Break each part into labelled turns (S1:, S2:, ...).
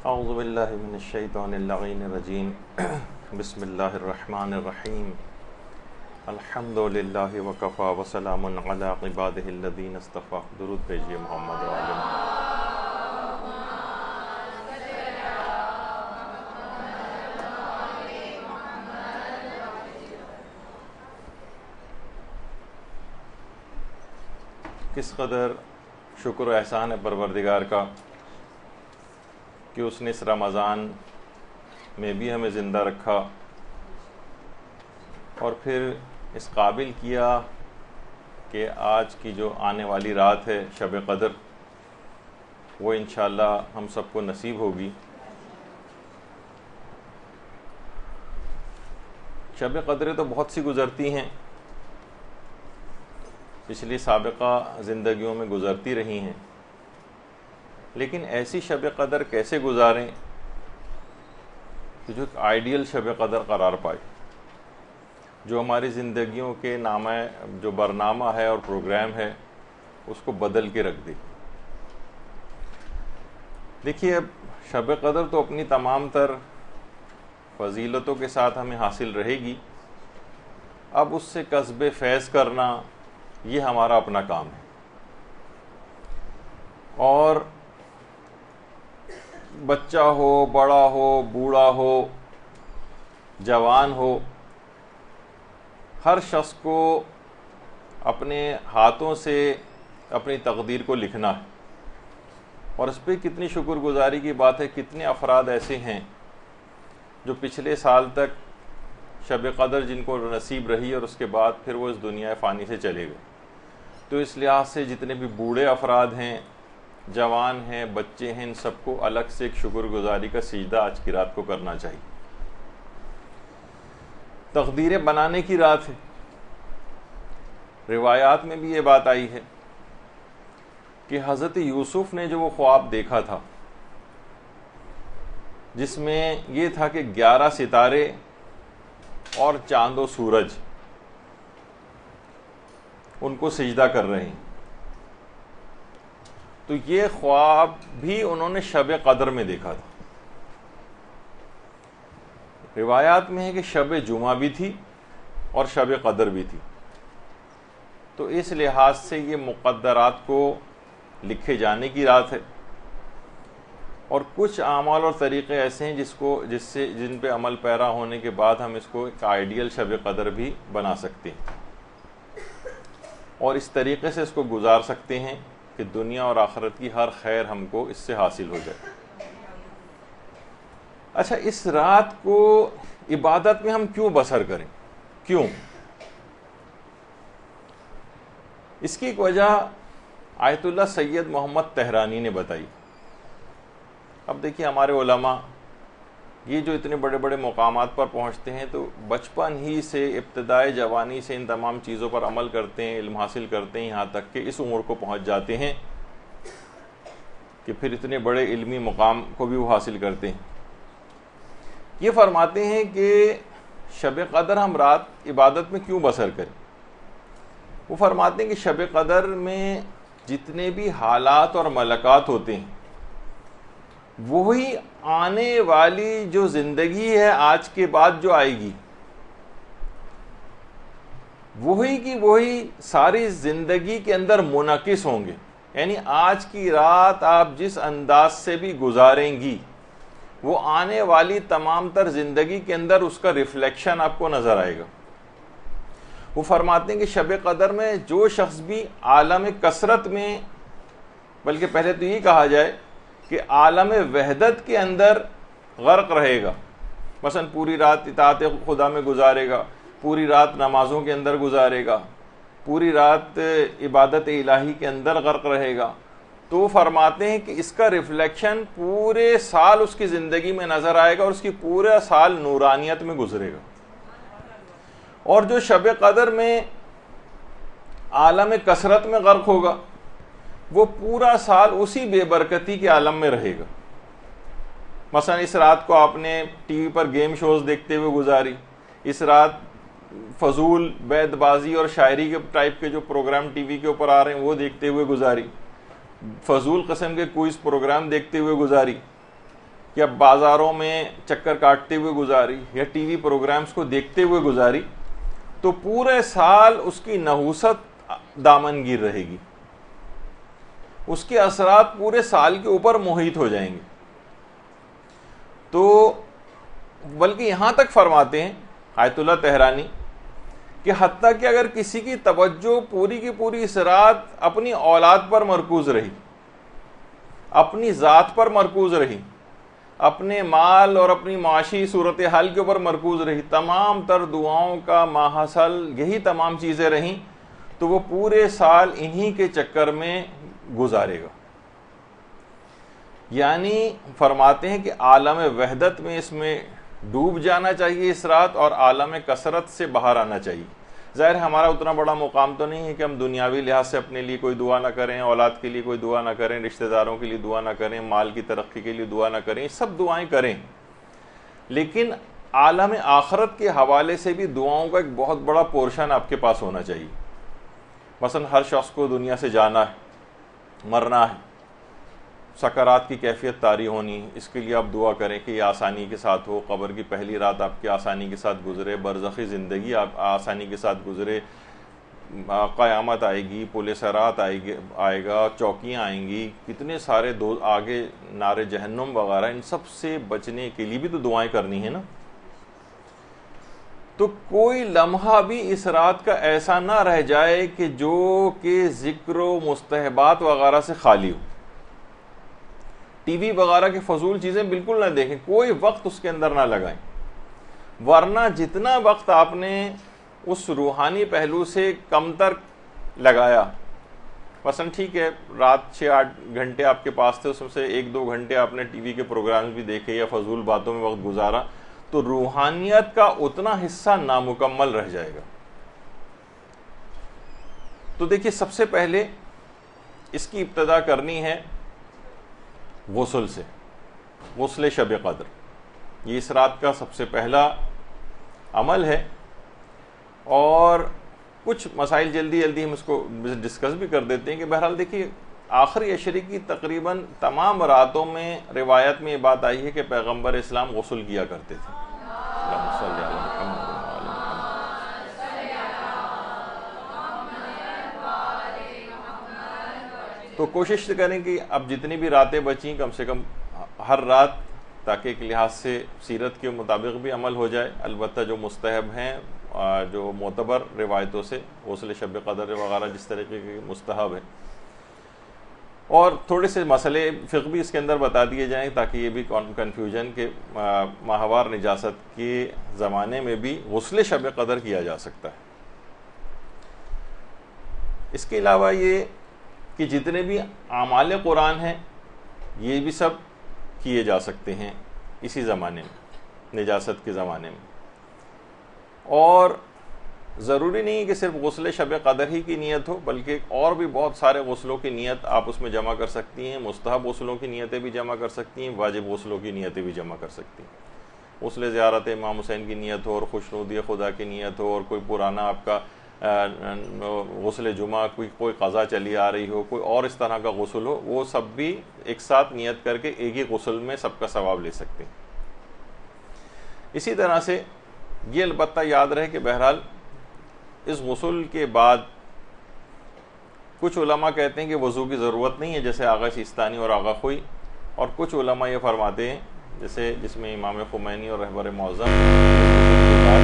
S1: اعوذ باللہ من الشیطان اللعین الرجیم بسم اللہ الرحمن الرحیم الحمد للہ وکفا وسلام علی عبادہ الذین اصطفیٰ. درود بھیجیے محمد وآلہ. کس قدر شکر و احسان ہے پروردگار کا کہ اس نے اس رمضان میں بھی ہمیں زندہ رکھا اور پھر اس قابل کیا کہ آج کی جو آنے والی رات ہے شب قدر وہ انشاءاللہ ہم سب کو نصیب ہوگی. شب قدریں تو بہت سی گزرتی ہیں، پچھلی سابقہ زندگیوں میں گزرتی رہی ہیں، لیکن ایسی شب قدر کیسے گزاریں کہ جو ایک آئیڈیل شب قدر قرار پائے، جو ہماری زندگیوں کے نامہ جو برنامہ ہے اور پروگرام ہے اس کو بدل کے رکھ دے. دیکھیے، اب شب قدر تو اپنی تمام تر فضیلتوں کے ساتھ ہمیں حاصل رہے گی. اب اس سے کسب فیض کرنا یہ ہمارا اپنا کام ہے، اور بچہ ہو، بڑا ہو، بوڑھا ہو، جوان ہو، ہر شخص کو اپنے ہاتھوں سے اپنی تقدیر کو لکھنا ہے. اور اس پہ کتنی شکر گزاری کی بات ہے، کتنے افراد ایسے ہیں جو پچھلے سال تک شب قدر جن کو نصیب رہی اور اس کے بعد پھر وہ اس دنیا فانی سے چلے گئے. تو اس لحاظ سے جتنے بھی بوڑھے افراد ہیں، جوان ہیں، بچے ہیں، ان سب کو الگ سے ایک شکر گزاری کا سجدہ آج کی رات کو کرنا چاہیے. تقدیریں بنانے کی رات ہے. روایات میں بھی یہ بات آئی ہے کہ حضرت یوسف نے جو وہ خواب دیکھا تھا جس میں یہ تھا کہ 11 ستارے اور چاند و سورج ان کو سجدہ کر رہے ہیں، تو یہ خواب بھی انہوں نے شب قدر میں دیکھا تھا. روایات میں ہے کہ شب جمعہ بھی تھی اور شب قدر بھی تھی. تو اس لحاظ سے یہ مقدرات کو لکھے جانے کی رات ہے. اور کچھ اعمال اور طریقے ایسے ہیں جن پہ عمل پیرا ہونے کے بعد ہم اس کو ایک آئیڈیل شب قدر بھی بنا سکتے ہیں، اور اس طریقے سے اس کو گزار سکتے ہیں کہ دنیا اور آخرت کی ہر خیر ہم کو اس سے حاصل ہو جائے. اچھا، اس رات کو عبادت میں ہم کیوں بسر کریں؟ کیوں؟ اس کی ایک وجہ آیت اللہ سید محمد تہرانی نے بتائی. اب دیکھیے، ہمارے علماء یہ جو اتنے بڑے بڑے مقامات پر پہنچتے ہیں تو بچپن ہی سے، ابتدائے جوانی سے ان تمام چیزوں پر عمل کرتے ہیں، علم حاصل کرتے ہیں، یہاں تک کہ اس عمر کو پہنچ جاتے ہیں کہ پھر اتنے بڑے علمی مقام کو بھی وہ حاصل کرتے ہیں. یہ فرماتے ہیں کہ شب قدر ہم رات عبادت میں کیوں بسر کریں. وہ فرماتے ہیں کہ شب قدر میں جتنے بھی حالات اور ملکات ہوتے ہیں وہی آنے والی جو زندگی ہے آج کے بعد جو آئے گی، وہی کی وہی ساری زندگی کے اندر منعکس ہوں گے. یعنی آج کی رات آپ جس انداز سے بھی گزاریں گی وہ آنے والی تمام تر زندگی کے اندر اس کا ریفلیکشن آپ کو نظر آئے گا. وہ فرماتے ہیں کہ شب قدر میں جو شخص بھی عالم کثرت میں، بلکہ پہلے تو یہ کہا جائے کہ عالم وحدت کے اندر غرق رہے گا، مثلا پوری رات اطاعت خدا میں گزارے گا، پوری رات نمازوں کے اندر گزارے گا، پوری رات عبادت الہی کے اندر غرق رہے گا، تو فرماتے ہیں کہ اس کا ریفلیکشن پورے سال اس کی زندگی میں نظر آئے گا اور اس کی پورا سال نورانیت میں گزرے گا. اور جو شب قدر میں عالم کثرت میں غرق ہوگا وہ پورا سال اسی بے برکتی کے عالم میں رہے گا. مثلا اس رات کو آپ نے ٹی وی پر گیم شوز دیکھتے ہوئے گزاری، اس رات فضول بیت بازی اور شاعری کے ٹائپ کے جو پروگرام ٹی وی کے اوپر آ رہے ہیں وہ دیکھتے ہوئے گزاری، فضول قسم کے کوئز پروگرام دیکھتے ہوئے گزاری. کہ اب بازاروں میں چکر کاٹتے ہوئے گزاری یا ٹی وی پروگرامز کو دیکھتے ہوئے گزاری تو پورے سال اس کی نحوست دامن گیر رہے گی، اس کے اثرات پورے سال کے اوپر محیط ہو جائیں گے. تو بلکہ یہاں تک فرماتے ہیں آیت اللہ تہرانی کہ حتیٰ کہ اگر کسی کی توجہ پوری کی پوری اس رات اپنی اولاد پر مرکوز رہی، اپنی ذات پر مرکوز رہی، اپنے مال اور اپنی معاشی صورتحال کے اوپر مرکوز رہی، تمام تر دعاؤں کا ماحصل یہی تمام چیزیں رہیں، تو وہ پورے سال انہی کے چکر میں گزارے گا. یعنی فرماتے ہیں کہ عالم وحدت میں اس میں ڈوب جانا چاہیے اس رات، اور عالم کثرت سے باہر آنا چاہیے. ظاہر ہمارا اتنا بڑا مقام تو نہیں ہے کہ ہم دنیاوی لحاظ سے اپنے لیے کوئی دعا نہ کریں، اولاد کے لیے کوئی دعا نہ کریں، رشتہ داروں کے لیے دعا نہ کریں، مال کی ترقی کے لیے دعا نہ کریں، سب دعائیں کریں، لیکن عالم آخرت کے حوالے سے بھی دعاؤں کا ایک بہت بڑا پورشن آپ کے پاس ہونا چاہیے. مثلا ہر شخص کو دنیا سے جانا ہے، مرنا ہے، سکرات کی کیفیت طاری ہونی، اس کے لیے آپ دعا کریں کہ یہ آسانی کے ساتھ ہو، قبر کی پہلی رات آپ کی آسانی کے ساتھ گزرے، برزخی زندگی آپ آسانی کے ساتھ گزرے، قیامت آئے گی، پل صراط آئے گا، چوکیاں آئیں گی، کتنے سارے آگے نار جہنم وغیرہ، ان سب سے بچنے کے لیے بھی تو دعائیں کرنی ہے نا. تو کوئی لمحہ بھی اس رات کا ایسا نہ رہ جائے کہ جو کہ ذکر و مستحبات وغیرہ سے خالی ہو. ٹی وی وغیرہ کی فضول چیزیں بالکل نہ دیکھیں، کوئی وقت اس کے اندر نہ لگائیں، ورنہ جتنا وقت آپ نے اس روحانی پہلو سے کم تر لگایا، مثلا ٹھیک ہے رات 6-8 گھنٹے آپ کے پاس تھے، اس میں سے 1-2 گھنٹے آپ نے ٹی وی کے پروگرامز بھی دیکھے یا فضول باتوں میں وقت گزارا، تو روحانیت کا اتنا حصہ نامکمل رہ جائے گا. تو دیکھیے سب سے پہلے اس کی ابتدا کرنی ہے غسل سے، غسل شب قدر. یہ اس رات کا سب سے پہلا عمل ہے، اور کچھ مسائل جلدی ہم اس کو ڈسکس بھی کر دیتے ہیں کہ بہرحال دیکھیے آخری عشرے کی تقریباً تمام راتوں میں روایت میں یہ بات آئی ہے کہ پیغمبر اسلام غسل کیا کرتے تھے. اللہم صلی علی محمد وعلی محمد. تو کوشش کریں کہ اب جتنی بھی راتیں بچیں کم سے کم ہر رات، تاکہ ایک لحاظ سے سیرت کے مطابق بھی عمل ہو جائے. البتہ جو مستحب ہیں، جو معتبر روایتوں سے غسل شب قدر وغیرہ جس طریقے کے مستحب ہے، اور تھوڑے سے مسئلے فقہ بھی اس کے اندر بتا دیے جائیں تاکہ یہ بھی کنفیوژن کے ماہوار نجاست کے زمانے میں بھی غسل شب قدر کیا جا سکتا ہے. اس کے علاوہ یہ کہ جتنے بھی اعمال قرآن ہیں یہ بھی سب کیے جا سکتے ہیں اسی زمانے میں، نجاست کے زمانے میں. اور ضروری نہیں ہے کہ صرف غسل شب قدر ہی کی نیت ہو، بلکہ اور بھی بہت سارے غسلوں کی نیت آپ اس میں جمع کر سکتی ہیں. مستحب غسلوں کی نیتیں بھی جمع کر سکتی ہیں، واجب غسلوں کی نیتیں بھی جمع کر سکتی ہیں. غسل زیارت امام حسین کی نیت ہو، اور خوشنودی خدا کی نیت ہو، اور کوئی پرانا آپ کا غسل جمعہ، کوئی قضا چلی آ رہی ہو، کوئی اور اس طرح کا غسل ہو، وہ سب بھی ایک ساتھ نیت کر کے ایک ہی غسل میں سب کا ثواب لے سکتے ہیں. اسی طرح سے یہ البتہ یاد رہے کہ بہرحال اس غسل کے بعد کچھ علماء کہتے ہیں کہ وضو کی ضرورت نہیں ہے، جیسے آغا سیستانی اور آغا خوئی، اور کچھ علماء یہ فرماتے ہیں جیسے جس میں امام خمینی اور رہبر معظم کے بعد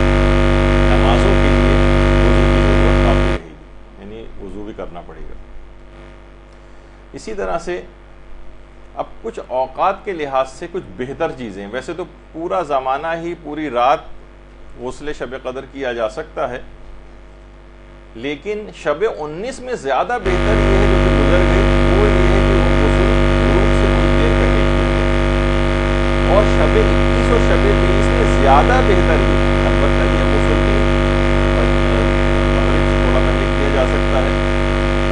S1: نمازوں کے لیے وضو کی ضرورت کافی رہے گی، یعنی وضو بھی کرنا پڑے گا. اسی طرح سے اب کچھ اوقات کے لحاظ سے کچھ بہتر چیزیں، ویسے تو پورا زمانہ ہی پوری رات غسل شب قدر کیا جا سکتا ہے، لیکن شب 19 میں زیادہ بہتر یہ ہے جو کہ گزر گئی، وہ یہ ہے کہ وہ غسل غروب سے کچھ دیر پہلے کیا جائے. اور شب 21 اور شب 23 میں زیادہ بہتر یہ ہے، البتہ یہ غسل بھی مغرب سے تھوڑا پہلے کیا جا سکتا ہے،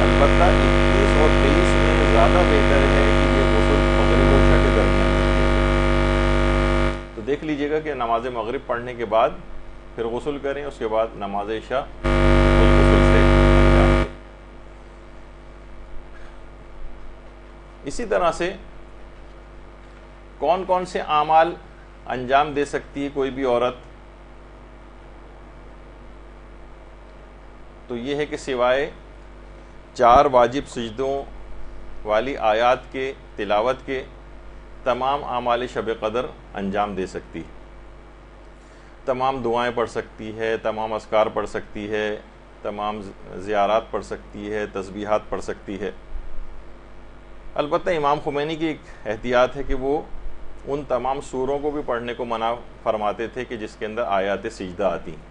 S1: البتہ 21 اور 23 میں زیادہ بہتر ہے کہ یہ غسل مغرب اور عشاء کے درمیان کیا جائے. تو دیکھ لیجئے گا کہ نماز مغرب پڑھنے کے بعد پھر غسل کریں، اس کے بعد نماز عشاء غسل سے. اسی طرح سے کون کون سے اعمال انجام دے سکتی ہے کوئی بھی عورت؟ تو یہ ہے کہ سوائے 4 واجب سجدوں والی آیات کے تلاوت کے تمام اعمال شب قدر انجام دے سکتی، تمام دعائیں پڑھ سکتی ہے، تمام اذکار پڑھ سکتی ہے، تمام زیارات پڑھ سکتی ہے، تسبیحات پڑھ سکتی ہے۔ البتہ امام خمینی کی ایک احتیاط ہے کہ وہ ان تمام سوروں کو بھی پڑھنے کو منع فرماتے تھے کہ جس کے اندر آیات سجدہ آتی ہیں۔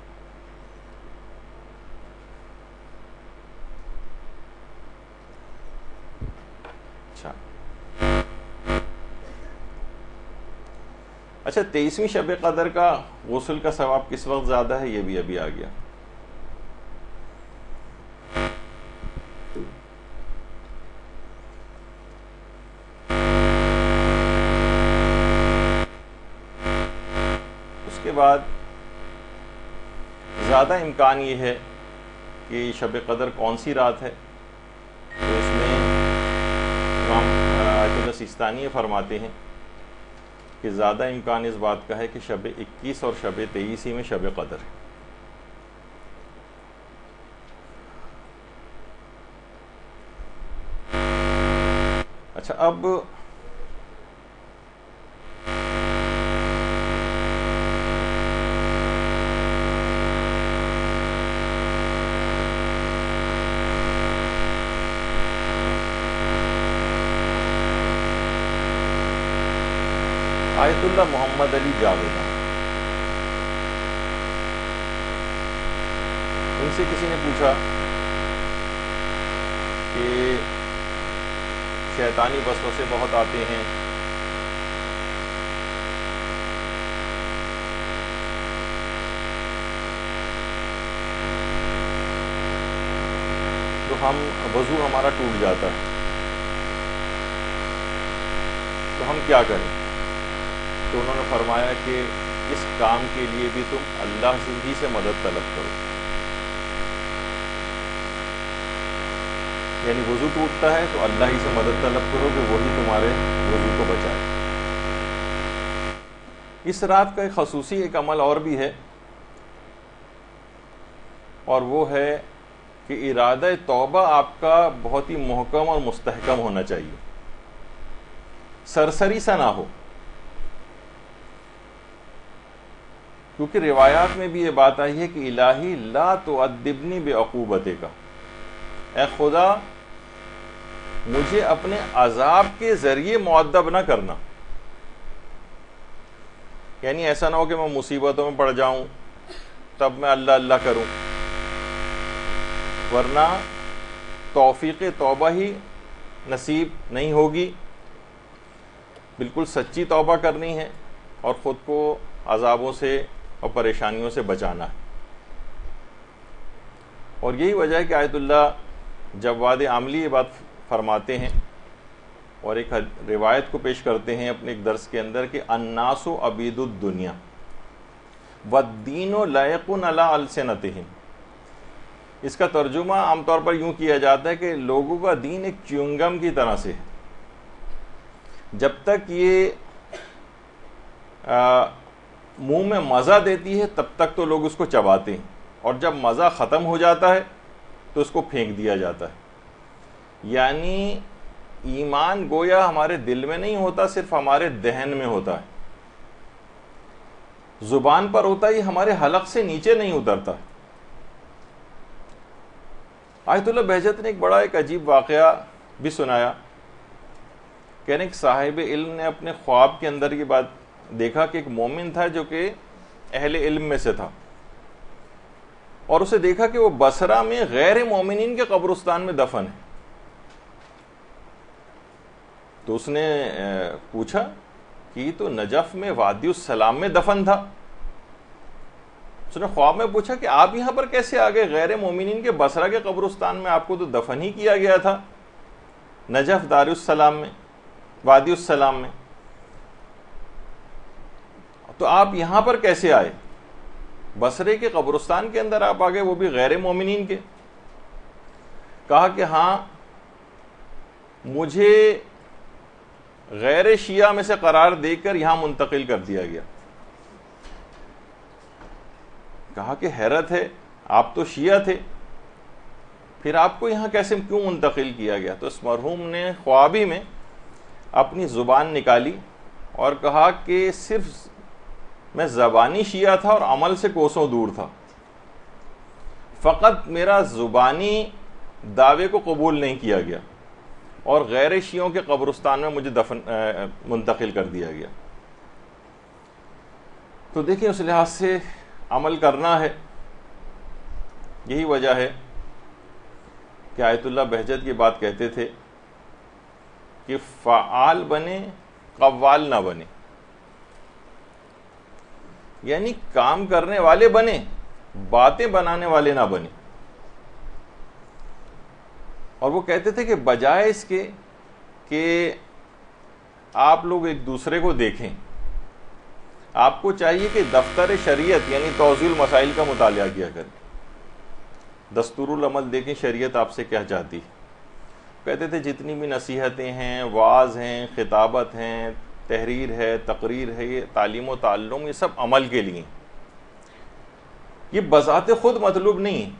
S1: اچھا 23ویں شب قدر کا غسل کا ثواب کس وقت زیادہ ہے؟ یہ بھی ابھی آ گیا۔ اس کے بعد زیادہ امکان یہ ہے کہ شب قدر کون سی رات ہے، تو اس میں امام آیت اللہ سیستانی یہ فرماتے ہیں کہ زیادہ امکان اس بات کا ہے کہ شب 21 اور شب 23 میں شب قدر ہے۔ اچھا اب آیت اللہ محمد علی جاویدہ، ان سے کسی نے پوچھا کہ شیطانی وسوسے بہت آتے ہیں، تو وضو ہمارا ٹوٹ جاتا ہے، تو ہم کیا کریں؟ تو انہوں نے فرمایا کہ اس کام کے لیے بھی تم اللہ ہی سے مدد طلب کرو، یعنی وضو ٹوٹتا ہے تو اللہ ہی سے مدد طلب کرو کہ وہی تمہارے وضو کو بچائے۔ اس رات کا ایک خصوصی ایک عمل اور بھی ہے، اور وہ ہے کہ ارادہ توبہ آپ کا بہت ہی محکم اور مستحکم ہونا چاہیے، سرسری سا نہ ہو، کیونکہ روایات میں بھی یہ بات آئی ہے کہ الہی لا تعذبنی بعقوبتک، اے خدا مجھے اپنے عذاب کے ذریعے معذب نہ کرنا، یعنی ایسا نہ ہو کہ میں مصیبتوں میں پڑ جاؤں تب میں اللہ اللہ کروں، ورنہ توفیق توبہ ہی نصیب نہیں ہوگی۔ بالکل سچی توبہ کرنی ہے اور خود کو عذابوں سے اور پریشانیوں سے بچانا ہے۔ اور یہی وجہ ہے کہ آیت اللہ جواد عاملی یہ بات فرماتے ہیں اور ایک روایت کو پیش کرتے ہیں اپنے ایک درس کے اندر کہ الناس عبید الدنیا والدین لائق علی السنتہم۔ اس کا ترجمہ عام طور پر یوں کیا جاتا ہے کہ لوگوں کا دین ایک چیونگم کی طرح سے ہے، جب تک یہ منہ میں مزہ دیتی ہے تب تک تو لوگ اس کو چباتے ہیں، اور جب مزہ ختم ہو جاتا ہے تو اس کو پھینک دیا جاتا ہے۔ یعنی ایمان گویا ہمارے دل میں نہیں ہوتا، صرف ہمارے دہن میں ہوتا ہے، زبان پر ہوتا ہے، یہ ہمارے حلق سے نیچے نہیں اترتا۔ آیت اللہ بہجت نے ایک بڑا عجیب واقعہ بھی سنایا، کہنے کہ صاحب علم نے اپنے خواب کے اندر یہ بات دیکھا کہ ایک مومن تھا جو کہ اہل علم میں سے تھا، اور اسے دیکھا کہ وہ بصرہ میں غیر مومنین کے قبرستان میں دفن ہے۔ تو اس نے پوچھا کہ یہ تو نجف میں وادی السلام میں دفن تھا۔ اس نے خواب میں پوچھا کہ آپ یہاں پر کیسے آ گئے؟ غیر مومنین کے بصرہ کے قبرستان میں آپ کو تو دفن ہی کیا گیا تھا، نجف دار السلام میں، وادی السلام میں، تو آپ یہاں پر کیسے آئے؟ بصرے کے قبرستان کے اندر آپ آ گئے، وہ بھی غیر مومنین کے۔ کہا کہ ہاں، مجھے غیر شیعہ میں سے قرار دے کر یہاں منتقل کر دیا گیا. کہا کہ حیرت ہے، آپ تو شیعہ تھے، پھر آپ کو یہاں کیسے کیوں منتقل کیا گیا؟ تو اس مرحوم نے خوابی میں اپنی زبان نکالی اور کہا کہ صرف میں زبانی شیعہ تھا اور عمل سے کوسوں دور تھا، فقط میرا زبانی دعوے کو قبول نہیں کیا گیا اور غیر شیعوں کے قبرستان میں مجھے منتقل کر دیا گیا. تو دیکھیں اس لحاظ سے عمل کرنا ہے. یہی وجہ ہے کہ آیت اللہ بہجت کی بات کہتے تھے کہ فعال بنے، قوال نہ بنے، یعنی کام کرنے والے بنے، باتیں بنانے والے نہ بنے. اور وہ کہتے تھے کہ بجائے اس کے کہ آپ لوگ ایک دوسرے کو دیکھیں، آپ کو چاہیے کہ دفتر شریعت یعنی توضیح المسائل کا مطالعہ کیا کریں، دستور العمل دیکھیں شریعت آپ سے کیا چاہتی ہے. کہتے تھے جتنی بھی نصیحتیں ہیں، وعظ ہیں، خطابت ہیں، تحریر ہے، تقریر ہے، یہ تعلیم و تعلم، یہ سب عمل کے لیے، یہ بذات خود مطلوب نہیں.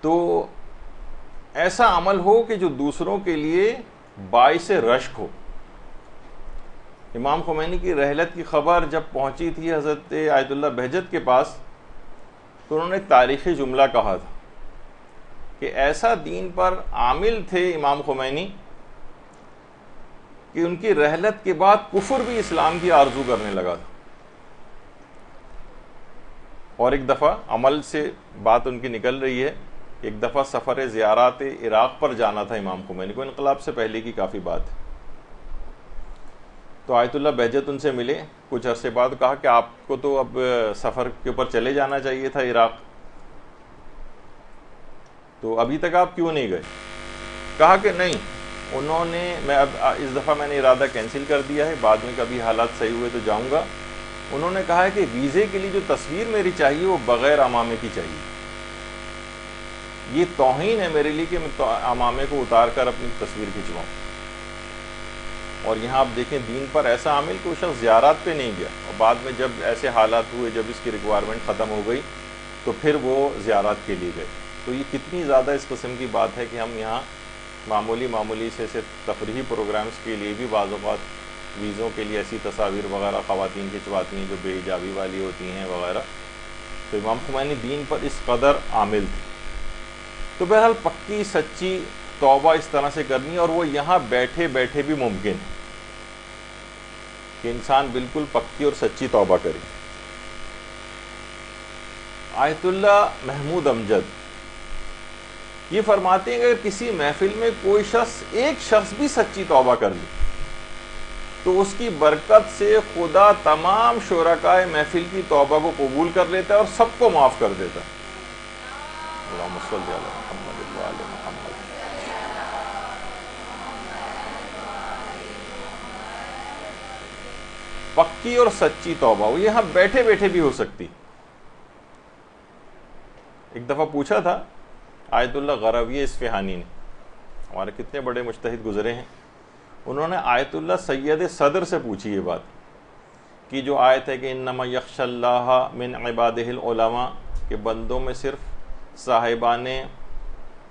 S1: تو ایسا عمل ہو کہ جو دوسروں کے لیے باعث رشک ہو. امام خمینی کی رحلت کی خبر جب پہنچی تھی حضرت آیت اللہ بہجت کے پاس، تو انہوں نے ایک تاریخی جملہ کہا تھا کہ ایسا دین پر عامل تھے امام خمینی کہ ان کی رحلت کے بعد کفر بھی اسلام کی آرزو کرنے لگا تھا. اور ایک دفعہ عمل سے بات ان کی نکل رہی ہے، ایک دفعہ سفر زیارات عراق پر جانا تھا امام خمینی کو، انقلاب سے پہلے کی کافی بات ہے. تو آیت اللہ بہجت ان سے ملے کچھ عرصے بعد، کہا کہ آپ کو تو اب سفر کے اوپر چلے جانا چاہیے تھا عراق، تو ابھی تک آپ کیوں نہیں گئے؟ کہا کہ نہیں، انہوں نے اس دفعہ میں نے ارادہ کینسل کر دیا ہے، بعد میں کبھی حالات صحیح ہوئے تو جاؤں گا. انہوں نے کہا ہے کہ ویزے کے لیے جو تصویر میری چاہیے وہ بغیر امامے کی چاہیے. یہ توہین ہے میرے لیے کہ میں امامے کو اتار کر اپنی تصویر کھنچواؤں. اور یہاں آپ دیکھیں دین پر ایسا عامل کہ وہ شخص زیارات پہ نہیں گیا، اور بعد میں جب ایسے حالات ہوئے، جب اس کی ریکوائرمنٹ ختم ہو گئی تو پھر وہ زیارات کے لیے گئے. تو یہ کتنی زیادہ اس قسم کی بات ہے کہ ہم یہاں معمولی سے صرف تفریحی پروگرامز کے لیے بھی بعض اوقات ویزوں کے لیے ایسی تصاویر وغیرہ خواتین کھنچواتی ہیں جو بے حجابی والی ہوتی ہیں وغیرہ. تو امام خمینی دین پر اس قدر عامل تھے. تو بہرحال پکی سچی توبہ اس طرح سے کرنی، اور وہ یہاں بیٹھے بیٹھے بھی ممکن ہے کہ انسان بالکل پکی اور سچی توبہ کرے. آیت اللہ محمود امجد یہ فرماتے ہیں کہ اگر کسی محفل میں کوئی شخص ایک شخص بھی سچی توبہ کر لے تو اس کی برکت سے خدا تمام شرکائے محفل کی توبہ کو قبول کر لیتا ہے اور سب کو معاف کر دیتا ہے. اللہم صلی علی محمد و آل محمد. پکی اور سچی توبہ وہ یہاں بیٹھے بیٹھے بھی ہو سکتی. ایک دفعہ پوچھا تھا آیت اللہ غروی اصفہانی نے، ہمارے کتنے بڑے مجتہد گزرے ہیں، انہوں نے آیت اللہ سید صدر سے پوچھی یہ بات کہ جو آیت ہے کہ انما یخشی اللہ من عبادہ العلماء، کہ بندوں میں صرف صاحبان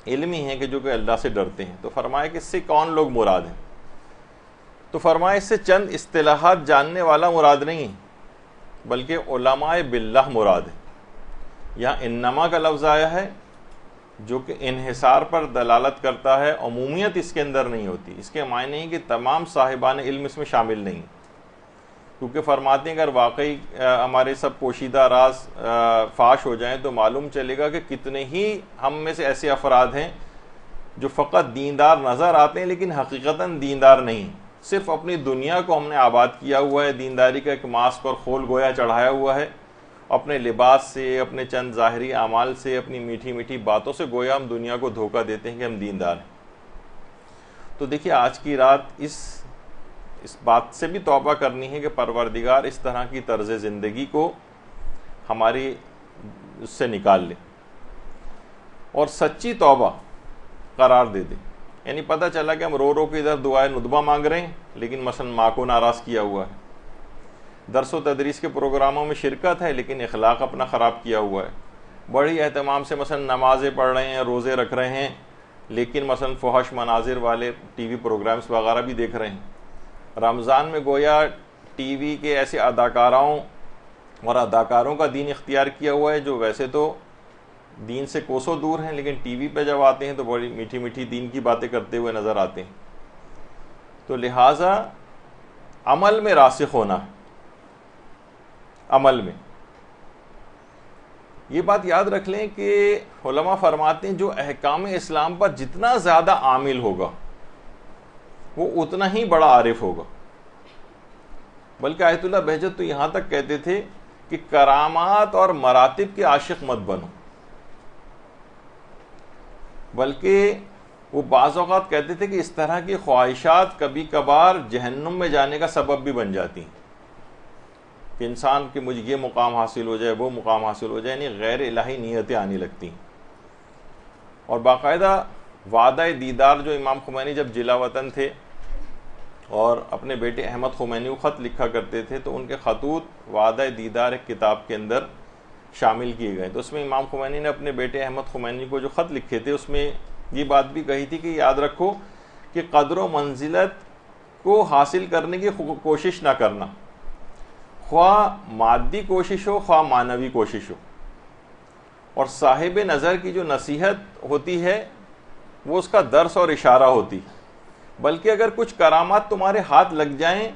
S1: علم ہی ہیں کہ جو کہ اللہ سے ڈرتے ہیں. تو فرمایا کہ اس سے کون لوگ مراد ہیں؟ تو فرمایا اس سے چند اصطلاحات جاننے والا مراد نہیں ہے، بلکہ علماء باللہ مراد ہے. یہاں انما کا لفظ آیا ہے جو کہ انحصار پر دلالت کرتا ہے، عمومیت اس کے اندر نہیں ہوتی. اس کے معنی نہیں کہ تمام صاحبان علم اس میں شامل نہیں، کیونکہ فرماتے ہیں اگر واقعی ہمارے سب پوشیدہ راز فاش ہو جائیں تو معلوم چلے گا کہ کتنے ہی ہم میں سے ایسے افراد ہیں جو فقط دیندار نظر آتے ہیں لیکن حقیقتاً دیندار نہیں. صرف اپنی دنیا کو ہم نے آباد کیا ہوا ہے، دینداری کا ایک ماسک اور خول گویا چڑھایا ہوا ہے، اپنے لباس سے، اپنے چند ظاہری اعمال سے، اپنی میٹھی میٹھی باتوں سے گویا ہم دنیا کو دھوکہ دیتے ہیں کہ ہم دیندار ہیں. تو دیکھیے آج کی رات اس بات سے بھی توبہ کرنی ہے کہ پروردگار اس طرح کی طرز زندگی کو ہماری اس سے نکال لے اور سچی توبہ قرار دے دے. یعنی پتہ چلا کہ ہم رو رو کے ادھر دعائے ندبہ مانگ رہے ہیں لیکن مثلا ماں کو ناراض کیا ہوا ہے، درس و تدریس کے پروگراموں میں شرکت ہے لیکن اخلاق اپنا خراب کیا ہوا ہے، بڑی اہتمام سے مثلا نمازیں پڑھ رہے ہیں، روزے رکھ رہے ہیں، لیکن مثلا فحش مناظر والے ٹی وی پروگرامز وغیرہ بھی دیکھ رہے ہیں۔ رمضان میں گویا ٹی وی کے ایسے اداکاراؤں اور اداکاروں کا دین اختیار کیا ہوا ہے جو ویسے تو دین سے کوسوں دور ہیں، لیکن ٹی وی پہ جب آتے ہیں تو بڑی میٹھی میٹھی دین کی باتیں کرتے ہوئے نظر آتے ہیں۔ تو لہٰذا عمل میں راسخ ہونا ہے، عمل میں یہ بات یاد رکھ لیں کہ علماء فرماتے ہیں جو احکام اسلام پر جتنا زیادہ عامل ہوگا وہ اتنا ہی بڑا عارف ہوگا۔ بلکہ آیت اللہ بہجت تو یہاں تک کہتے تھے کہ کرامات اور مراتب کے عاشق مت بنو، بلکہ وہ بعض اوقات کہتے تھے کہ اس طرح کی خواہشات کبھی کبھار جہنم میں جانے کا سبب بھی بن جاتی ہیں، کہ انسان کہ مجھے یہ مقام حاصل ہو جائے، وہ مقام حاصل ہو جائے، یعنی غیر الہی نیتیں آنے لگتی ہیں۔ اور باقاعدہ وعدہ دیدار جو امام خمینی جب جلا وطن تھے اور اپنے بیٹے احمد خمینی کو خط لکھا کرتے تھے تو ان کے خطوط وعدہ دیدار ایک کتاب کے اندر شامل کیے گئے، تو اس میں امام خمینی نے اپنے بیٹے احمد خمینی کو جو خط لکھے تھے اس میں یہ بات بھی کہی تھی کہ یاد رکھو کہ قدر و منزلت کو حاصل کرنے کی کوشش نہ کرنا، خواہ مادی کوشش ہو خواہ معنوی کوشش ہو، اور صاحب نظر کی جو نصیحت ہوتی ہے وہ اس کا درس اور اشارہ ہوتی، بلکہ اگر کچھ کرامات تمہارے ہاتھ لگ جائیں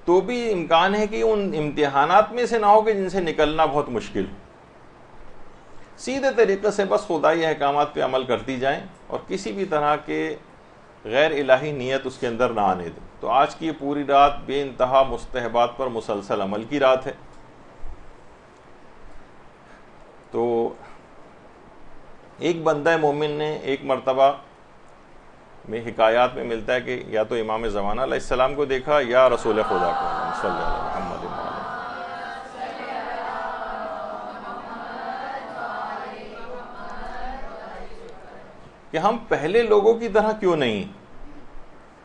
S1: تو بھی امکان ہے کہ ان امتحانات میں سے نہ ہو کہ جن سے نکلنا بہت مشکل ہو۔ سیدھے طریقے سے بس خدائی احکامات پہ عمل کرتی جائیں اور کسی بھی طرح کے غیر الہی نیت اس کے اندر نہ آنے دیں۔ تو آج کی یہ پوری رات بے انتہا مستحبات پر مسلسل عمل کی رات ہے۔ تو ایک بندہ مومن نے ایک مرتبہ میں حکایات میں ملتا ہے کہ یا تو امام زمانہ علیہ السلام کو دیکھا یا رسول خدا کو صلی اللہ علیہ محمد کہ ہم پہلے لوگوں کی طرح کیوں نہیں،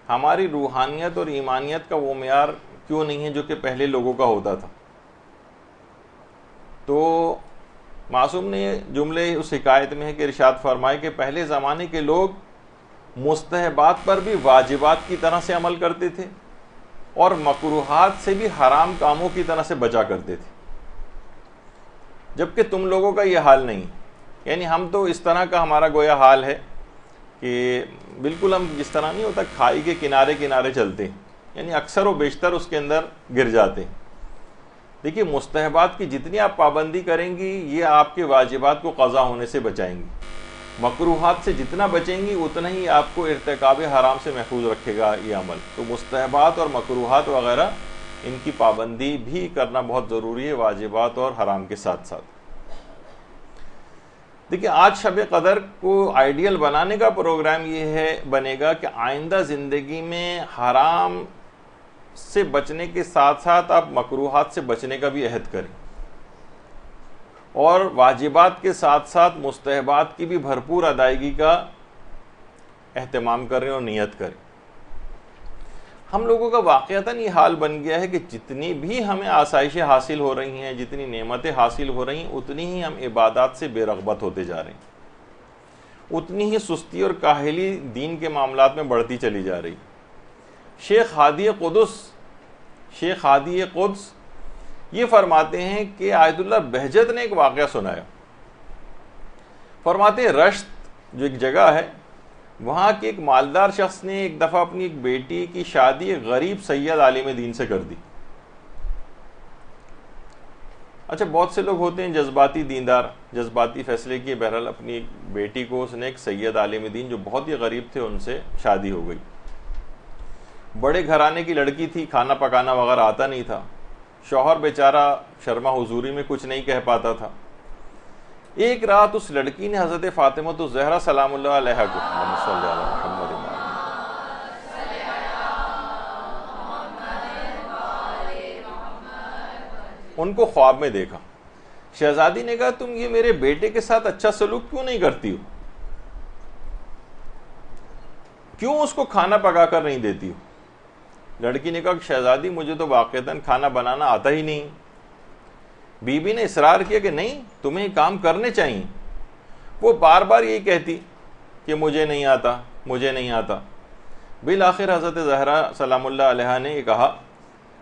S1: ہماری روحانیت اور ایمانیت کا وہ معیار کیوں نہیں ہے جو کہ پہلے لوگوں کا ہوتا تھا۔ تو معصوم نے جملے اس حکایت میں ہے کہ ارشاد فرمائے کہ پہلے زمانے کے لوگ مستحبات پر بھی واجبات کی طرح سے عمل کرتے تھے اور مکروہات سے بھی حرام کاموں کی طرح سے بچا کرتے تھے، جبکہ تم لوگوں کا یہ حال نہیں۔ یعنی ہم تو اس طرح کا ہمارا گویا حال ہے کہ بالکل ہم جس طرح نہیں ہوتا کھائی کے کنارے کنارے چلتے ہیں، یعنی اکثر و بیشتر اس کے اندر گر جاتے ہیں۔ دیکھیے مستحبات کی جتنی آپ پابندی کریں گی یہ آپ کے واجبات کو قضا ہونے سے بچائیں گی، مکروہات سے جتنا بچیں گی اتنا ہی آپ کو ارتکاب حرام سے محفوظ رکھے گا یہ عمل۔ تو مستحبات اور مکروہات وغیرہ ان کی پابندی بھی کرنا بہت ضروری ہے، واجبات اور حرام کے ساتھ ساتھ۔ دیکھیے آج شب قدر کو آئیڈیل بنانے کا پروگرام یہ بنے گا کہ آئندہ زندگی میں حرام سے بچنے کے ساتھ ساتھ آپ مکروہات سے بچنے کا بھی عہد کریں اور واجبات کے ساتھ ساتھ مستحبات کی بھی بھرپور ادائیگی کا اہتمام کریں اور نیت کریں۔ ہم لوگوں کا واقعتاً یہ حال بن گیا ہے کہ جتنی بھی ہمیں آسائشیں حاصل ہو رہی ہیں، جتنی نعمتیں حاصل ہو رہی ہیں، اتنی ہی ہم عبادات سے بے رغبت ہوتے جا رہے ہیں، اتنی ہی سستی اور کاہلی دین کے معاملات میں بڑھتی چلی جا رہی۔ شیخ ہادی قدس یہ فرماتے ہیں کہ آیت اللہ بہجت نے ایک واقعہ سنایا۔ فرماتے ہیں رشت جو ایک جگہ ہے وہاں کے ایک مالدار شخص نے ایک دفعہ اپنی ایک بیٹی کی شادی ایک غریب سید عالم دین سے کر دی۔ اچھا بہت سے لوگ ہوتے ہیں جذباتی دیندار، جذباتی فیصلے کیے، بہرحال اپنی ایک بیٹی کو اس نے ایک سید عالم دین جو بہت ہی غریب تھے ان سے شادی ہو گئی۔ بڑے گھرانے کی لڑکی تھی، کھانا پکانا وغیرہ آتا نہیں تھا، شوہر بیچارہ شرما حضوری میں کچھ نہیں کہہ پاتا تھا۔ ایک رات اس لڑکی نے حضرت فاطمہ الزہرا سلام اللہ علیہا کو ان کو خواب میں دیکھا۔ شہزادی نے کہا تم یہ میرے بیٹے کے ساتھ اچھا سلوک کیوں نہیں کرتی ہو؟ کیوں اس کو کھانا پکا کر نہیں دیتی ہو؟ لڑکی نے کہا کہ شہزادی مجھے تو واقعتاً کھانا بنانا آتا ہی نہیں۔ بی بی نے اصرار کیا کہ نہیں، تمہیں یہ کام کرنے چاہیے۔ وہ بار بار یہی کہتی کہ مجھے نہیں آتا، مجھے نہیں آتا۔ بالآخر حضرت زہرا سلام اللہ علیہا نے یہ کہا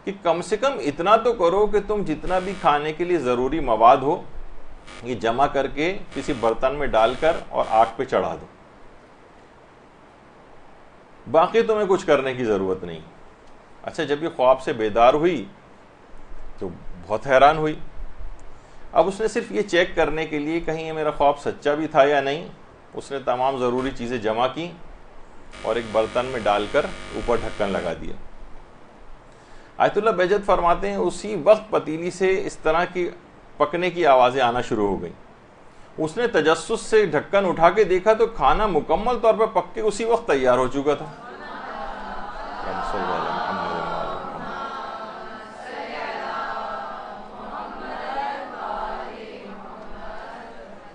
S1: کہ کم سے کم اتنا تو کرو کہ تم جتنا بھی کھانے کے لیے ضروری مواد ہو یہ جمع کر کے کسی برتن میں ڈال کر اور آگ پہ چڑھا دو، باقی تمہیں کچھ کرنے کی ضرورت نہیں۔ اچھا، جب یہ خواب سے بیدار ہوئی تو بہت حیران ہوئی۔ اب اس نے صرف یہ چیک کرنے کے لیے کہیں یہ میرا خواب سچا بھی تھا یا نہیں، اس نے تمام ضروری چیزیں جمع کی اور ایک برتن میں ڈال کر اوپر ڈھکن لگا دیا۔ آیت اللہ بہجت فرماتے ہیں اسی وقت پتیلی سے اس طرح کی پکنے کی آوازیں آنا شروع ہو گئیں۔ اس نے تجسس سے ڈھکن اٹھا کے دیکھا تو کھانا مکمل طور پر پک کے اسی وقت تیار ہو چکا تھا۔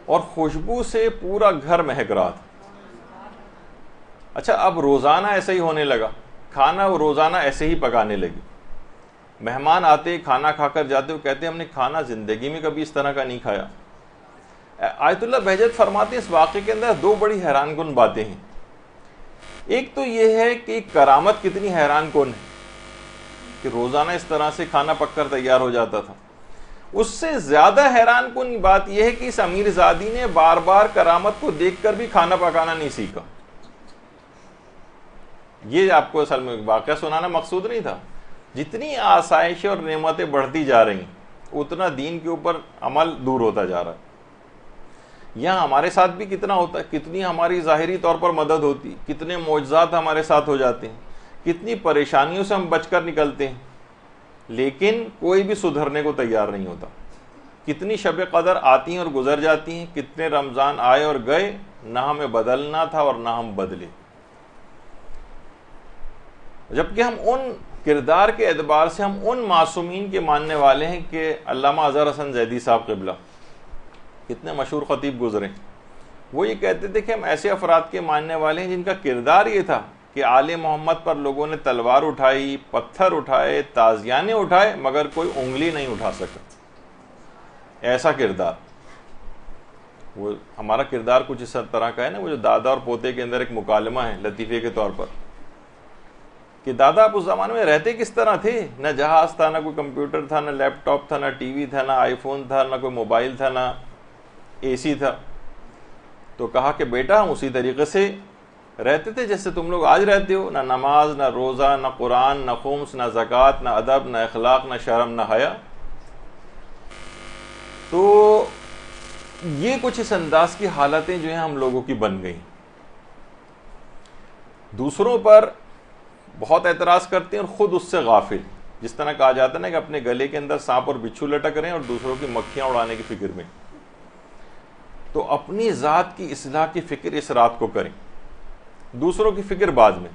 S1: اور خوشبو سے پورا گھر مہک رہا تھا۔ اچھا، اب روزانہ ایسا ہی ہونے لگا، کھانا وہ روزانہ ایسے ہی پکانے لگی۔ مہمان آتے کھانا کھا کر جاتے، وہ کہتے ہم نے کھانا زندگی میں کبھی اس طرح کا نہیں کھایا۔ آیت اللہ بہجت فرماتے ہیں اس واقعے کے اندر دو بڑی حیران کن باتیں ہیں۔ ایک تو یہ ہے کہ کرامت کتنی حیران کن ہے کہ روزانہ اس طرح سے کھانا پک کر تیار ہو جاتا تھا۔ اس سے زیادہ حیران کن بات یہ ہے کہ اس امیر زادی نے بار بار کرامت کو دیکھ کر بھی کھانا پکانا نہیں سیکھا۔ یہ آپ کو اصل میں واقعہ سنانا مقصود نہیں تھا۔ جتنی آسائشیں اور نعمتیں بڑھتی جا رہی ہیں اتنا دین کے اوپر عمل دور ہوتا جا رہا ہے۔ یہاں ہمارے ساتھ بھی کتنا ہوتا ہے، کتنی ہماری ظاہری طور پر مدد ہوتی، کتنے معجزات ہمارے ساتھ ہو جاتے ہیں، کتنی پریشانیوں سے ہم بچ کر نکلتے ہیں، لیکن کوئی بھی سدھرنے کو تیار نہیں ہوتا۔ کتنی شب قدر آتی ہیں اور گزر جاتی ہیں، کتنے رمضان آئے اور گئے، نہ ہمیں بدلنا تھا اور نہ ہم بدلے۔ جبکہ ہم ان کردار کے اعتبار سے ہم ان معصومین کے ماننے والے ہیں کہ علامہ اظہر حسن زیدی صاحب قبلہ کتنے مشہور خطیب گزرے، وہ یہ کہتے تھے کہ ہم ایسے افراد کے ماننے والے ہیں جن کا کردار یہ تھا کہ آل محمد پر لوگوں نے تلوار اٹھائی، پتھر اٹھائے، تازیانے اٹھائے، مگر کوئی انگلی نہیں اٹھا سکا۔ ایسا کردار، وہ ہمارا کردار کچھ اس طرح کا ہے نا، وہ جو دادا اور پوتے کے اندر ایک مکالمہ ہے لطیفے کے طور پر کہ دادا آپ اس زمانے میں رہتے کس طرح تھے، نہ جہاز تھا، نہ کوئی کمپیوٹر تھا، نہ لیپ ٹاپ تھا، نہ ٹی وی تھا، نہ آئی فون تھا، نہ کوئی موبائل تھا، نہ اے سی تھا۔ تو کہا کہ بیٹا ہم اسی طریقے سے رہتے تھے جیسے تم لوگ آج رہتے ہو، نہ نماز، نہ روزہ، نہ قرآن، نہ خمس، نہ زکوٰۃ، نہ ادب، نہ اخلاق، نہ شرم، نہ حیا۔ تو یہ کچھ اس انداز کی حالتیں جو ہیں ہم لوگوں کی بن گئیں۔ دوسروں پر بہت اعتراض کرتے ہیں اور خود اس سے غافل، جس طرح کہا جاتا ہے نا کہ اپنے گلے کے اندر سانپ اور بچھو لٹک رہے ہیں اور دوسروں کی مکھیاں اڑانے کی فکر میں۔ تو اپنی ذات کی اصلاح کی فکر اس رات کو کریں، دوسروں کی فکر بعد میں۔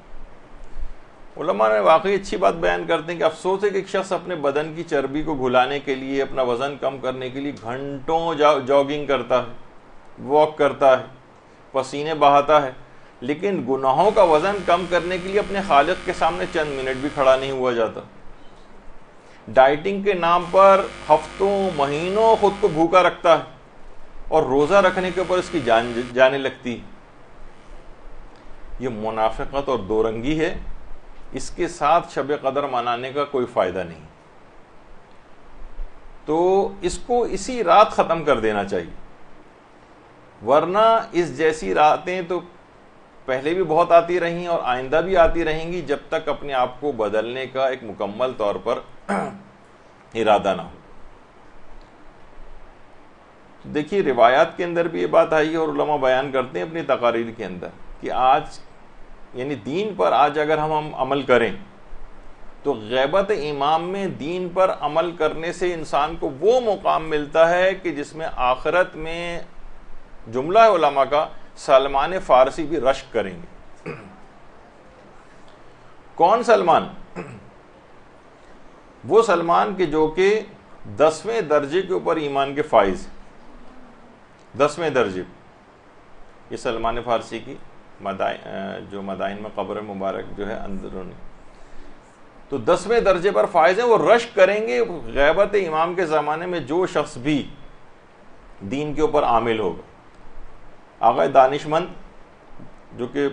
S1: علماء نے واقعی اچھی بات بیان کرتے ہیں کہ افسوس ہے کہ ایک شخص اپنے بدن کی چربی کو گھلانے کے لیے، اپنا وزن کم کرنے کے لیے گھنٹوں جاگنگ کرتا ہے، واک کرتا ہے، پسینے بہاتا ہے، لیکن گناہوں کا وزن کم کرنے کے لیے اپنے خالق کے سامنے چند منٹ بھی کھڑا نہیں ہوا جاتا۔ ڈائٹنگ کے نام پر ہفتوں مہینوں خود کو بھوکا رکھتا ہے اور روزہ رکھنے کے اوپر اس کی جان جانے لگتی۔ یہ منافقت اور دو رنگی ہے، اس کے ساتھ شب قدر منانے کا کوئی فائدہ نہیں۔ تو اس کو اسی رات ختم کر دینا چاہیے، ورنہ اس جیسی راتیں تو پہلے بھی بہت آتی رہیں اور آئندہ بھی آتی رہیں گی جب تک اپنے آپ کو بدلنے کا ایک مکمل طور پر ارادہ نہ ہو۔ دیکھیے روایات کے اندر بھی یہ بات آئی ہے اور علماء بیان کرتے ہیں اپنی تقاریر کے اندر کہ آج یعنی دین پر آج اگر ہم عمل کریں تو غیبت امام میں دین پر عمل کرنے سے انسان کو وہ مقام ملتا ہے کہ جس میں آخرت میں جملہ ہے علماء کا سلمان فارسی بھی رشک کریں گے۔ کون سلمان؟ وہ سلمان کہ جو کہ 10ویں درجے کے اوپر ایمان کے فائز، 10ویں درجے، یہ سلمان فارسی کی جو مدائن میں قبر مبارک جو ہے اندرونی، تو 10ویں درجے پر فائز ہیں. وہ رشک کریں گے غیبت امام کے زمانے میں جو شخص بھی دین کے اوپر عامل ہوگا. آقا دانشمند جو کہ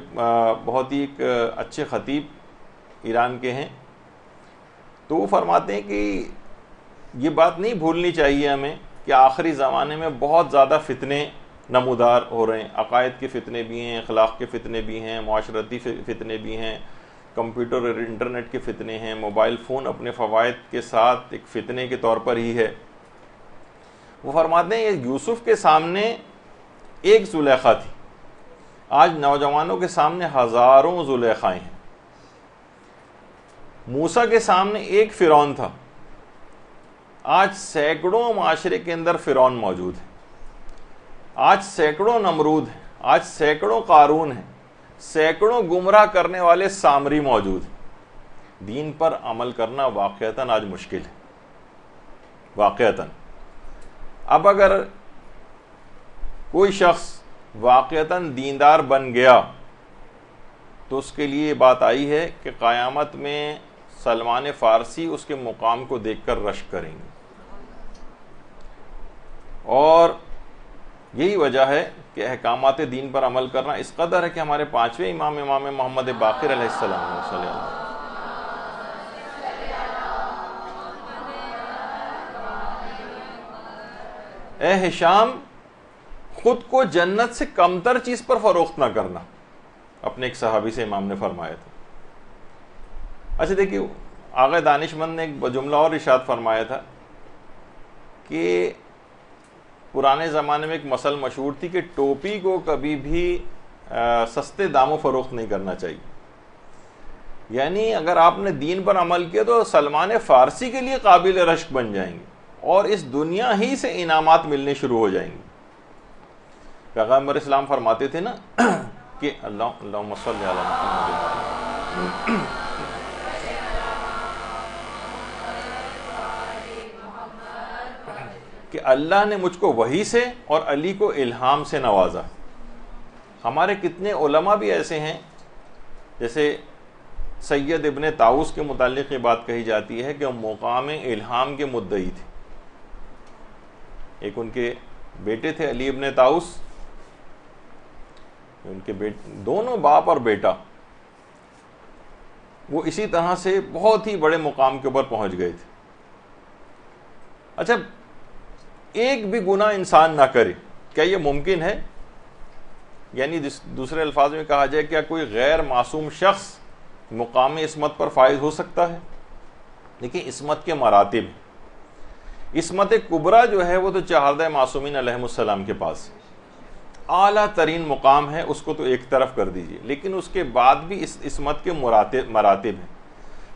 S1: بہت ہی ایک اچھے خطیب ایران کے ہیں، تو وہ فرماتے ہیں کہ یہ بات نہیں بھولنی چاہیے ہمیں کہ آخری زمانے میں بہت زیادہ فتنے نمودار ہو رہے ہیں. عقائد کے فتنے بھی ہیں، اخلاق کے فتنے بھی ہیں، معاشرتی فتنے بھی ہیں، کمپیوٹر اور انٹرنیٹ کے فتنے ہیں، موبائل فون اپنے فوائد کے ساتھ ایک فتنے کے طور پر ہی ہے. وہ فرماتے ہیں یوسف کے سامنے ایک زلیخا تھی، آج نوجوانوں کے سامنے ہزاروں زلیخائیں ہیں. موسیٰ کے سامنے ایک فرعون تھا، آج سینکڑوں معاشرے کے اندر فرعون موجود ہے. آج سینکڑوں نمرود ہیں، آج سینکڑوں قارون ہیں، سینکڑوں گمراہ کرنے والے سامری موجود ہیں. دین پر عمل کرنا واقعتاً آج مشکل ہے، واقعتاً. اب اگر کوئی شخص واقعتاً دیندار بن گیا تو اس کے لیے بات آئی ہے کہ قیامت میں سلمان فارسی اس کے مقام کو دیکھ کر رشک کریں گے. اور یہی وجہ ہے کہ احکامات دین پر عمل کرنا اس قدر ہے کہ ہمارے 5ویں امام محمد باقر علیہ السلام صلی اللہ علیہ وسلم اے ہشام خود کو جنت سے کمتر چیز پر فروخت نہ کرنا، اپنے ایک صحابی سے امام نے فرمایا تھا. اچھا دیکھیے، آقا دانشمند نے ایک جملہ اور ارشاد فرمایا تھا کہ پرانے زمانے میں ایک مثل مشہور تھی کہ ٹوپی کو کبھی بھی سستے داموں فروخت نہیں کرنا چاہیے. یعنی اگر آپ نے دین پر عمل کیا تو سلمان فارسی کے لیے قابل رشک بن جائیں گے اور اس دنیا ہی سے انعامات ملنے شروع ہو جائیں گے. پیغمبر اسلام فرماتے تھے نا کہ اللہم صلی علی محمد، کہ اللہ نے مجھ کو وحی سے اور علی کو الہام سے نوازا. ہمارے کتنے علماء بھی ایسے ہیں، جیسے سید ابن طاؤس کے متعلق یہ بات کہی جاتی ہے کہ وہ مقام الہام کے مدعی تھے. ایک ان کے بیٹے تھے علی ابن طاؤس، ان کے دونوں باپ اور بیٹا وہ اسی طرح سے بہت ہی بڑے مقام کے اوپر پہنچ گئے تھے. اچھا، ایک بھی گناہ انسان نہ کرے، کیا یہ ممکن ہے؟ یعنی دوسرے الفاظ میں کہا جائے کیا کوئی غیر معصوم شخص مقام عصمت پر فائز ہو سکتا ہے؟ دیکھیں، عصمت کے مراتب، عصمت کبریٰ جو ہے وہ تو 14 معصومین علیہم السلام کے پاس اعلیٰ ترین مقام ہے، اس کو تو ایک طرف کر دیجئے، لیکن اس کے بعد بھی اس عصمت کے مراتب ہیں.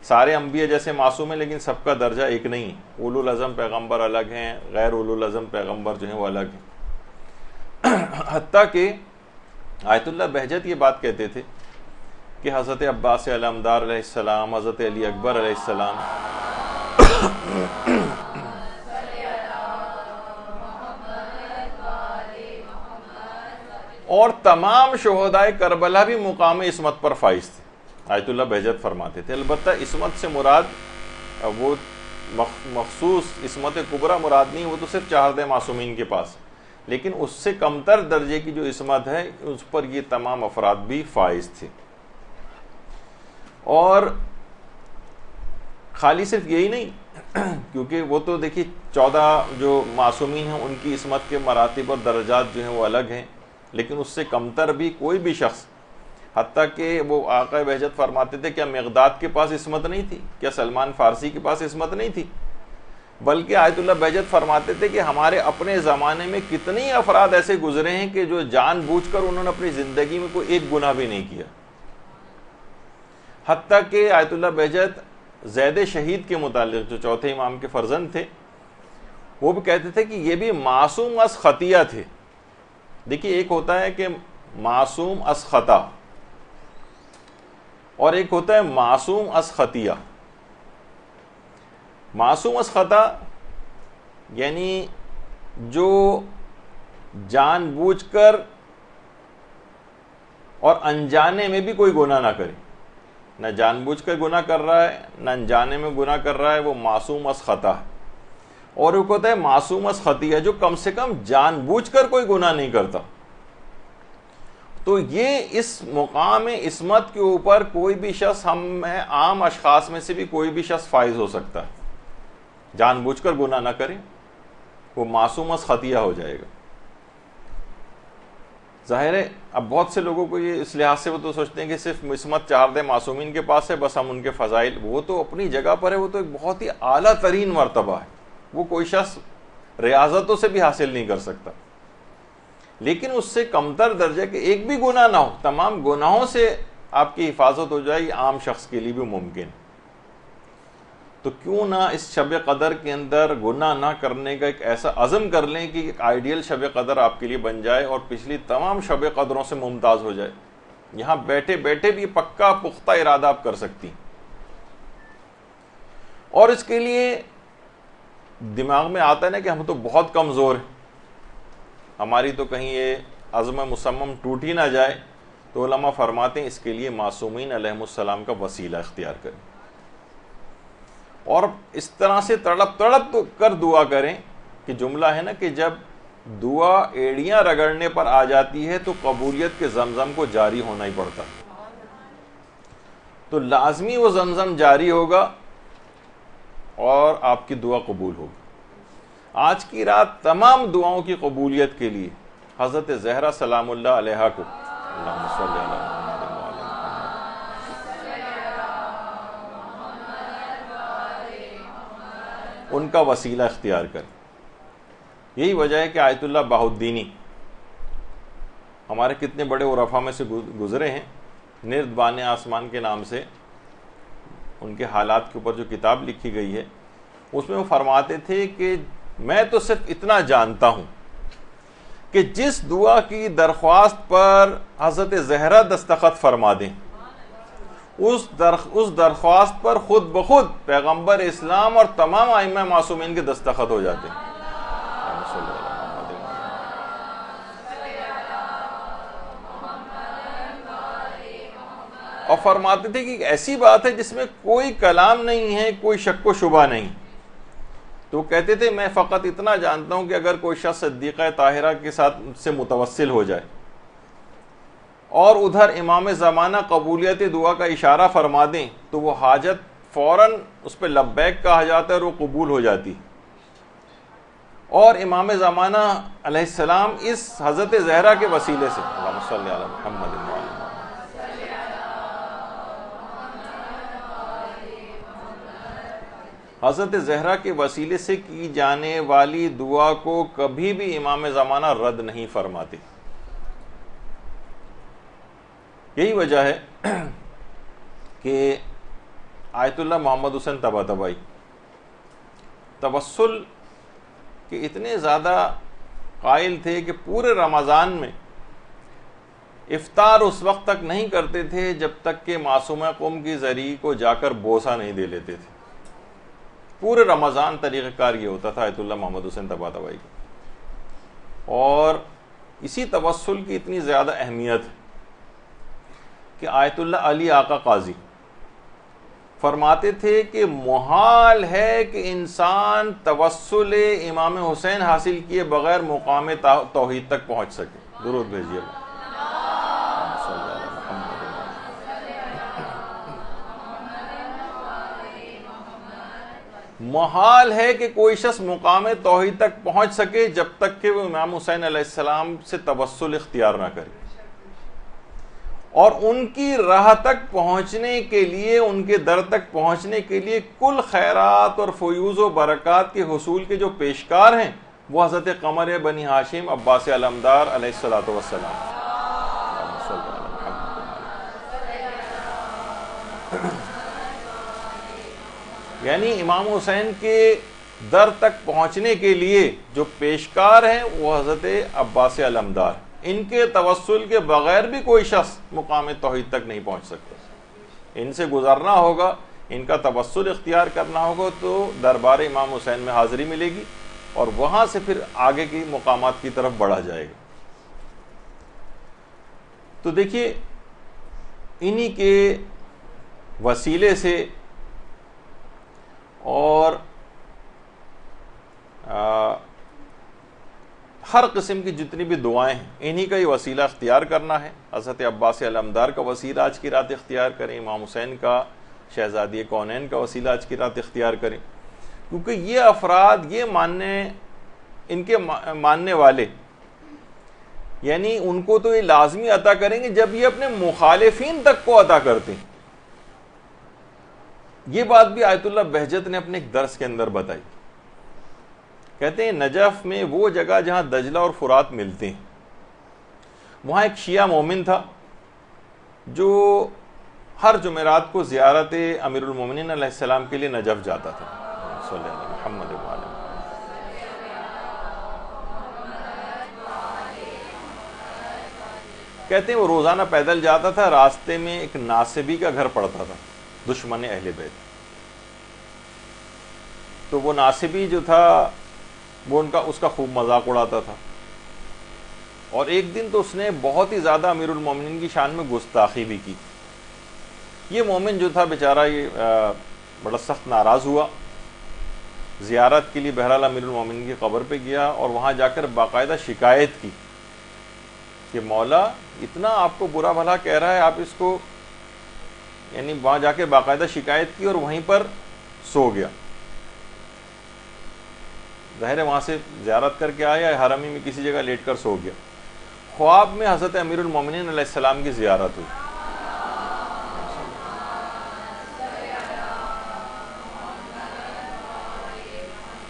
S1: سارے انبیاء جیسے معصوم ہیں لیکن سب کا درجہ ایک نہیں. اولو العزم پیغمبر الگ ہیں، غیر اولو العزم پیغمبر جو ہیں وہ الگ ہیں. حتیٰ کہ آیت اللہ بہجت یہ بات کہتے تھے کہ حضرت عباس علمدار علیہ السلام، حضرت علی اکبر علیہ السلام اور تمام شہدائے کربلا بھی مقام عصمت پر فائز تھے. آیت اللہ بہجت فرماتے تھے. البتہ عصمت سے مراد وہ مخصوص عصمت کبریٰ مراد نہیں، وہ تو صرف 14 معصومین کے پاس، لیکن اس سے کمتر درجے کی جو عصمت ہے اس پر یہ تمام افراد بھی فائز تھے. اور خالی صرف یہی نہیں، کیونکہ وہ تو دیکھیے 14 جو معصومین ہیں ان کی عصمت کے مراتب اور درجات جو ہیں وہ الگ ہیں، لیکن اس سے کمتر بھی کوئی بھی شخص، حتیٰ کہ وہ آقا بہجت فرماتے تھے کیا مقداد کے پاس عصمت نہیں تھی؟ کیا سلمان فارسی کے پاس عصمت نہیں تھی؟ بلکہ آیت اللہ بہجت فرماتے تھے کہ ہمارے اپنے زمانے میں کتنی افراد ایسے گزرے ہیں کہ جو جان بوجھ کر انہوں نے اپنی زندگی میں کوئی ایک گناہ بھی نہیں کیا. حتیٰ کہ آیت اللہ بہجت زید شہید کے متعلق جو چوتھے امام کے فرزند تھے وہ بھی کہتے تھے کہ یہ بھی معصوم از خطیہ تھے. دیکھیے، ایک ہوتا ہے کہ معصوم از خطا اور ایک ہوتا ہے معصوم از خطیہ. معصوم از خطا یعنی جو جان بوجھ کر اور انجانے میں بھی کوئی گناہ نہ کرے، نہ جان بوجھ کر گناہ کر رہا ہے نہ انجانے میں گناہ کر رہا ہے، وہ معصوم از خطا ہے۔ اور وہ کہتا ہے معصوم از خطیہ، جو کم سے کم جان بوجھ کر کوئی گناہ نہیں کرتا۔ تو یہ اس مقام عصمت کے اوپر کوئی بھی شخص، ہم عام اشخاص میں سے بھی کوئی بھی شخص فائز ہو سکتا ہے، جان بوجھ کر گناہ نہ کرے، وہ معصوم از خطیہ ہو جائے گا۔ ظاہر ہے اب بہت سے لوگوں کو یہ اس لحاظ سے وہ تو سوچتے ہیں کہ صرف عصمت 4 معصومین کے پاس ہے، بس ہم ان کے فضائل، وہ تو اپنی جگہ پر ہے، وہ تو ایک بہت ہی اعلیٰ ترین مرتبہ ہے، وہ کوئی شخص ریاضتوں سے بھی حاصل نہیں کر سکتا۔ لیکن اس سے کمتر درجہ کہ ایک بھی گناہ نہ ہو، تمام گناہوں سے آپ کی حفاظت ہو جائے، یہ عام شخص کے لیے بھی ممکن ہے۔ تو کیوں نہ اس شب قدر کے اندر گناہ نہ کرنے کا ایک ایسا عزم کر لیں کہ ایک آئیڈیل شب قدر آپ کے لیے بن جائے اور پچھلی تمام شب قدروں سے ممتاز ہو جائے۔ یہاں بیٹھے بیٹھے بھی پکا پختہ ارادہ آپ کر سکتی، اور اس کے لیے دماغ میں آتا ہے نا کہ ہم تو بہت کمزور ہیں، ہماری تو کہیں یہ عزم مصمم ٹوٹ ہی نہ جائے، تو علماء فرماتے ہیں اس کے لیے معصومین علیہم السلام کا وسیلہ اختیار کریں، اور اس طرح سے تڑپ کر دعا کریں کہ جملہ ہے نا کہ جب دعا ایڑیاں رگڑنے پر آ جاتی ہے تو قبولیت کے زمزم کو جاری ہونا ہی پڑتا، تو لازمی وہ زمزم جاری ہوگا اور آپ کی دعا قبول ہوگی۔ آج کی رات تمام دعاؤں کی قبولیت کے لیے حضرت زہرا سلام اللہ علیہا کو، اللہم صلی علی محمد وعلی محمد، ان کا وسیلہ اختیار کریں۔ یہی وجہ ہے کہ آیت اللہ بہاء الدینی ہمارے کتنے بڑے عرفاء میں سے گزرے ہیں، نردبان آسمان کے نام سے ان کے حالات کے اوپر جو کتاب لکھی گئی ہے، اس میں وہ فرماتے تھے کہ میں تو صرف اتنا جانتا ہوں کہ جس دعا کی درخواست پر حضرت زہرا دستخط فرما دیں، اس درخواست پر خود بخود پیغمبر اسلام اور تمام ائمہ معصومین کے دستخط ہو جاتے ہیں۔ اور فرماتے تھے کہ ایسی بات ہے جس میں کوئی کلام نہیں ہے، کوئی شک و شبہ نہیں۔ تو کہتے تھے میں فقط اتنا جانتا ہوں کہ اگر کوئی شخص صدیقہ طاہرہ کے ساتھ سے متوسل ہو جائے اور ادھر امام زمانہ قبولیت دعا کا اشارہ فرما دیں تو وہ حاجت فوراً اس پہ لبیک کہا جاتا ہے اور وہ قبول ہو جاتی۔ اور امام زمانہ علیہ السلام اس حضرت زہرا کے وسیلے سے، اللہم صلی علی محمد وعلی محمد، حضرت زہرا کے وسیلے سے کی جانے والی دعا کو کبھی بھی امام زمانہ رد نہیں فرماتے۔ یہی وجہ ہے کہ آیت اللہ محمد حسین طباطبائی توسل کے اتنے زیادہ قائل تھے کہ پورے رمضان میں افطار اس وقت تک نہیں کرتے تھے جب تک کہ معصومہ قوم کی ذریع کو جا کر بوسہ نہیں دے لیتے تھے۔ پورے رمضان طریقہ کار یہ ہوتا تھا آیت اللہ محمد حسین طباطبائی کا، اور اسی توسل کی اتنی زیادہ اہمیت ہے کہ آیت اللہ علی آقا قاضی فرماتے تھے کہ محال ہے کہ انسان توسل امام حسین حاصل کیے بغیر مقام توحید تک پہنچ سکے۔ درود بھیجیے گا۔ محال ہے کہ کوئی شخص مقام توحید تک پہنچ سکے جب تک کہ وہ امام حسین علیہ السلام سے توسل اختیار نہ کرے، اور ان کی راہ تک پہنچنے کے لیے، ان کے در تک پہنچنے کے لیے کل خیرات اور فیوز و برکات کے حصول کے جو پیشکار ہیں وہ حضرت قمر بنی ہاشم عباس علمدار علیہ الصلوۃ والسلام۔ یعنی امام حسین کے در تک پہنچنے کے لیے جو پیشکار ہیں وہ حضرت عباس علمدار، ان کے توسل کے بغیر بھی کوئی شخص مقام توحید تک نہیں پہنچ سکتا۔ ان سے گزرنا ہوگا، ان کا توسل اختیار کرنا ہوگا تو دربار امام حسین میں حاضری ملے گی، اور وہاں سے پھر آگے کی مقامات کی طرف بڑھا جائے گا۔ تو دیکھیے انہی کے وسیلے سے اور ہر قسم کی جتنی بھی دعائیں ہیں انہی کا ہی وسیلہ اختیار کرنا ہے۔ حضرت عباس علمدار کا وسیلہ آج کی رات اختیار کریں، امام حسین کا، شہزادی کونین کا وسیلہ آج کی رات اختیار کریں، کیونکہ یہ افراد یہ ان کے ماننے والے یعنی ان کو تو یہ لازمی عطا کریں گے جب یہ اپنے مخالفین تک کو عطا کرتے ہیں۔ یہ بات بھی آیت اللہ بہجت نے اپنے ایک درس کے اندر بتائی۔ کہتے ہیں نجف میں وہ جگہ جہاں دجلہ اور فرات ملتے ہیں، وہاں ایک شیعہ مومن تھا جو ہر جمعرات کو زیارت امیر المومنین علیہ السلام کے لیے نجف جاتا تھا۔ صلی اللہ علیہ محمد وعلیہ۔ کہتے ہیں وہ روزانہ پیدل جاتا تھا، راستے میں ایک ناصبی کا گھر پڑتا تھا، دشمن اہل بیت۔ تو وہ ناصبی جو تھا وہ اس کا خوب مذاق اڑاتا تھا، اور ایک دن تو اس نے بہت ہی زیادہ امیر المومنین کی شان میں گستاخی بھی کی۔ یہ مومن جو تھا بیچارہ یہ بڑا سخت ناراض ہوا، زیارت کے لیے بہرحال امیر المومنین کی قبر پہ گیا اور وہاں جا کر باقاعدہ شکایت کی کہ مولا اتنا آپ کو برا بھلا کہہ رہا ہے، آپ اس کو، یعنی وہاں جا کے باقاعدہ شکایت کی اور وہیں پر سو گیا۔ ظاہر ہے وہاں سے زیارت کر کے آیا، حرمی میں کسی جگہ لیٹ کر سو گیا۔ خواب میں حضرت امیر المومنین علیہ السلام کی زیارت ہوئی۔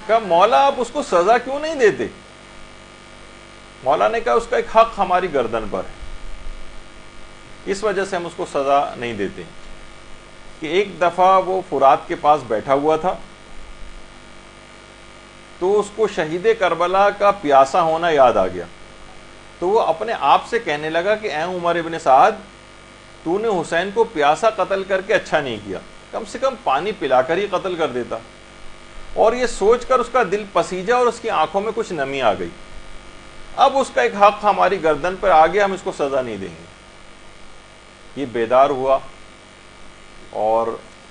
S1: کہا مولا آپ اس کو سزا کیوں نہیں دیتے؟ مولا نے کہا اس کا ایک حق ہماری گردن پر ہے، اس وجہ سے ہم اس کو سزا نہیں دیتے کہ ایک دفعہ وہ فرات کے پاس بیٹھا ہوا تھا تو اس کو شہید کربلا کا پیاسا ہونا یاد آ گیا، تو وہ اپنے آپ سے کہنے لگا کہ اے عمر ابن سعد، تو نے حسین کو پیاسا قتل کر کے اچھا نہیں کیا، کم سے کم پانی پلا کر ہی قتل کر دیتا۔ اور یہ سوچ کر اس کا دل پسیجا اور اس کی آنکھوں میں کچھ نمی آ گئی، اب اس کا ایک حق ہماری گردن پر آ گیا، ہم اس کو سزا نہیں دیں گے۔ یہ بیدار ہوا، اور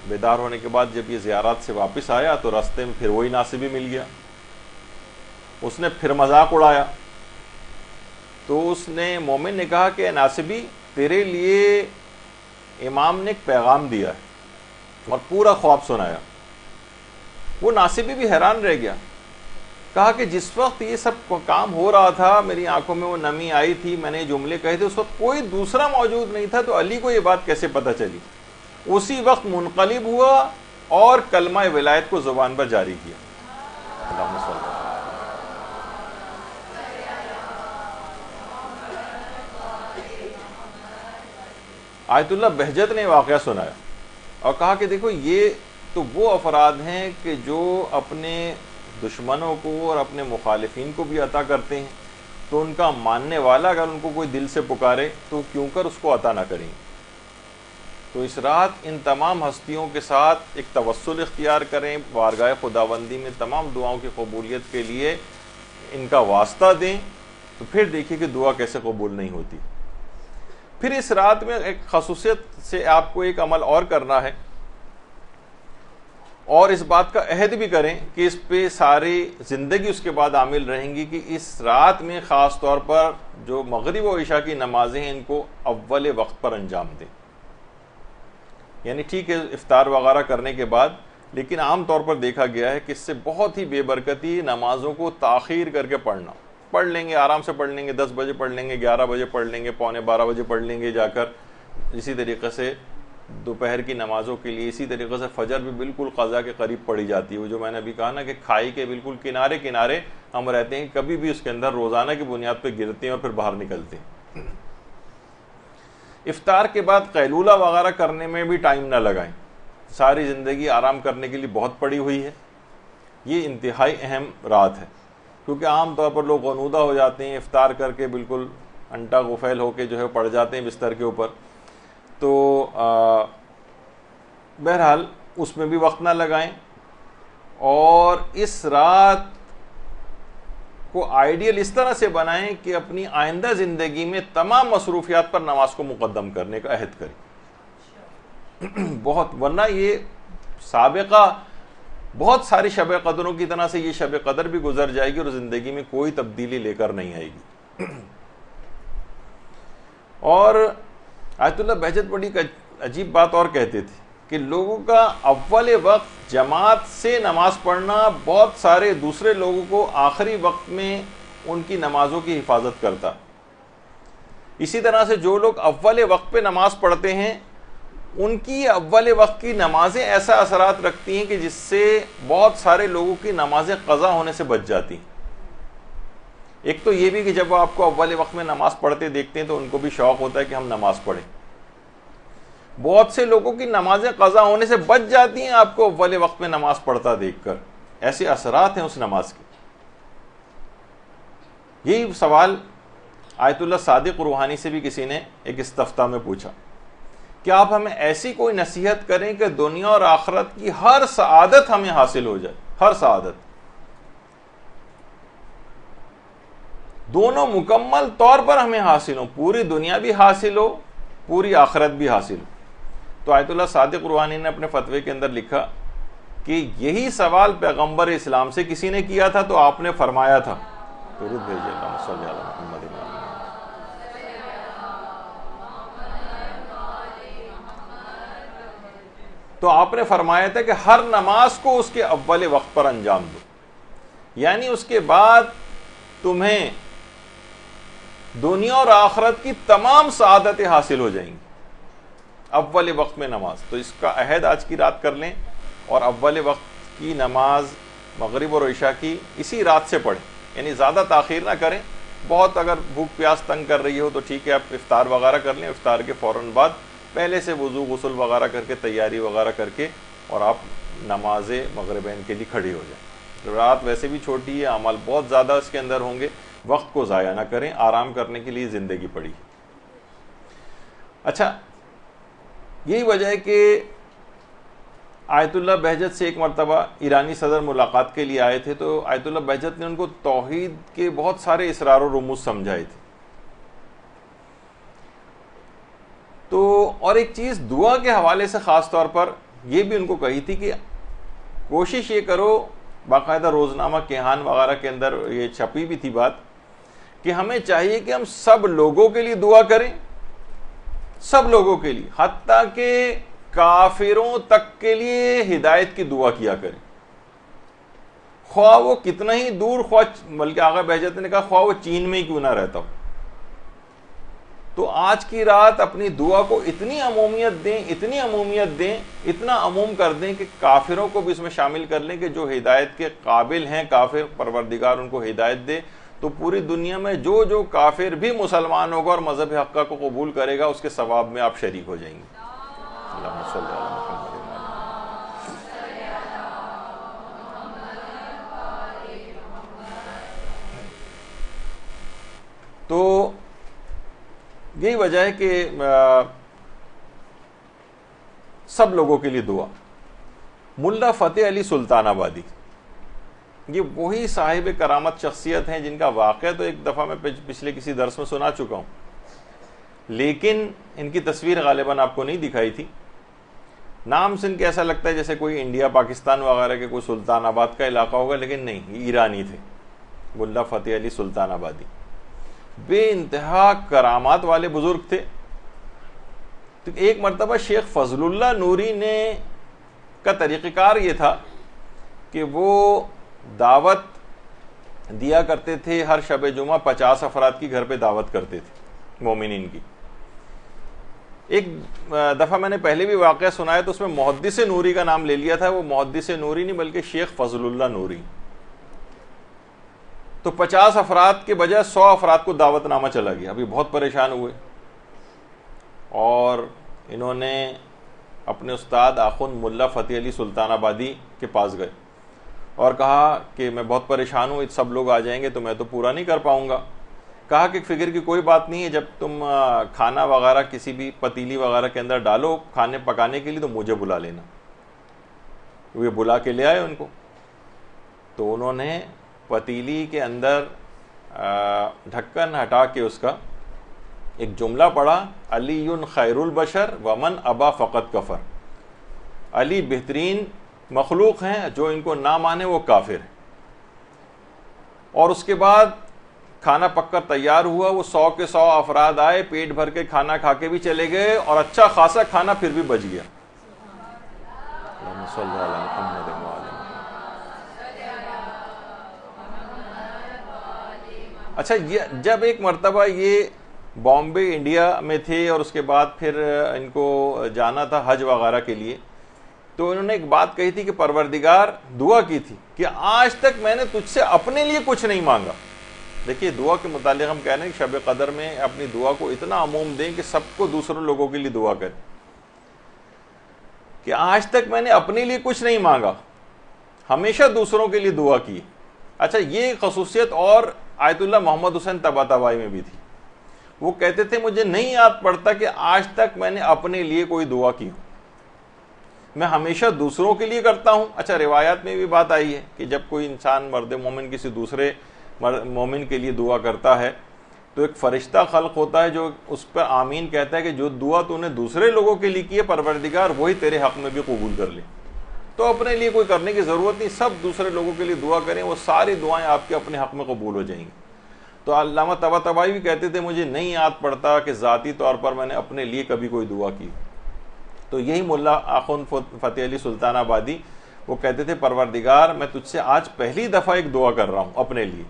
S1: بیدار ہونے کے بعد جب یہ زیارات سے واپس آیا تو راستے میں پھر وہی ناصبی مل گیا، اس نے پھر مذاق اڑایا۔ تو اس نے مومن نے کہا کہ اے ناصبی، تیرے لیے امام نے ایک پیغام دیا ہے، اور پورا خواب سنایا۔ وہ ناصبی بھی حیران رہ گیا، کہا کہ جس وقت یہ سب کام ہو رہا تھا میری آنکھوں میں وہ نمی آئی تھی، میں نے جملے کہے تھے، اس وقت کوئی دوسرا موجود نہیں تھا، تو علی کو یہ بات کیسے پتہ چلی؟ اسی وقت منقلب ہوا اور کلمہ ولایت کو زبان پر جاری کیا۔ اللہم صلی اللہ۔ آیت اللہ بہجت نے واقعہ سنایا اور کہا کہ دیکھو یہ تو وہ افراد ہیں کہ جو اپنے دشمنوں کو اور اپنے مخالفین کو بھی عطا کرتے ہیں، تو ان کا ماننے والا اگر ان کو کوئی دل سے پکارے تو کیوں کر اس کو عطا نہ کریں۔ تو اس رات ان تمام ہستیوں کے ساتھ ایک توسل اختیار کریں، بارگاہ خداوندی میں تمام دعاؤں کی قبولیت کے لیے ان کا واسطہ دیں، تو پھر دیکھیے کہ دعا کیسے قبول نہیں ہوتی۔ پھر اس رات میں ایک خصوصیت سے آپ کو ایک عمل اور کرنا ہے، اور اس بات کا عہد بھی کریں کہ اس پہ ساری زندگی اس کے بعد عامل رہیں گی کہ اس رات میں خاص طور پر جو مغرب و عشاء کی نمازیں ہیں ان کو اول وقت پر انجام دیں۔ یعنی ٹھیک ہے افطار وغیرہ کرنے کے بعد، لیکن عام طور پر دیکھا گیا ہے کہ اس سے بہت ہی بے برکتی نمازوں کو تاخیر کر کے پڑھنا۔ پڑھ لیں گے، آرام سے پڑھ لیں گے، 10 بجے پڑھ لیں گے، 11 بجے پڑھ لیں گے، پونے 12 بجے پڑھ لیں گے جا کر۔ اسی طریقے سے دوپہر کی نمازوں کے لیے اسی طریقے سے فجر بھی بالکل قضا کے قریب پڑھی جاتی ہے۔ وہ جو میں نے ابھی کہا نا کہ کھائی کے بالکل کنارے کنارے ہم رہتے ہیں، کبھی بھی اس کے اندر روزانہ کی بنیاد پہ گرتے ہیں اور پھر باہر نکلتے ہیں۔ افطار کے بعد قیلولہ وغیرہ کرنے میں بھی ٹائم نہ لگائیں، ساری زندگی آرام کرنے کے لیے بہت پڑی ہوئی ہے۔ یہ انتہائی اہم رات ہے، کیونکہ عام طور پر لوگ غنودہ ہو جاتے ہیں، افطار کر کے بالکل انٹا غفیل ہو کے جو ہے پڑ جاتے ہیں بستر کے اوپر۔ تو بہرحال اس میں بھی وقت نہ لگائیں، اور اس رات کو آئیڈیل اس طرح سے بنائیں کہ اپنی آئندہ زندگی میں تمام مصروفیات پر نماز کو مقدم کرنے کا عہد کریں۔ بہت، ورنہ یہ سابقہ بہت ساری شب قدروں کی طرح سے یہ شب قدر بھی گزر جائے گی اور زندگی میں کوئی تبدیلی لے کر نہیں آئے گی. اور آیت اللہ بہجت بڑی عجیب بات اور کہتے تھے کہ لوگوں کا اول وقت جماعت سے نماز پڑھنا بہت سارے دوسرے لوگوں کو آخری وقت میں ان کی نمازوں کی حفاظت کرتا. اسی طرح سے جو لوگ اول وقت پہ نماز پڑھتے ہیں ان کی اول وقت کی نمازیں ایسا اثرات رکھتی ہیں کہ جس سے بہت سارے لوگوں کی نمازیں قضا ہونے سے بچ جاتی ہیں. ایک تو یہ بھی کہ جب وہ آپ کو اول وقت میں نماز پڑھتے دیکھتے ہیں تو ان کو بھی شوق ہوتا ہے کہ ہم نماز پڑھیں. بہت سے لوگوں کی نمازیں قضا ہونے سے بچ جاتی ہیں آپ کو اول وقت میں نماز پڑھتا دیکھ کر. ایسے اثرات ہیں اس نماز کے. یہی سوال آیت اللہ صادق روحانی سے بھی کسی نے ایک استفتاء میں پوچھا کہ آپ ہمیں ایسی کوئی نصیحت کریں کہ دنیا اور آخرت کی ہر سعادت ہمیں حاصل ہو جائے. ہر سعادت، دونوں مکمل طور پر ہمیں حاصل ہو، پوری دنیا بھی حاصل ہو، پوری آخرت بھی حاصل ہو. تو آیت اللہ صادق روحانی نے اپنے فتوے کے اندر لکھا کہ یہی سوال پیغمبر اسلام سے کسی نے کیا تھا تو آپ نے فرمایا تھا، درود بھیجیے اللہم صلی علی محمد. تو آپ نے فرمایا تھا کہ ہر نماز کو اس کے اول وقت پر انجام دو، یعنی اس کے بعد تمہیں دنیا اور آخرت کی تمام سعادتیں حاصل ہو جائیں گی. اول وقت میں نماز، تو اس کا عہد آج کی رات کر لیں اور اول وقت کی نماز مغرب اور عشاء کی اسی رات سے پڑھیں، یعنی زیادہ تاخیر نہ کریں. بہت اگر بھوک پیاس تنگ کر رہی ہو تو ٹھیک ہے، آپ افطار وغیرہ کر لیں، افطار کے فوراً بعد پہلے سے وضو غسل وغیرہ کر کے تیاری وغیرہ کر کے اور آپ نماز مغربین کے لیے کھڑی ہو جائیں. رات ویسے بھی چھوٹی ہے، اعمال بہت زیادہ اس کے اندر ہوں گے، وقت کو ضائع نہ کریں، آرام کرنے کے لیے زندگی پڑی. اچھا، یہی وجہ ہے کہ آیت اللہ بہجت سے ایک مرتبہ ایرانی صدر ملاقات کے لیے آئے تھے تو آیت اللہ بہجت نے ان کو توحید کے بہت سارے اسرار و رموز سمجھائے تھے. تو اور ایک چیز دعا کے حوالے سے خاص طور پر یہ بھی ان کو کہی تھی کہ کوشش یہ کرو، باقاعدہ روزنامہ کیہان وغیرہ کے اندر یہ چھپی بھی تھی بات، کہ ہمیں چاہیے کہ ہم سب لوگوں کے لیے دعا کریں، سب لوگوں کے لیے، حتیٰ کہ کافروں تک کے لیے ہدایت کی دعا کیا کریں، خواہ وہ کتنا ہی دور، خواہ بلکہ آغا بہجت نے کہا خواہ وہ چین میں ہی کیوں نہ رہتا ہو. تو آج کی رات اپنی دعا کو اتنی عمومیت دیں، اتنی عمومیت دیں، اتنا عموم کر دیں کہ کافروں کو بھی اس میں شامل کر لیں کہ جو ہدایت کے قابل ہیں کافر، پروردگار ان کو ہدایت دے. تو پوری دنیا میں جو جو کافر بھی مسلمان ہوگا اور مذہب حقہ کو قبول کرے گا اس کے ثواب میں آپ شریک ہو جائیں گے. اللہم صلی علی محمد. تو یہی وجہ ہے کہ سب لوگوں کے لیے دعا. ملا فتح علی سلطان آبادی، یہ وہی صاحب کرامت شخصیت ہیں جن کا واقعہ تو ایک دفعہ میں پچھلے کسی درس میں سنا چکا ہوں، لیکن ان کی تصویر غالباً آپ کو نہیں دکھائی تھی. نام سے ان کے ایسا لگتا ہے جیسے کوئی انڈیا پاکستان وغیرہ کے کوئی سلطان آباد کا علاقہ ہوگا، لیکن نہیں، یہ ایرانی تھے. ملا فتح علی سلطان آبادی بے انتہا کرامات والے بزرگ تھے. تو ایک مرتبہ شیخ فضل اللہ نوری نے کا طریقہ کار یہ تھا کہ وہ دعوت دیا کرتے تھے، ہر شب جمعہ 50 افراد کی گھر پہ دعوت کرتے تھے مومنین کی. ایک دفعہ میں نے پہلے بھی واقعہ سنایا تو اس میں محدث نوری کا نام لے لیا تھا، وہ محدث نوری نہیں بلکہ شیخ فضل اللہ نوری. تو 50 افراد کے بجائے 100 افراد کو دعوت نامہ چلا گیا. ابھی بہت پریشان ہوئے اور انہوں نے اپنے استاد آخوند ملا فتح علی سلطان آبادی کے پاس گئے اور کہا کہ میں بہت پریشان ہوں، سب لوگ آ جائیں گے تو میں تو پورا نہیں کر پاؤں گا. کہا کہ فکر کی کوئی بات نہیں ہے، جب تم کھانا وغیرہ کسی بھی پتیلی وغیرہ کے اندر ڈالو کھانے پکانے کے لیے تو مجھے بلا لینا. وہ بلا کے لے آئے ان کو. تو انہوں نے پتیلی کے اندر ڈھکن ہٹا کے اس کا ایک جملہ پڑھا، علی خیر البشر ومن ابا فقط کفر. علی بہترین مخلوق ہیں، جو ان کو نہ مانے وہ کافر ہے۔ اور اس کے بعد کھانا پک کر تیار ہوا، وہ 100 کے 100 افراد آئے، پیٹ بھر کے کھانا کھا کے بھی چلے گئے، اور اچھا خاصا کھانا پھر بھی بچ گیا۔ اللہم صلی علی محمد و علی محمد۔ اچھا، جب ایک مرتبہ یہ بامبے انڈیا میں تھے اور اس کے بعد پھر ان کو جانا تھا حج وغیرہ کے لیے، تو انہوں نے ایک بات کہی تھی کہ پروردگار، دعا کی تھی کہ آج تک میں نے تجھ سے اپنے لیے کچھ نہیں مانگا۔ دیکھیے، دعا کے متعلق ہم کہہ رہے ہیں کہ شب قدر میں اپنی دعا کو اتنا عموم دیں کہ سب کو دوسروں لوگوں کے لیے دعا کریں کہ آج تک میں نے اپنے لیے کچھ نہیں مانگا، ہمیشہ دوسروں کے لیے دعا کی۔ اچھا، یہ خصوصیت اور آیت اللہ محمد حسین طباطبائی میں بھی تھی۔ وہ کہتے تھے مجھے نہیں یاد پڑتا کہ آج تک میں نے اپنے لیے کوئی دعا کی ہو، میں ہمیشہ دوسروں کے لیے کرتا ہوں۔ اچھا، روایات میں بھی بات آئی ہے کہ جب کوئی انسان مرد مومن کسی دوسرے مومن کے لیے دعا کرتا ہے تو ایک فرشتہ خلق ہوتا ہے جو اس پر آمین کہتا ہے کہ جو دعا تو نے دوسرے لوگوں کے لیے کی ہے، پروردگار وہی تیرے حق میں بھی قبول کر لے۔ تو اپنے لیے کوئی کرنے کی ضرورت نہیں، سب دوسرے لوگوں کے لیے دعا کریں، وہ ساری دعائیں آپ کے اپنے حق میں قبول ہو جائیں گی۔ تو علامہ طباطبائی بھی کہتے تھے مجھے نہیں یاد پڑتا کہ ذاتی طور پر میں نے اپنے لیے کبھی کوئی دعا کی۔ تو یہی ملا آخوند فتح علی سلطان آبادی، وہ کہتے تھے پروردگار میں تجھ سے آج پہلی دفعہ ایک دعا کر رہا ہوں اپنے لیے،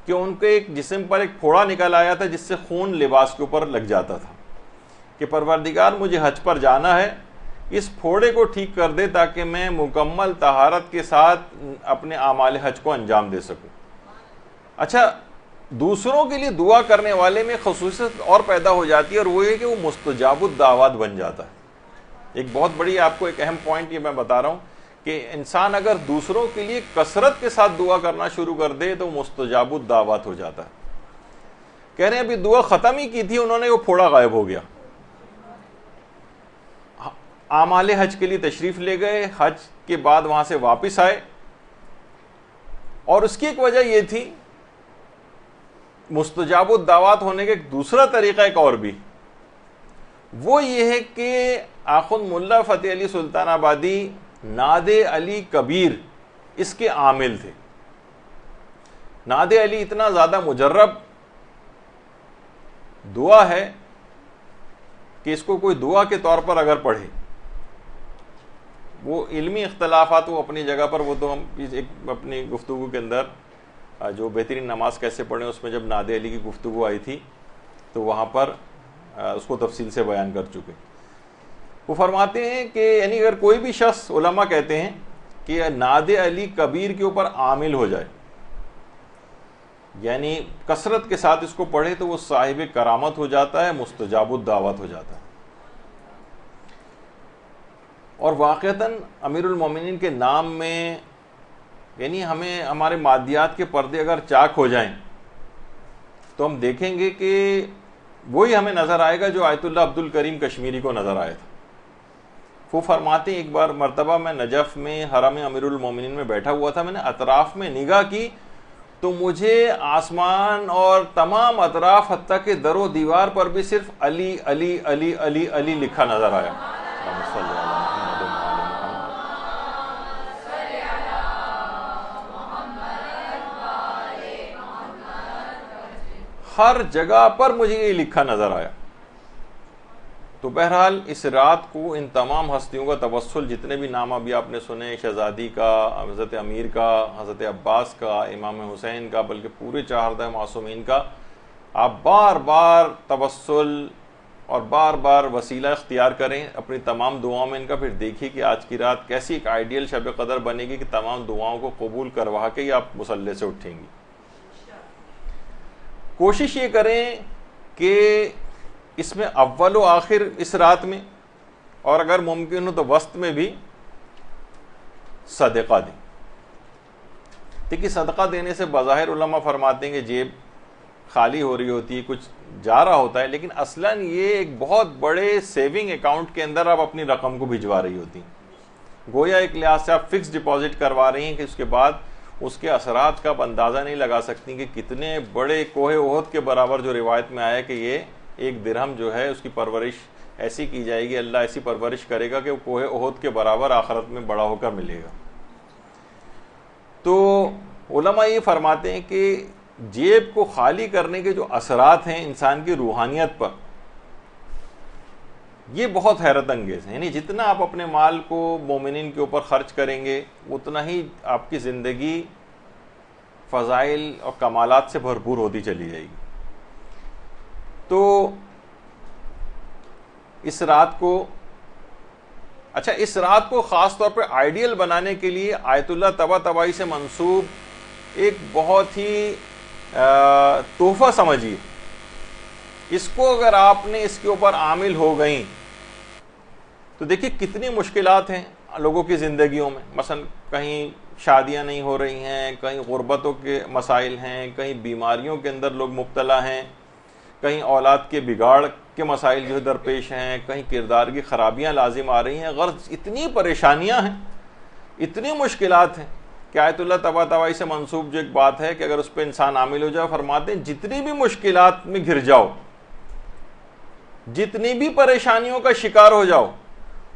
S1: کہ ان کے ایک جسم پر ایک پھوڑا نکل آیا تھا جس سے خون لباس کے اوپر لگ جاتا تھا، کہ پروردگار مجھے حج پر جانا ہے، اس پھوڑے کو ٹھیک کر دے تاکہ میں مکمل طہارت کے ساتھ اپنے اعمال حج کو انجام دے سکوں۔ اچھا، دوسروں کے لیے دعا کرنے والے میں خصوصیت اور پیدا ہو جاتی ہے، اور وہ یہ کہ وہ مستجاب الدعوات بن جاتا ہے۔ ایک بہت بڑی آپ کو ایک اہم پوائنٹ یہ میں بتا رہا ہوں کہ انسان اگر دوسروں کے لیے کثرت کے ساتھ دعا کرنا شروع کر دے تو مستجاب الدعوات ہو جاتا ہے۔ کہہ رہے ہیں ابھی دعا ختم ہی کی تھی انہوں نے، وہ پھوڑا غائب ہو گیا۔ اعمال حج کے لیے تشریف لے گئے، حج کے بعد وہاں سے واپس آئے، اور اس کی ایک وجہ یہ تھی مستجاب الدعوات ہونے کا ایک دوسرا طریقہ ایک اور بھی، وہ یہ ہے کہ آخوند ملا فتح علی سلطان آبادی ناد علی کبیر اس کے عامل تھے۔ ناد علی اتنا زیادہ مجرب دعا ہے کہ اس کو کوئی دعا کے طور پر اگر پڑھے، وہ علمی اختلافات وہ اپنی جگہ پر، وہ تو ہم ایک اپنی گفتگو کے اندر جو بہترین نماز کیسے پڑھیں اس میں جب ناد علی کی گفتگو آئی تھی تو وہاں پر اس کو تفصیل سے بیان کر چکے۔ وہ فرماتے ہیں کہ یعنی اگر کوئی بھی شخص، علماء کہتے ہیں کہ ناد علی کبیر کے اوپر عامل ہو جائے، یعنی کثرت کے ساتھ اس کو پڑھے، تو وہ صاحب کرامت ہو جاتا ہے، مستجاب الدعوات ہو جاتا ہے۔ اور واقعتاً امیر المومنین کے نام میں یعنی ہمیں ہمارے مادیات کے پردے اگر چاک ہو جائیں تو ہم دیکھیں گے کہ وہی ہمیں نظر آئے گا جو آیت اللہ عبد الکریم کشمیری کو نظر آیا تھا۔ وہ فرماتے ہیں ایک بار مرتبہ میں نجف میں حرم امیر المومنین میں بیٹھا ہوا تھا، میں نے اطراف میں نگاہ کی تو مجھے آسمان اور تمام اطراف حتیٰ کہ در و دیوار پر بھی صرف علی علی علی علی علی لکھا نظر آیا۔ ہر جگہ پر مجھے یہ لکھا نظر آیا۔ تو بہرحال اس رات کو ان تمام ہستیوں کا توسل، جتنے بھی نام ابھی آپ نے سنے، شہزادی کا، حضرت امیر کا، حضرت عباس کا، امام حسین کا، بلکہ پورے 14 معصومین کا، آپ بار بار توسل اور بار بار وسیلہ اختیار کریں اپنی تمام دعاؤں میں ان کا، پھر دیکھیے کہ آج کی رات کیسی ایک آئیڈیل شب قدر بنے گی کہ تمام دعاؤں کو قبول کروا کے ہی آپ مصلی سے اٹھیں گی۔ کوشش یہ کریں کہ اس میں اول و آخر اس رات میں، اور اگر ممکن ہو تو وسط میں بھی صدقہ دیں۔ دیکھیے، صدقہ دینے سے بظاہر علماء فرماتے ہیں کہ جیب خالی ہو رہی ہوتی ہے، کچھ جا رہا ہوتا ہے، لیکن اصلاً یہ ایک بہت بڑے سیونگ اکاؤنٹ کے اندر آپ اپنی رقم کو بھجوا رہی ہوتی ہیں۔ گویا ایک لحاظ سے آپ فکس ڈپازٹ کروا رہی ہیں کہ اس کے بعد اس کے اثرات کا آپ اندازہ نہیں لگا سکتی کہ کتنے بڑے کوہ احد کے برابر، جو روایت میں آیا کہ یہ 1 درہم جو ہے اس کی پرورش ایسی کی جائے گی, اللہ ایسی پرورش کرے گا کہ وہ کوہ احد کے برابر آخرت میں بڑا ہو کر ملے گا. تو علماء یہ فرماتے ہیں کہ جیب کو خالی کرنے کے جو اثرات ہیں انسان کی روحانیت پر, یہ بہت حیرت انگیز ہیں. یعنی جتنا آپ اپنے مال کو مومنین کے اوپر خرچ کریں گے اتنا ہی آپ کی زندگی فضائل اور کمالات سے بھرپور ہوتی چلی جائے گی. تو اس رات کو خاص طور پہ آئیڈیل بنانے کے لیے آیت اللہ طباطبائی سے منسوب ایک بہت ہی تحفہ سمجھیے. اس کو اگر آپ نے اس کے اوپر عامل ہو گئیں تو دیکھیے کتنی مشکلات ہیں لوگوں کی زندگیوں میں. مثلا کہیں شادیاں نہیں ہو رہی ہیں, کہیں غربتوں کے مسائل ہیں, کہیں بیماریوں کے اندر لوگ مبتلا ہیں, کہیں اولاد کے بگاڑ کے مسائل جو درپیش ہیں, کہیں کردار کی خرابیاں لازم آ رہی ہیں. غرض اتنی پریشانیاں ہیں, اتنی مشکلات ہیں کہ آیت اللہ طباطبائی سے منسوب جو ایک بات ہے کہ اگر اس پہ انسان عامل ہو جائے, فرماتے ہیں جتنی بھی مشکلات میں گھر جاؤ, جتنی بھی پریشانیوں کا شکار ہو جاؤ,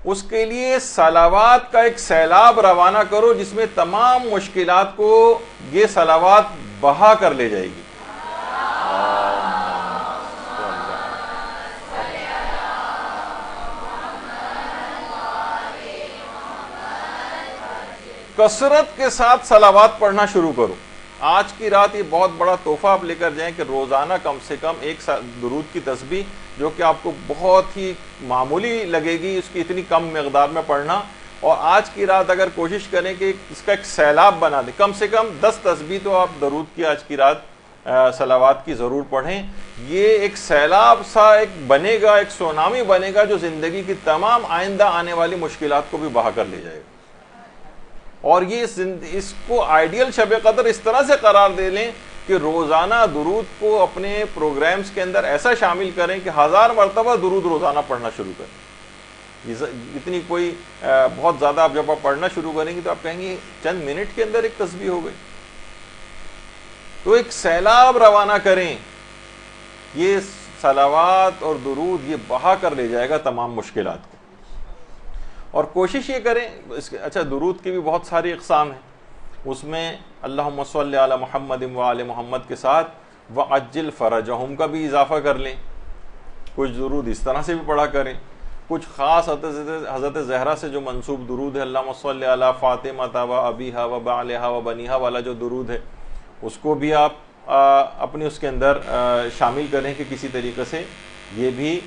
S1: اس کے لیے صلوات کا ایک سیلاب روانہ کرو جس میں تمام مشکلات کو یہ صلوات بہا کر لے جائے گی. کثرت کے ساتھ صلوات پڑھنا شروع کرو. آج کی رات یہ بہت بڑا تحفہ آپ لے کر جائیں کہ روزانہ کم سے کم ایک درود کی تسبیح, جو کہ آپ کو بہت ہی معمولی لگے گی, اس کی اتنی کم مقدار میں پڑھنا. اور آج کی رات اگر کوشش کریں کہ اس کا ایک سیلاب بنا دیں, کم سے کم 10 تسبیح تو آپ درود کی آج کی رات صلوات کی ضرور پڑھیں. یہ ایک سیلاب سا ایک بنے گا, ایک سونامی بنے گا جو زندگی کی تمام آئندہ آنے والی مشکلات کو بھی بہا کر لے جائے گا. اور یہ اس کو آئیڈیل شب قدر اس طرح سے قرار دے لیں کہ روزانہ درود کو اپنے پروگرامز کے اندر ایسا شامل کریں کہ 1000 مرتبہ درود روزانہ پڑھنا شروع کریں. اتنی کوئی بہت زیادہ آپ جب آپ پڑھنا شروع کریں گے تو آپ کہیں گے چند منٹ کے اندر ایک تسبیح ہو گئی. تو ایک سیلاب روانہ کریں, یہ صلوات اور درود یہ بہا کر لے جائے گا تمام مشکلات کو. اور کوشش یہ کریں, اچھا درود کی بھی بہت ساری اقسام ہیں, اس میں اللہم صلی علی محمد و آل محمد کے ساتھ وعجل فرجہم کا بھی اضافہ کر لیں. کچھ درود اس طرح سے بھی پڑھا کریں, کچھ خاص حضرت زہرا سے جو منسوب درود ہے, اللہم صلی علی فاطمہ و ابیہا و بعلہا و بنیہا والا جو درود ہے, اس کو بھی آپ اپنی اس کے اندر شامل کریں کہ کسی طریقے سے یہ بھی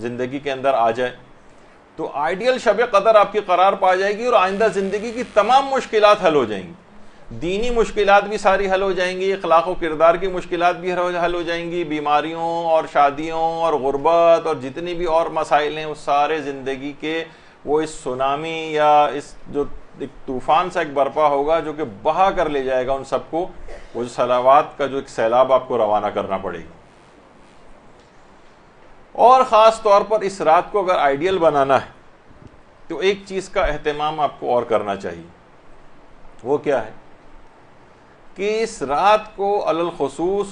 S1: زندگی کے اندر آ جائے. تو آئیڈیل شب قدر آپ کی قرار پا جائے گی اور آئندہ زندگی کی تمام مشکلات حل ہو جائیں گی. دینی مشکلات بھی ساری حل ہو جائیں گی, اخلاق و کردار کی مشکلات بھی حل ہو جائیں گی, بیماریوں اور شادیوں اور غربت اور جتنی بھی اور مسائل ہیں وہ سارے زندگی کے وہ اس سونامی یا اس جو ایک طوفان سا ایک برپا ہوگا جو کہ بہا کر لے جائے گا ان سب کو. وہ جو صلوات کا جو ایک سیلاب آپ کو روانہ کرنا پڑے گا. اور خاص طور پر اس رات کو اگر آئیڈیل بنانا ہے تو ایک چیز کا اہتمام آپ کو اور کرنا چاہیے. وہ کیا ہے کہ اس رات کو علی الخصوص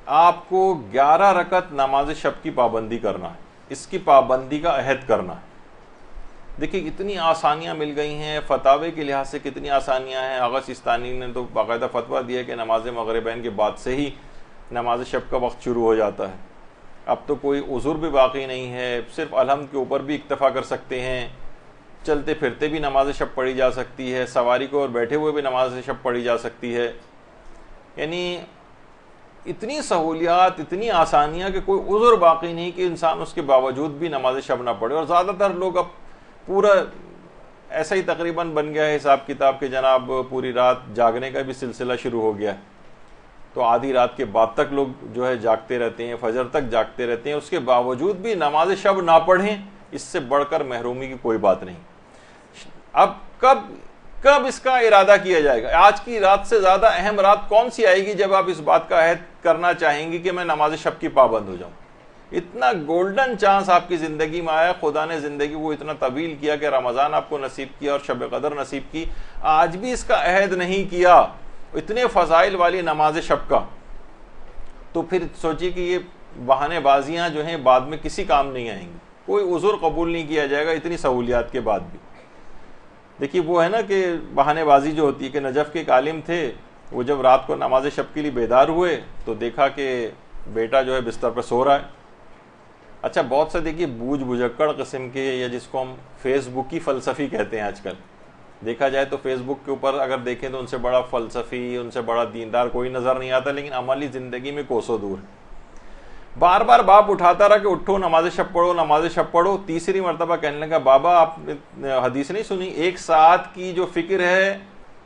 S1: آپ کو 11 رکعت نماز شب کی پابندی کرنا ہے, اس کی پابندی کا عہد کرنا ہے. دیکھیں اتنی آسانیاں مل گئی ہیں, فتاوے کے لحاظ سے کتنی آسانیاں ہیں. آغا سیستانی نے تو باقاعدہ فتویٰ دیا کہ نماز مغربین کے بعد سے ہی نماز شب کا وقت شروع ہو جاتا ہے. اب تو کوئی عذر بھی باقی نہیں ہے, صرف الحمد کے اوپر بھی اکتفا کر سکتے ہیں, چلتے پھرتے بھی نماز شب پڑھی جا سکتی ہے, سواری کو اور بیٹھے ہوئے بھی نماز شب پڑھی جا سکتی ہے. یعنی اتنی سہولیات, اتنی آسانیاں کہ کوئی عذر باقی نہیں کہ انسان اس کے باوجود بھی نماز شب نہ پڑھے. اور زیادہ تر لوگ اب پورا ایسا ہی تقریباً بن گیا ہے حساب کتاب کہ جناب پوری رات جاگنے کا بھی سلسلہ شروع ہو گیا ہے. تو آدھی رات کے بعد تک لوگ جو ہے جاگتے رہتے ہیں, فجر تک جاگتے رہتے ہیں, اس کے باوجود بھی نماز شب نہ پڑھیں, اس سے بڑھ کر محرومی کی کوئی بات نہیں. اب کب اس کا ارادہ کیا جائے گا؟ آج کی رات سے زیادہ اہم رات کون سی آئے گی جب آپ اس بات کا عہد کرنا چاہیں گی کہ میں نماز شب کی پابند ہو جاؤں؟ اتنا گولڈن چانس آپ کی زندگی میں آیا, خدا نے زندگی کو اتنا طویل کیا کہ رمضان آپ کو نصیب کیا اور شب قدر نصیب کی, آج بھی اس کا عہد نہیں کیا اتنے فضائل والی نماز شب کا. تو پھر سوچیے کہ یہ بہانے بازیاں جو ہیں بعد میں کسی کام نہیں آئیں گی، کوئی عذر قبول نہیں کیا جائے گا اتنی سہولیات کے بعد بھی۔ دیکھیے وہ ہے نا کہ بہانے بازی جو ہوتی ہے، کہ نجف کے ایک عالم تھے، وہ جب رات کو نماز شب کے لیے بیدار ہوئے تو دیکھا کہ بیٹا جو ہے بستر پہ سو رہا ہے۔ اچھا بہت سے دیکھیے بوجھ بجکڑ قسم کے، یا جس کو ہم فیس بک کی فلسفی کہتے ہیں آج کل، دیکھا جائے تو فیس بک کے اوپر اگر دیکھیں تو ان سے بڑا فلسفی، ان سے بڑا دیندار کوئی نظر نہیں آتا، لیکن عملی زندگی میں کوسوں دور ہے۔ بار بار باپ اٹھاتا رہا کہ اٹھو نماز شب پڑھو، نماز شب پڑھو۔ تیسری مرتبہ کہنے لگا بابا آپ نے حدیث نہیں سنی، 1 ساعت کی جو فکر ہے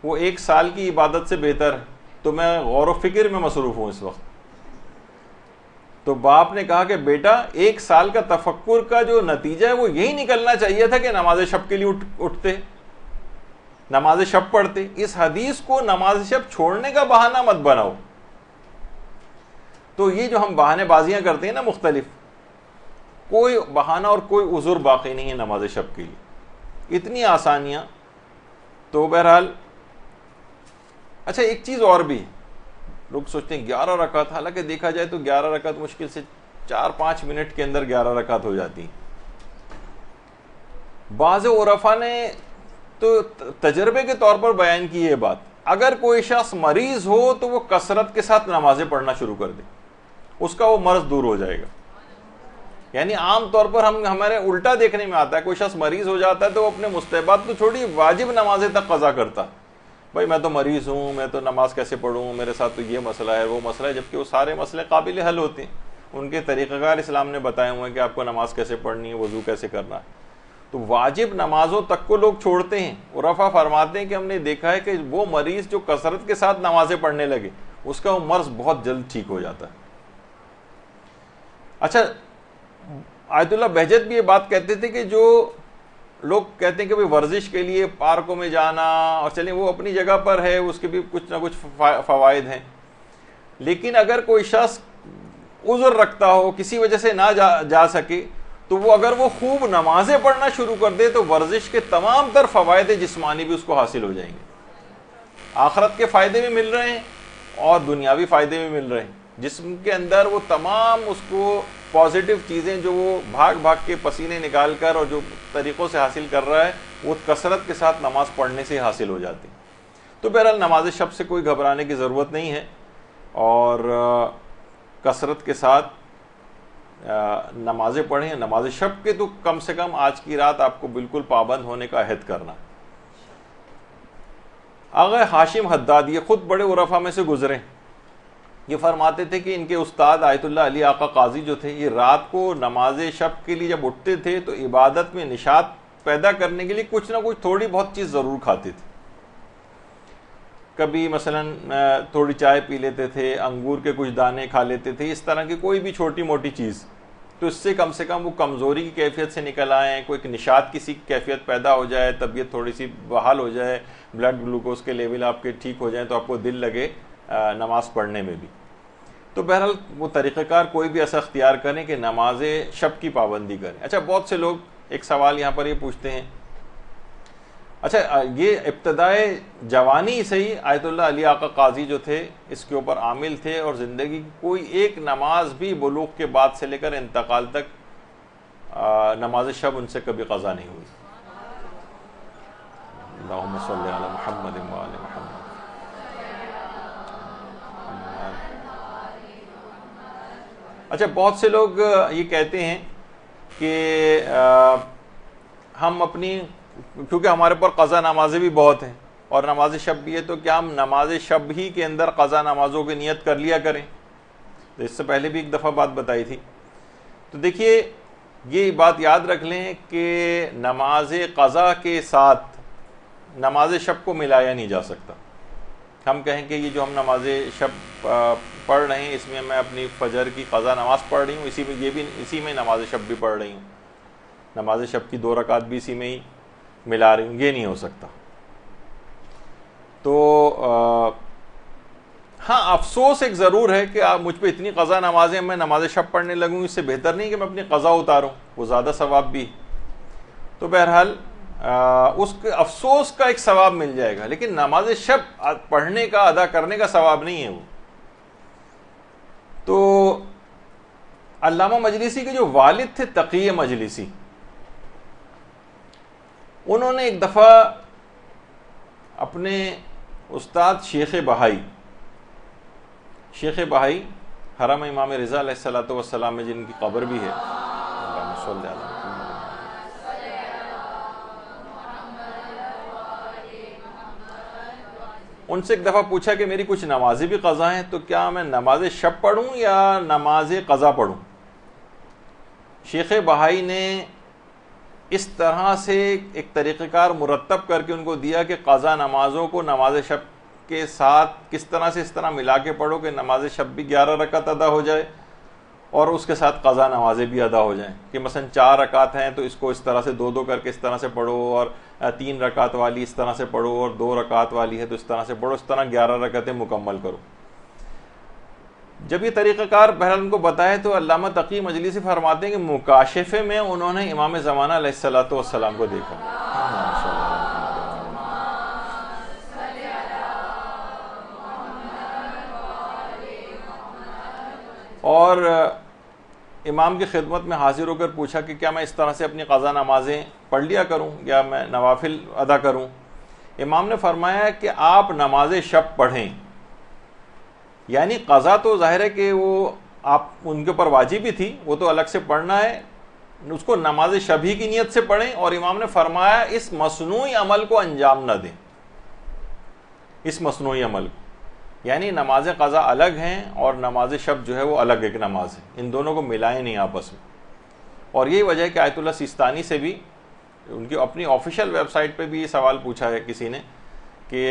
S1: وہ 1 سال کی عبادت سے بہتر ہے، تو میں غور و فکر میں مصروف ہوں اس وقت۔ تو باپ نے کہا کہ بیٹا 1 سال کا تفکر کا جو نتیجہ ہے وہ یہی نکلنا چاہیے تھا کہ نماز شب کے لیے اٹھتے، نماز شب پڑھتے۔ اس حدیث کو نماز شب چھوڑنے کا بہانہ مت بناؤ۔ تو یہ جو ہم بہانے بازیاں کرتے ہیں نا مختلف، کوئی بہانہ اور کوئی عذر باقی نہیں ہے نماز شب کے لیے، اتنی آسانیاں۔ تو بہرحال اچھا ایک چیز اور بھی، لوگ سوچتے ہیں 11 رکعت، حالانکہ دیکھا جائے تو 11 رکعت مشکل سے 4-5 منٹ کے اندر 11 رکعت ہو جاتی۔ بعض عرفاء نے تو تجربے کے طور پر بیان کی یہ بات، اگر کوئی شخص مریض ہو تو وہ کثرت کے ساتھ نمازیں پڑھنا شروع کر دے، اس کا وہ مرض دور ہو جائے گا۔ یعنی عام طور پر ہمارے الٹا دیکھنے میں آتا ہے، کوئی شخص مریض ہو جاتا ہے تو وہ اپنے مستحبات تو چھوڑی واجب نمازیں تک قضا کرتا، بھائی میں تو مریض ہوں، میں تو نماز کیسے پڑھوں، میرے ساتھ تو یہ مسئلہ ہے وہ مسئلہ ہے، جبکہ وہ سارے مسئلے قابل حل ہوتے ہیں، ان کے طریقہ کار اسلام نے بتائے ہوئے ہیں کہ آپ کو نماز کیسے پڑھنی ہے، وضو کیسے کرنا ہے۔ تو واجب نمازوں تک کو لوگ چھوڑتے ہیں۔ عرفاء فرماتے ہیں کہ ہم نے دیکھا ہے کہ وہ مریض جو کثرت کے ساتھ نمازیں پڑھنے لگے، اس کا وہ مرض بہت جلد ٹھیک ہو جاتا ہے۔ اچھا آیت اللہ بہجت بھی یہ بات کہتے تھے کہ جو لوگ کہتے ہیں کہ بھئی ورزش کے لیے پارکوں میں جانا، اور چلیں وہ اپنی جگہ پر ہے، اس کے بھی کچھ نہ کچھ فوائد ہیں، لیکن اگر کوئی شخص عذر رکھتا ہو، کسی وجہ سے نہ جا سکے، تو وہ اگر وہ خوب نمازیں پڑھنا شروع کر دے تو ورزش کے تمام تر فوائد جسمانی بھی اس کو حاصل ہو جائیں گے، آخرت کے فائدے بھی مل رہے ہیں اور دنیاوی فائدے بھی مل رہے ہیں۔ جسم کے اندر وہ تمام اس کو پازیٹیو چیزیں جو وہ بھاگ بھاگ کے پسینے نکال کر اور جو طریقوں سے حاصل کر رہا ہے، وہ کثرت کے ساتھ نماز پڑھنے سے حاصل ہو جاتی۔ تو بہرحال نماز شب سے کوئی گھبرانے کی ضرورت نہیں ہے، اور کثرت کے ساتھ نمازیں پڑھیں۔ نماز شب کے تو کم سے کم آج کی رات آپ کو بالکل پابند ہونے کا عہد کرنا۔ آغا ہاشم حداد یہ خود بڑے عرفاء میں سے گزرے، یہ فرماتے تھے کہ ان کے استاد آیت اللہ علی آقا قاضی جو تھے، یہ رات کو نماز شب کے لیے جب اٹھتے تھے تو عبادت میں نشاط پیدا کرنے کے لیے کچھ نہ کچھ تھوڑی بہت چیز ضرور کھاتے تھے۔ کبھی مثلا تھوڑی چائے پی لیتے تھے، انگور کے کچھ دانے کھا لیتے تھے، اس طرح کی کوئی بھی چھوٹی موٹی چیز، تو اس سے کم وہ کمزوری کی کیفیت سے نکل آئیں، کوئی نشاط کسی کیفیت پیدا ہو جائے، طبیعت تھوڑی سی بحال ہو جائے، بلڈ گلوکوز کے لیول آپ کے ٹھیک ہو جائیں تو آپ کو دل لگے نماز پڑھنے میں بھی۔ تو بہرحال وہ طریقہ کار کوئی بھی ایسا اختیار کریں کہ نماز شب کی پابندی کریں۔ اچھا بہت سے لوگ ایک سوال یہاں پر یہ پوچھتے ہیں، اچھا یہ ابتدائے جوانی سے ہی آیت اللہ علی آقا قاضی جو تھے اس کے اوپر عامل تھے، اور زندگی کی کوئی ایک نماز بھی بلوغ کے بعد سے لے کر انتقال تک نماز شب ان سے کبھی قضا نہیں ہوئی؟ اللہم صلی علی محمد و آل محمد۔ اچھا بہت سے لوگ یہ کہتے ہیں کہ ہم اپنی، کیونکہ ہمارے پر قضا نمازیں بھی بہت ہیں اور نماز شب بھی ہے، تو کیا ہم نماز شب ہی کے اندر قضا نمازوں کی نیت کر لیا کریں؟ تو اس سے پہلے بھی ایک دفعہ بات بتائی تھی۔ تو دیکھیے یہ بات یاد رکھ لیں کہ نماز قضا کے ساتھ نماز شب کو ملایا نہیں جا سکتا۔ ہم کہیں کہ یہ جو ہم نماز شب پڑھ رہے ہیں اس میں میں اپنی فجر کی قضا نماز پڑھ رہی ہوں، اسی میں نماز شب بھی پڑھ رہی ہوں، نماز شب کی 2 رکعت بھی اسی میں ہی ملا رہی ہوں، یہ نہیں ہو سکتا۔ تو ہاں افسوس ایک ضرور ہے کہ آپ مجھ پہ اتنی قضا نمازیں میں نماز شب پڑھنے لگوں، اس سے بہتر نہیں کہ میں اپنی قضا اتاروں، وہ زیادہ ثواب بھی۔ تو بہرحال اس کے افسوس کا ایک ثواب مل جائے گا، لیکن نماز شب پڑھنے کا، ادا کرنے کا ثواب نہیں ہے وہ۔ تو علامہ مجلسی کے جو والد تھے تقی مجلسی، انہوں نے ایک دفعہ اپنے استاد شیخ بہائی حرم امام رضا علیہ الصلوۃ والسلام میں جن کی قبر بھی ہے، اللہم صلی علی ان سے ایک دفعہ پوچھا کہ میری کچھ نمازیں بھی قضا ہیں، تو کیا میں نماز شب پڑھوں یا نماز قضا پڑھوں؟ شیخ بہائی نے اس طرح سے ایک طریقہ کار مرتب کر کے ان کو دیا کہ قضا نمازوں کو نماز شب کے ساتھ کس طرح سے اس طرح ملا کے پڑھو کہ نماز شب بھی 11 رکعت ادا ہو جائے اور اس کے ساتھ قضا نمازیں بھی ادا ہو جائیں، کہ مثلا 4 رکعت ہیں تو اس کو اس طرح سے 2 کر کے اس طرح سے پڑھو، اور 3 رکعت والی اس طرح سے پڑھو، اور 2 رکعت والی ہے تو اس طرح سے پڑھو، اس طرح 11 رکعتیں مکمل کرو۔ جب یہ طریقہ کار بہرحال ان کو بتائے تو علامہ تقی مجلسی فرماتے ہیں کہ مکاشفے میں انہوں نے امام زمانہ علیہ الصلوۃ والسلام کو دیکھا، اور امام کی خدمت میں حاضر ہو کر پوچھا کہ کیا میں اس طرح سے اپنی قضا نمازیں پڑھ لیا کروں یا میں نوافل ادا کروں؟ امام نے فرمایا کہ آپ نماز شب پڑھیں، یعنی قضا تو ظاہر ہے کہ وہ آپ ان کے اوپر واجب ہی تھی، وہ تو الگ سے پڑھنا ہے، اس کو نماز شب ہی کی نیت سے پڑھیں، اور امام نے فرمایا اس مصنوعی عمل کو انجام نہ دیں، اس مصنوعی عمل کو، یعنی نماز قضا الگ ہیں اور نماز شب جو ہے وہ الگ ایک نماز ہے، ان دونوں کو ملائیں نہیں آپس میں۔ اور یہی وجہ ہے کہ آیت اللہ سیستانی سے بھی ان کی اپنی آفیشیل ویب سائٹ پہ بھی یہ سوال پوچھا ہے کسی نے کہ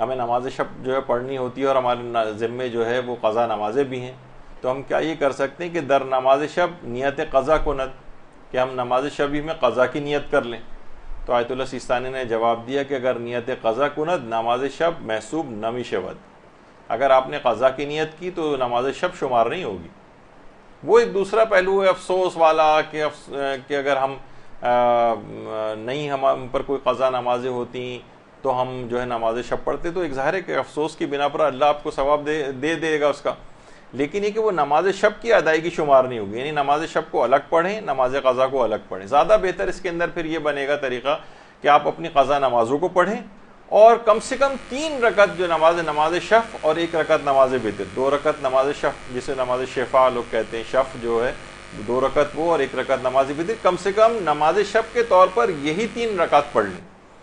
S1: ہمیں نماز شب جو ہے پڑھنی ہوتی ہے اور ہمارے ذمے جو ہے وہ قضا نمازیں بھی ہیں، تو ہم کیا یہ کر سکتے ہیں کہ در نماز شب نیت قضا کند، کہ ہم نماز شب ہی میں قضا کی نیت کر لیں؟ تو آیت اللہ سیستانی نے جواب دیا کہ اگر نیت قضا کند نماز شب محسوب نمی شود، اگر آپ نے قضا کی نیت کی تو نماز شب شمار نہیں ہوگی۔ وہ ایک دوسرا پہلو ہے افسوس والا کہ اگر ہم نہیں ہم پر کوئی قضا نمازیں ہوتی تو ہم جو ہے نماز شب پڑھتے، تو ایک ظاہر ہے کہ افسوس کی بنا پر اللہ آپ کو ثواب دے گا اس کا، لیکن یہ کہ وہ نماز شب کی ادائیگی شمار نہیں ہوگی، یعنی نماز شب کو الگ پڑھیں، نماز قضا کو الگ پڑھیں۔ زیادہ بہتر اس کے اندر پھر یہ بنے گا طریقہ کہ آپ اپنی قضا نمازوں کو پڑھیں، اور کم سے کم 3 رکعت جو نماز شف اور 1 رکعت نماز وتر، 2 رکعت نماز شف جسے نماز شفا لوگ کہتے ہیں، شف جو ہے 2 رکعت وہ اور 1 رکعت نماز وتر، کم سے کم نماز شب کے طور پر یہی 3 رکعت پڑھ لیں،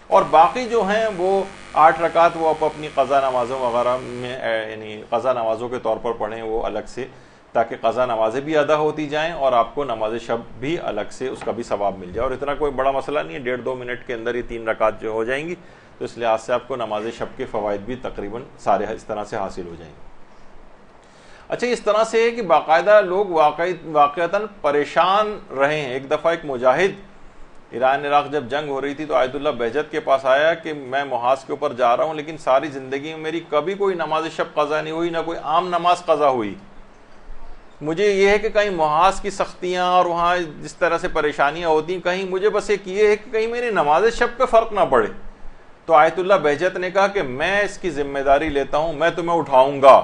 S1: اور باقی جو ہیں وہ 8 رکعت وہ آپ اپنی قضا نمازوں وغیرہ میں یعنی قضا نمازوں کے طور پر پڑھیں وہ الگ سے، تاکہ قضا نمازیں بھی ادا ہوتی جائیں اور آپ کو نماز شب بھی الگ سے اس کا بھی ثواب مل جائے۔ اور اتنا کوئی بڑا مسئلہ نہیں ہے، 1.5-2 منٹ کے اندر یہ 3 رکعت جو ہو جائیں گی، تو اس لحاظ سے آپ کو نماز شب کے فوائد بھی تقریباً سارے اس طرح سے حاصل ہو جائیں گے۔ اچھا، اس طرح سے ہے کہ باقاعدہ لوگ واقعتاً پریشان رہے ہیں۔ ایک دفعہ ایک مجاہد ایران عراق جب جنگ ہو رہی تھی تو آیت اللہ بہجت کے پاس آیا کہ میں محاذ کے اوپر جا رہا ہوں، لیکن ساری زندگی میں میری کبھی کوئی نماز شب قضا نہیں ہوئی، نہ کوئی عام نماز قضا ہوئی، مجھے یہ ہے کہ کہیں محاذ کی سختیاں اور وہاں جس طرح سے پریشانیاں ہوتی ہیں، کہیں مجھے بس ایک یہ ہے کہ کہیں میری نماز شب پہ فرق نہ پڑے۔ تو آیت اللہ بہجت نے کہا کہ میں اس کی ذمہ داری لیتا ہوں، میں تمہیں اٹھاؤں گا،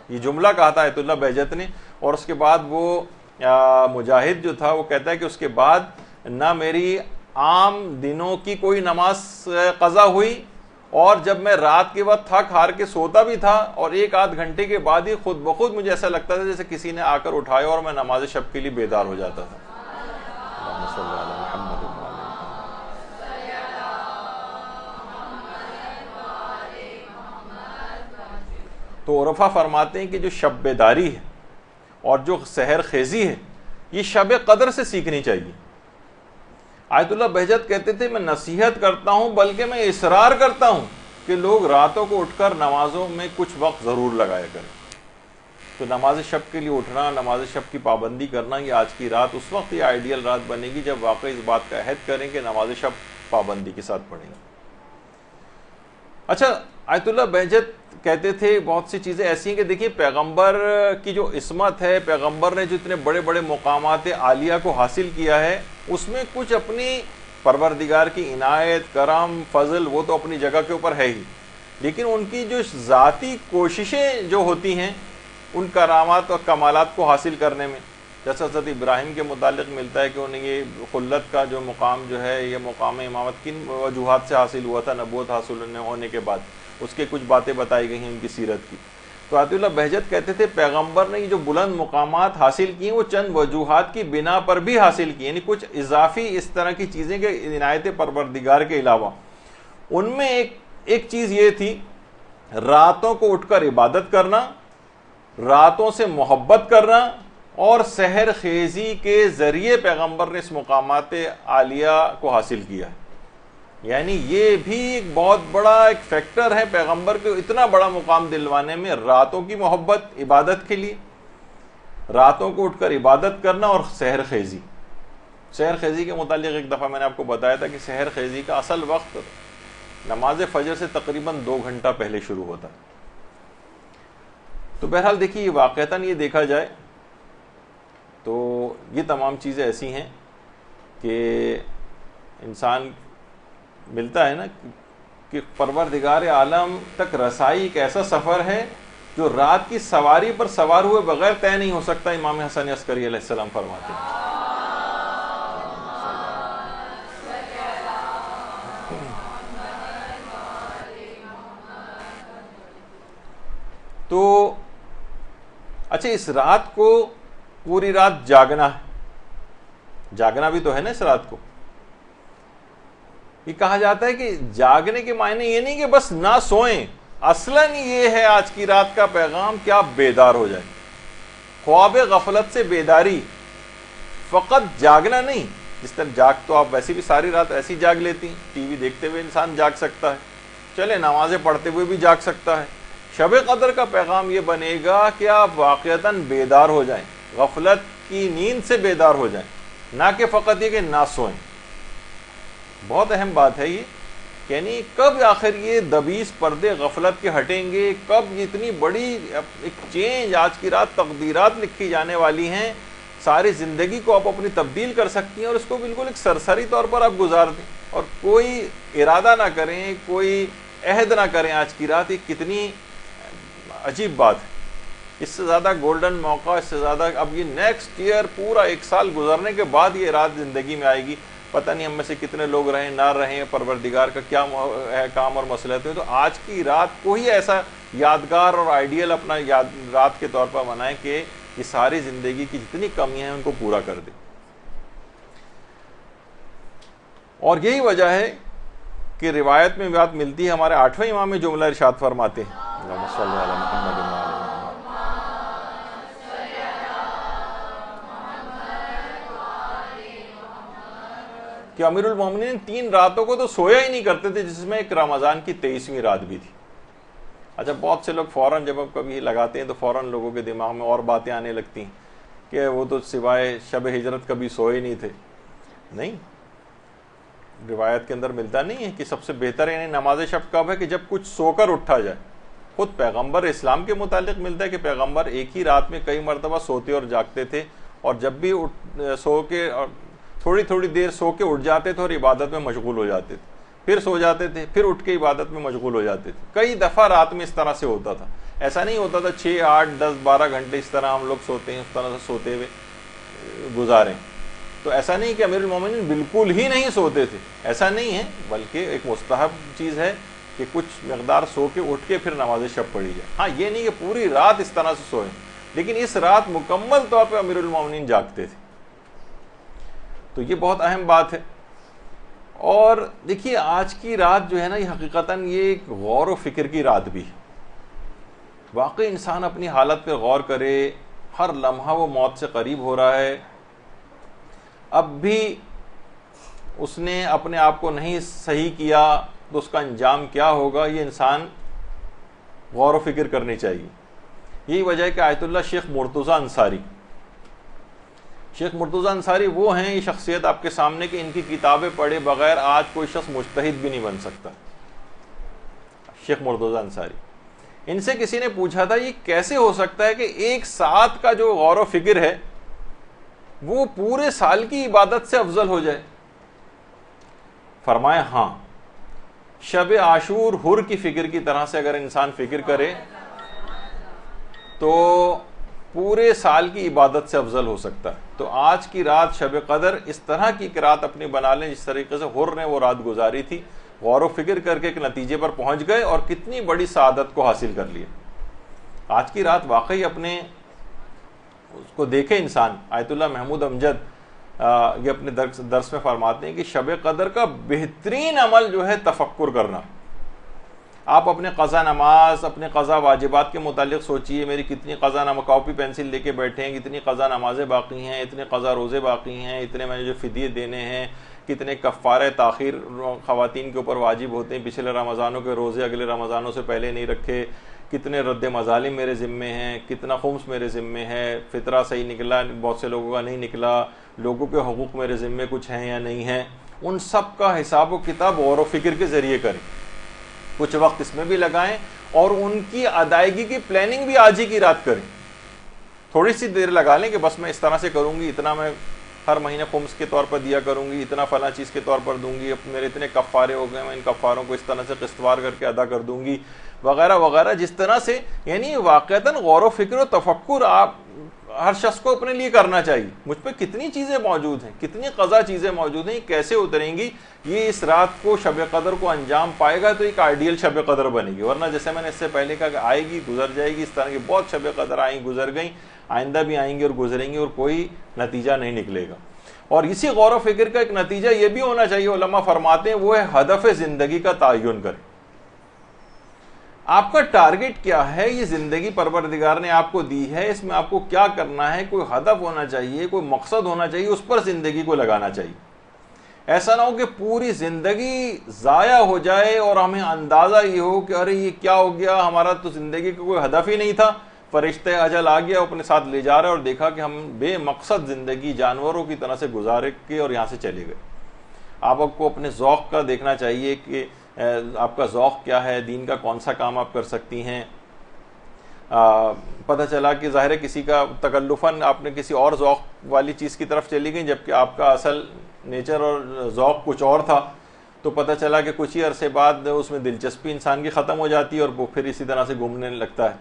S1: یہ جملہ کہا تھا آیت اللہ بہجت نے۔ اور اس کے بعد وہ مجاہد جو تھا وہ کہتا ہے کہ اس کے بعد نہ میری عام دنوں کی کوئی نماز قضا ہوئی، اور جب میں رات کے وقت تھک ہار کے سوتا بھی تھا اور 1-8 گھنٹے کے بعد ہی خود بخود مجھے ایسا لگتا تھا جیسے کسی نے آ کر اٹھایا اور میں نماز شب کے لیے بیدار ہو جاتا تھا۔ اللہم صلی علی محمد۔ تو عرفا فرماتے ہیں کہ جو شب بیداری ہے اور جو سحر خیزی ہے یہ شب قدر سے سیکھنی چاہیے۔ آیت اللہ بہجت کہتے تھے میں نصیحت کرتا ہوں بلکہ میں اصرار کرتا ہوں کہ لوگ راتوں کو اٹھ کر نمازوں میں کچھ وقت ضرور لگایا کریں۔ تو نماز شب کے لیے اٹھنا، نماز شب کی پابندی کرنا، یہ آج کی رات اس وقت یہ آئیڈیل رات بنے گی جب واقعی اس بات کا عہد کریں کہ نماز شب پابندی کے ساتھ پڑھیں گے۔ اچھا، آیت اللہ بہجت کہتے تھے بہت سی چیزیں ایسی ہیں کہ دیکھیے پیغمبر کی جو عصمت ہے، پیغمبر نے جو اتنے بڑے بڑے مقامات عالیہ کو حاصل کیا ہے، اس میں کچھ اپنی پروردگار کی عنایت، کرم، فضل وہ تو اپنی جگہ کے اوپر ہے ہی، لیکن ان کی جو ذاتی کوششیں جو ہوتی ہیں ان کرامات اور کمالات کو حاصل کرنے میں. جیسا حضرت ابراہیم کے متعلق ملتا ہے کہ انہیں یہ خلت کا جو مقام جو ہے یہ مقام امامت کن وجوہات سے حاصل ہوا تھا نبوت حاصل ہونے کے بعد، اس کے کچھ باتیں بتائی گئی ہیں ان کی سیرت کی. تو آیت اللہ بہجت کہتے تھے پیغمبر نے یہ جو بلند مقامات حاصل کی ہیں وہ چند وجوہات کی بنا پر بھی حاصل کی، یعنی کچھ اضافی اس طرح کی چیزیں کہ عنایت پروردگار کے علاوہ. ان میں ایک چیز یہ تھی راتوں کو اٹھ کر عبادت کرنا، راتوں سے محبت کرنا، اور سحر خیزی کے ذریعے پیغمبر نے اس مقامات عالیہ کو حاصل کیا ہے. یعنی یہ بھی ایک بہت بڑا ایک فیکٹر ہے پیغمبر کو اتنا بڑا مقام دلوانے میں، راتوں کی محبت عبادت کے لیے، راتوں کو اٹھ کر عبادت کرنا اور سحر خیزی. سحر خیزی کے متعلق ایک دفعہ میں نے آپ کو بتایا تھا کہ سحر خیزی کا اصل وقت نماز فجر سے تقریباً 2 گھنٹہ پہلے شروع ہوتا ہے. تو بہرحال دیکھیے واقعتاً یہ دیکھا جائے تو یہ تمام چیزیں ایسی ہیں کہ انسان ملتا ہے نا کہ پروردگار عالم تک رسائی ایک ایسا سفر ہے جو رات کی سواری پر سوار ہوئے بغیر طے نہیں ہو سکتا. امام حسن عسکری علیہ السلام فرماتے ہیں. تو اچھا اس رات کو پوری رات جاگنا ہے، جاگنا بھی تو ہے نا اس رات کو. یہ کہا جاتا ہے کہ جاگنے کے معنی یہ نہیں کہ بس نہ سوئیں، اصلاً یہ ہے آج کی رات کا پیغام کہ آپ بیدار ہو جائیں. خواب غفلت سے بیداری، فقط جاگنا نہیں. جس طرح جاگ تو آپ ویسے بھی ساری رات ایسی جاگ لیتی ہیں، ٹی وی دیکھتے ہوئے انسان جاگ سکتا ہے، چلے نمازیں پڑھتے ہوئے بھی جاگ سکتا ہے. شب قدر کا پیغام یہ بنے گا کہ آپ واقعتاً بیدار ہو جائیں، غفلت کی نیند سے بیدار ہو جائیں، نہ کہ فقط یہ کہ نہ سوئیں. بہت اہم بات ہے یہ، یعنی کب آخر یہ دبیس پردے غفلت کے ہٹیں گے، کب اتنی بڑی ایک چینج آج کی رات تقدیرات لکھی جانے والی ہیں، ساری زندگی کو آپ اپنی تبدیل کر سکتی ہیں اور اس کو بالکل ایک سرسری طور پر آپ گزار دیں اور کوئی ارادہ نہ کریں، کوئی عہد نہ کریں. آج کی رات یہ کتنی عجیب بات ہے. اس سے زیادہ گولڈن موقع، اس سے زیادہ اب یہ نیکسٹ ایئر پورا 1 سال گزرنے کے بعد یہ رات زندگی میں آئے گی. پتہ نہیں ہم میں سے کتنے لوگ رہیں نہ رہیں، پروردگار کا کیا ہے کام اور مصلحت ہے. تو آج کی رات کو ہی ایسا یادگار اور آئیڈیل اپنا رات کے طور پر منائیں کہ یہ ساری زندگی کی جتنی کمیاں ہیں ان کو پورا کر دے. اور یہی وجہ ہے کہ روایت میں بات ملتی ہے، ہمارے 8ویں امام میں جملہ ارشاد فرماتے ہیں اللہم صلی علی محمد و علی محمد، کہ امیر المومنین 3 راتوں کو تو سویا ہی نہیں کرتے تھے، جس میں ایک رمضان کی 23ویں رات بھی تھی. اچھا بہت سے لوگ فوراً جب آپ کبھی لگاتے ہیں تو فوراً لوگوں کے دماغ میں اور باتیں آنے لگتی ہیں کہ وہ تو سوائے شب ہجرت کبھی سوئے نہیں تھے. نہیں، روایت کے اندر ملتا نہیں ہے کہ سب سے بہتر یعنی نماز شب کب ہے کہ جب کچھ سو کر اٹھا جائے. خود پیغمبر اسلام کے متعلق ملتا ہے کہ پیغمبر ایک ہی رات میں کئی مرتبہ سوتے اور جاگتے تھے، اور جب بھی سو کے تھوڑی تھوڑی دیر سو کے اٹھ جاتے تھے اور عبادت میں مشغول ہو جاتے تھے، پھر سو جاتے تھے، پھر اٹھ کے عبادت میں مشغول ہو جاتے تھے. کئی دفعہ رات میں اس طرح سے ہوتا تھا. ایسا نہیں ہوتا تھا 6 8 10 12 گھنٹے اس طرح ہم لوگ سوتے ہیں اس طرح سے سوتے ہوئے گزاریں. تو ایسا نہیں کہ امیر المومنین بالکل ہی نہیں سوتے تھے، ایسا نہیں ہے، بلکہ ایک مستحب چیز ہے کہ کچھ مقدار سو کے اٹھ کے پھر نماز شب پڑھی جائے. ہاں یہ نہیں کہ پوری رات اس طرح سے سوئیں، لیکن اس رات مکمل طور پہ امیر المومنین جاگتے تھے. تو یہ بہت اہم بات ہے. اور دیکھیے آج کی رات جو ہے نا یہ حقیقتاً یہ ایک غور و فکر کی رات بھی ہے. واقعی انسان اپنی حالت پہ غور کرے، ہر لمحہ وہ موت سے قریب ہو رہا ہے، اب بھی اس نے اپنے آپ کو نہیں صحیح کیا تو اس کا انجام کیا ہوگا، یہ انسان غور و فکر کرنی چاہیے. یہی وجہ ہے کہ آیت اللہ شیخ مرتضیٰ انصاری، شیخ مرتضیٰ انصاری وہ ہیں، یہ شخصیت آپ کے سامنے کہ ان کی کتابیں پڑھے بغیر آج کوئی شخص مجتہد بھی نہیں بن سکتا. شیخ مرتضیٰ انصاری، ان سے کسی نے پوچھا تھا یہ کیسے ہو سکتا ہے کہ ایک ساتھ کا جو غور و فکر ہے وہ پورے سال کی عبادت سے افضل ہو جائے. فرمایا ہاں، شب عاشور حر کی فکر کی طرح سے اگر انسان فکر کرے تو پورے سال کی عبادت سے افضل ہو سکتا ہے. تو آج کی رات شب قدر اس طرح کی رات اپنی بنا لیں جس طریقے سے حر نے وہ رات گزاری تھی. غور و فکر کر کے ایک نتیجے پر پہنچ گئے اور کتنی بڑی سعادت کو حاصل کر لیا. آج کی رات واقعی اپنے اس کو دیکھے انسان. آیت اللہ محمود امجد یہ اپنے درس میں فرماتے ہیں کہ شب قدر کا بہترین عمل جو ہے تفکر کرنا. آپ اپنے قضا نماز، اپنے قضا واجبات کے متعلق سوچئے، میری کتنی قضا نماز، کاپی پینسل لے کے بیٹھے ہیں، کتنی قضا نمازیں باقی ہیں، اتنے قضا روزے باقی ہیں، اتنے میں جو فدیے دینے ہیں، کتنے کفارہ تاخیر خواتین کے اوپر واجب ہوتے ہیں، پچھلے رمضانوں کے روزے اگلے رمضانوں سے پہلے نہیں رکھے، کتنے رد مظالم میرے ذمے ہیں، کتنا خمس میرے ذمے ہے، فطرہ صحیح نکلا، بہت سے لوگوں کا نہیں نکلا، لوگوں کے حقوق میرے ذمے کچھ ہیں یا نہیں ہیں. ان سب کا حساب و کتاب غور و فکر کے ذریعے کریں. کچھ وقت اس میں بھی لگائیں اور ان کی ادائیگی کی پلاننگ بھی آج ہی کی رات کریں. تھوڑی سی دیر لگا لیں کہ بس میں اس طرح سے کروں گی، اتنا میں ہر مہینے خمس کے طور پر دیا کروں گی، اتنا فلاں چیز کے طور پر دوں گی، میرے اتنے کفارے ہو گئے، میں ان کفاروں کو اس طرح سے قسطوار کر کے ادا کر دوں گی، وغیرہ وغیرہ. جس طرح سے یعنی واقعتاً غور و فکر و تفکر آپ ہر شخص کو اپنے لیے کرنا چاہیے. مجھ پہ کتنی چیزیں موجود ہیں، کتنی قضا چیزیں موجود ہیں، یہ کیسے اتریں گی. یہ اس رات کو شب قدر کو انجام پائے گا تو ایک آئیڈیل شب قدر بنے گی. ورنہ جیسے میں نے اس سے پہلے کہا کہ آئے گی گزر جائے گی، اس طرح کی بہت شب قدر آئیں گزر گئیں، آئندہ بھی آئیں گی اور گزریں گی اور کوئی نتیجہ نہیں نکلے گا. اور اسی غور و فکر کا ایک نتیجہ یہ بھی ہونا چاہیے، علماء فرماتے ہیں، وہ ہے ہدف زندگی کا تعین کریں. آپ کا ٹارگٹ کیا ہے؟ یہ زندگی پروردگار نے آپ کو دی ہے، اس میں آپ کو کیا کرنا ہے؟ کوئی ہدف ہونا چاہیے، کوئی مقصد ہونا چاہیے، اس پر زندگی کو لگانا چاہیے. ایسا نہ ہو کہ پوری زندگی ضائع ہو جائے اور ہمیں اندازہ یہ ہو کہ ارے یہ کیا ہو گیا، ہمارا تو زندگی کا کوئی ہدف ہی نہیں تھا، فرشتہ اجل آ گیا اپنے ساتھ لے جا رہا ہے اور دیکھا کہ ہم بے مقصد زندگی جانوروں کی طرح سے گزارے کے اور یہاں سے چلے گئے. آپ کو اپنے ذوق کا دیکھنا چاہیے کہ آپ کا ذوق کیا ہے، دین کا کون سا کام آپ کر سکتی ہیں. پتہ چلا کہ ظاہر ہے کسی کا تکلفاً آپ نے کسی اور ذوق والی چیز کی طرف چلی گئی جبکہ آپ کا اصل نیچر اور ذوق کچھ اور تھا. تو پتہ چلا کہ کچھ ہی عرصے بعد اس میں دلچسپی انسان کی ختم ہو جاتی ہے اور وہ پھر اسی طرح سے گھومنے لگتا ہے.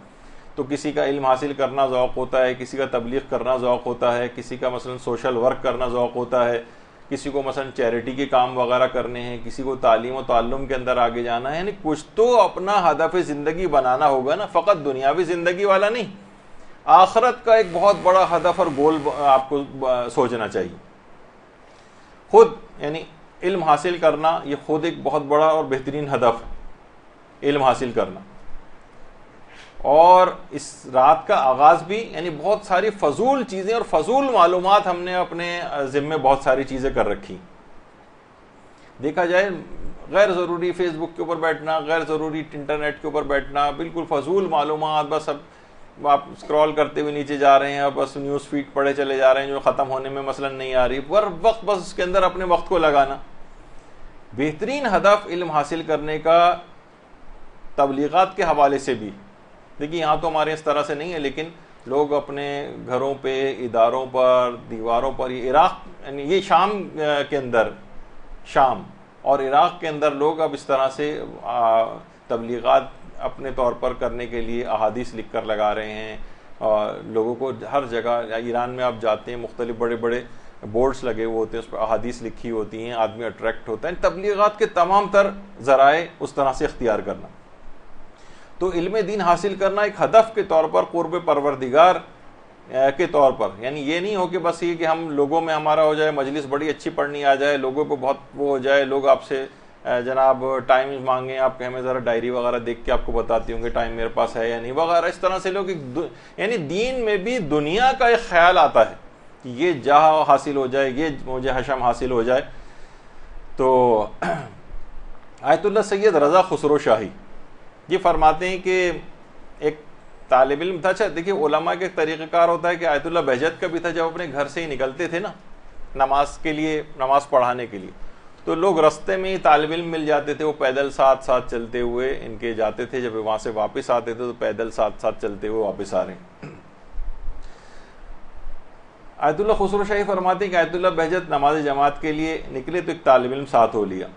S1: تو کسی کا علم حاصل کرنا ذوق ہوتا ہے، کسی کا تبلیغ کرنا ذوق ہوتا ہے، کسی کا مثلا سوشل ورک کرنا ذوق ہوتا ہے، کسی کو مثلا چیریٹی کے کام وغیرہ کرنے ہیں، کسی کو تعلیم و تعلم کے اندر آگے جانا ہے. یعنی کچھ تو اپنا ہدف زندگی بنانا ہوگا نا، فقط دنیاوی زندگی والا نہیں، آخرت کا ایک بہت بڑا ہدف اور گول آپ کو سوچنا چاہیے. خود یعنی علم حاصل کرنا یہ خود ایک بہت بڑا اور بہترین ہدف ہے، علم حاصل کرنا. اور اس رات کا آغاز بھی یعنی بہت ساری فضول چیزیں اور فضول معلومات ہم نے اپنے ذمے بہت ساری چیزیں کر رکھی. دیکھا جائے غیر ضروری فیس بک کے اوپر بیٹھنا، غیر ضروری انٹرنیٹ کے اوپر بیٹھنا، بالکل فضول معلومات، بس اب آپ اسکرول کرتے ہوئے نیچے جا رہے ہیں اور بس نیوز فیڈ پڑھے چلے جا رہے ہیں جو ختم ہونے میں مثلا نہیں آ رہی، پر وقت بس اس کے اندر اپنے وقت کو لگانا. بہترین ہدف علم حاصل کرنے کا تبلیغات کے حوالے سے بھی دیکھیے، یہاں تو ہمارے اس طرح سے نہیں ہے، لیکن لوگ اپنے گھروں پہ، اداروں پر، دیواروں پر، یہ عراق یعنی یہ شام کے اندر، شام اور عراق کے اندر لوگ اب اس طرح سے تبلیغات اپنے طور پر کرنے کے لیے احادیث لکھ کر لگا رہے ہیں. اور لوگوں کو ہر جگہ، ایران میں آپ جاتے ہیں مختلف بڑے بڑے بورڈز لگے ہوئے ہوتے ہیں، اس پر احادیث لکھی ہوتی ہیں، آدمی اٹریکٹ ہوتا ہے. تبلیغات کے تمام تر ذرائع اس طرح سے اختیار کرنا. تو علم دین حاصل کرنا ایک ہدف کے طور پر، قرب پروردگار کے طور پر، یعنی یہ نہیں ہو کہ بس یہ کہ ہم لوگوں میں ہمارا ہو جائے، مجلس بڑی اچھی پڑھنی آ جائے، لوگوں کو بہت وہ ہو جائے، لوگ آپ سے جناب ٹائم مانگیں، آپ کہ ہمیں ذرا ڈائری وغیرہ دیکھ کے آپ کو بتاتی ہوں کہ ٹائم میرے پاس ہے یا نہیں وغیرہ. اس طرح سے لوگ یعنی دین میں بھی دنیا کا ایک خیال آتا ہے کہ یہ جاہ حاصل ہو جائے، یہ مجھے حشم حاصل ہو جائے. تو آیت اللہ سید رضا خسرو شاہی یہ فرماتے ہیں کہ ایک طالب علم تھا. اچھا دیکھیے، علماء کے ایک طریقہ کار ہوتا ہے کہ آیت اللہ بہجت کا بھی تھا، جب اپنے گھر سے ہی نکلتے تھے نا نماز کے لیے، نماز پڑھانے کے لیے، تو لوگ رستے میں ہی طالب علم مل جاتے تھے، وہ پیدل ساتھ ساتھ چلتے ہوئے ان کے جاتے تھے. جب وہاں سے واپس آتے تھے تو پیدل ساتھ ساتھ چلتے ہوئے واپس آ رہے ہیں. آیت اللہ خسرو شاہی فرماتے ہیں کہ آیت اللہ بہجت نماز جماعت کے لیے نکلے تو ایک طالب علم ساتھ ہو لیا.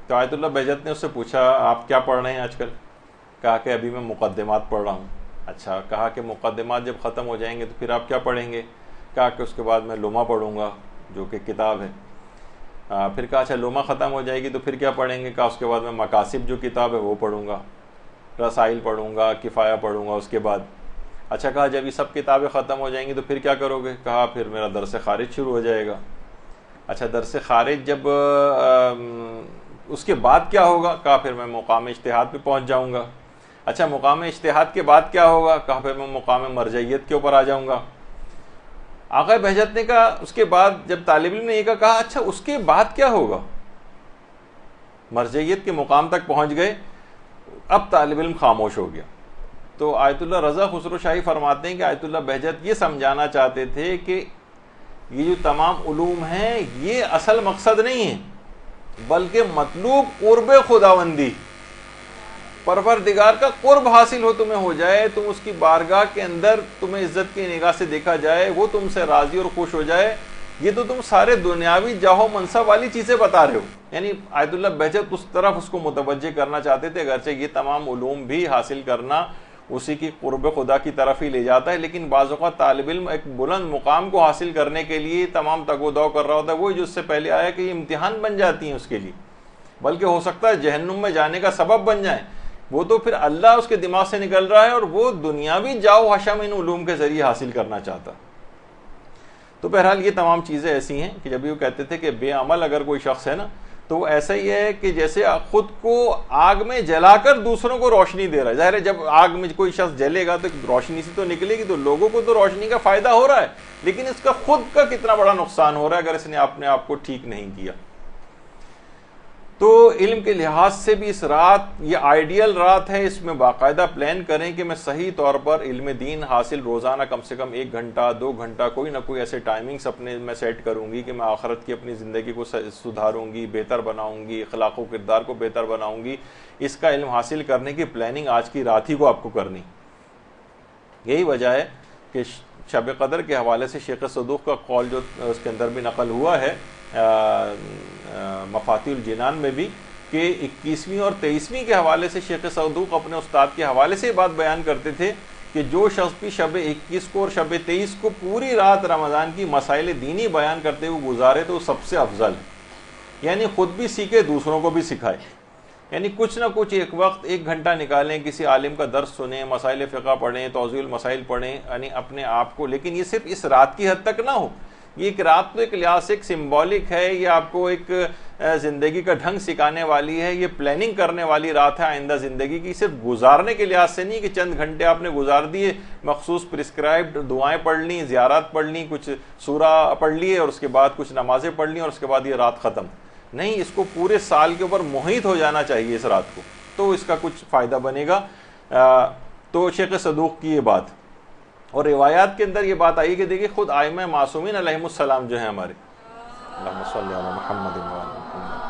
S1: تو آیت اللہ بہجت نے اس سے پوچھا، آپ کیا پڑھ رہے ہیں آج کل؟ کہا کہ ابھی میں مقدمات پڑھ رہا ہوں. اچھا، کہا کہ مقدمات جب ختم ہو جائیں گے تو پھر آپ کیا پڑھیں گے؟ کہا کہ اس کے بعد میں لمح پڑھوں گا جو کہ کتاب ہے۔ پھر کہا اچھا لمح ختم ہو جائے گی تو پھر کیا پڑھیں گے؟ کہا اس کے بعد میں مقاصد جو کتاب ہے وہ پڑھوں گا، رسائل پڑھوں گا، کفایہ پڑھوں گا اس کے بعد۔ اچھا کہا جب یہ سب کتابیں ختم ہو جائیں گی تو پھر کیا کرو گے؟ کہا پھر میرا درس خارج شروع ہو جائے گا۔ اچھا درس خارج جب اس کے بعد کیا ہوگا؟ کہا پھر میں مقام اجتہاد پہ پہنچ جاؤں گا۔ اچھا مقام اجتہاد کے بعد کیا ہوگا؟ کہا پھر میں مقام مرجعیت کے اوپر آ جاؤں گا۔ آقا بہجت نے کہا اس کے بعد جب طالب علم نے یہ کہا اچھا اس کے بعد کیا ہوگا؟ مرجعیت کے مقام تک پہنچ گئے، اب طالب علم خاموش ہو گیا۔ تو آیت اللہ رضا خسرو شاہی فرماتے ہیں کہ آیت اللہ بہجت یہ سمجھانا چاہتے تھے کہ یہ جو تمام علوم ہیں یہ اصل مقصد نہیں ہے، بلکہ مطلوب قرب خداوندی، پروردگار کا قرب حاصل ہو، تمہیں ہو جائے، تم اس کی بارگاہ کے اندر تمہیں عزت کی نگاہ سے دیکھا جائے، وہ تم سے راضی اور خوش ہو جائے۔ یہ تو تم سارے دنیاوی جاہ و منصب والی چیزیں بتا رہے ہو۔ یعنی آیت اللہ بہجت اس طرف اس کو متوجہ کرنا چاہتے تھے، اگرچہ یہ تمام علوم بھی حاصل کرنا اسی کی قرب خدا کی طرف ہی لے جاتا ہے، لیکن بعض اوقات طالب علم ایک بلند مقام کو حاصل کرنے کے لیے تمام تگ و دو کر رہا ہوتا ہے، وہی جو اس سے پہلے آیا کہ یہ امتحان بن جاتی ہیں اس کے لیے، بلکہ ہو سکتا ہے جہنم میں جانے کا سبب بن جائیں۔ وہ تو پھر اللہ اس کے دماغ سے نکل رہا ہے اور وہ دنیاوی جاؤ حشم ان علوم کے ذریعے حاصل کرنا چاہتا۔ تو بہرحال یہ تمام چیزیں ایسی ہیں کہ جب یہ کہتے تھے کہ بے عمل اگر کوئی شخص ہے نا تو وہ ایسا ہی ہے کہ جیسے خود کو آگ میں جلا کر دوسروں کو روشنی دے رہا ہے۔ ظاہر ہے جب آگ میں کوئی شخص جلے گا تو روشنی سے تو نکلے گی، تو لوگوں کو تو روشنی کا فائدہ ہو رہا ہے، لیکن اس کا خود کا کتنا بڑا نقصان ہو رہا ہے اگر اس نے اپنے آپ کو ٹھیک نہیں کیا۔ تو علم کے لحاظ سے بھی اس رات یہ آئیڈیل رات ہے، اس میں باقاعدہ پلان کریں کہ میں صحیح طور پر علم دین حاصل روزانہ کم سے کم 1 گھنٹہ 2 گھنٹہ کوئی نہ کوئی ایسے ٹائمنگز اپنے میں سیٹ کروں گی کہ میں آخرت کی اپنی زندگی کو سدھاروں گی، بہتر بناؤں گی، اخلاق و کردار کو بہتر بناؤں گی۔ اس کا علم حاصل کرنے کی پلاننگ آج کی رات ہی کو آپ کو کرنی۔ یہی وجہ ہے کہ شب قدر کے حوالے سے شیخ صدوق کا قول جو اس کے اندر بھی نقل ہوا ہے مفاتیح الجنان میں بھی، کہ 21ویں اور 23ویں کے حوالے سے شیخ صدوق اپنے استاد کے حوالے سے یہ بات بیان کرتے تھے کہ جو شخص بھی شب 21 کو اور شب 23 کو پوری رات رمضان کی مسائل دینی بیان کرتے ہوئے گزارے تو وہ سب سے افضل ہے، یعنی خود بھی سیکھے دوسروں کو بھی سکھائے۔ یعنی کچھ نہ کچھ ایک وقت 1 گھنٹہ نکالیں، کسی عالم کا درس سنیں، مسائل فقہ پڑھیں، توضیح المسائل پڑھیں، یعنی اپنے آپ کو، لیکن یہ صرف اس رات کی حد تک نہ ہو۔ یہ ایک رات تو ایک لحاظ سے ایک سمبولک ہے، یہ آپ کو ایک زندگی کا ڈھنگ سکھانے والی ہے، یہ پلاننگ کرنے والی رات ہے آئندہ زندگی کی، صرف گزارنے کے لحاظ سے نہیں کہ چند گھنٹے آپ نے گزار دیے، مخصوص پرسکرائبڈ دعائیں پڑھ لیں، زیارات پڑھ لیں، کچھ سورہ پڑھ لیے اور اس کے بعد کچھ نمازیں پڑھ لیں اور اس کے بعد یہ رات ختم۔ نہیں، اس کو پورے سال کے اوپر محیط ہو جانا چاہیے اس رات کو، تو اس کا کچھ فائدہ بنے گا۔ تو شیخ صدوق کی یہ بات، اور روایات کے اندر یہ بات آئی کہ دیکھیں خود ائمہ معصومین علیہم السلام جو ہیں ہمارے، اللہم صلی علی محمد و علی محمد،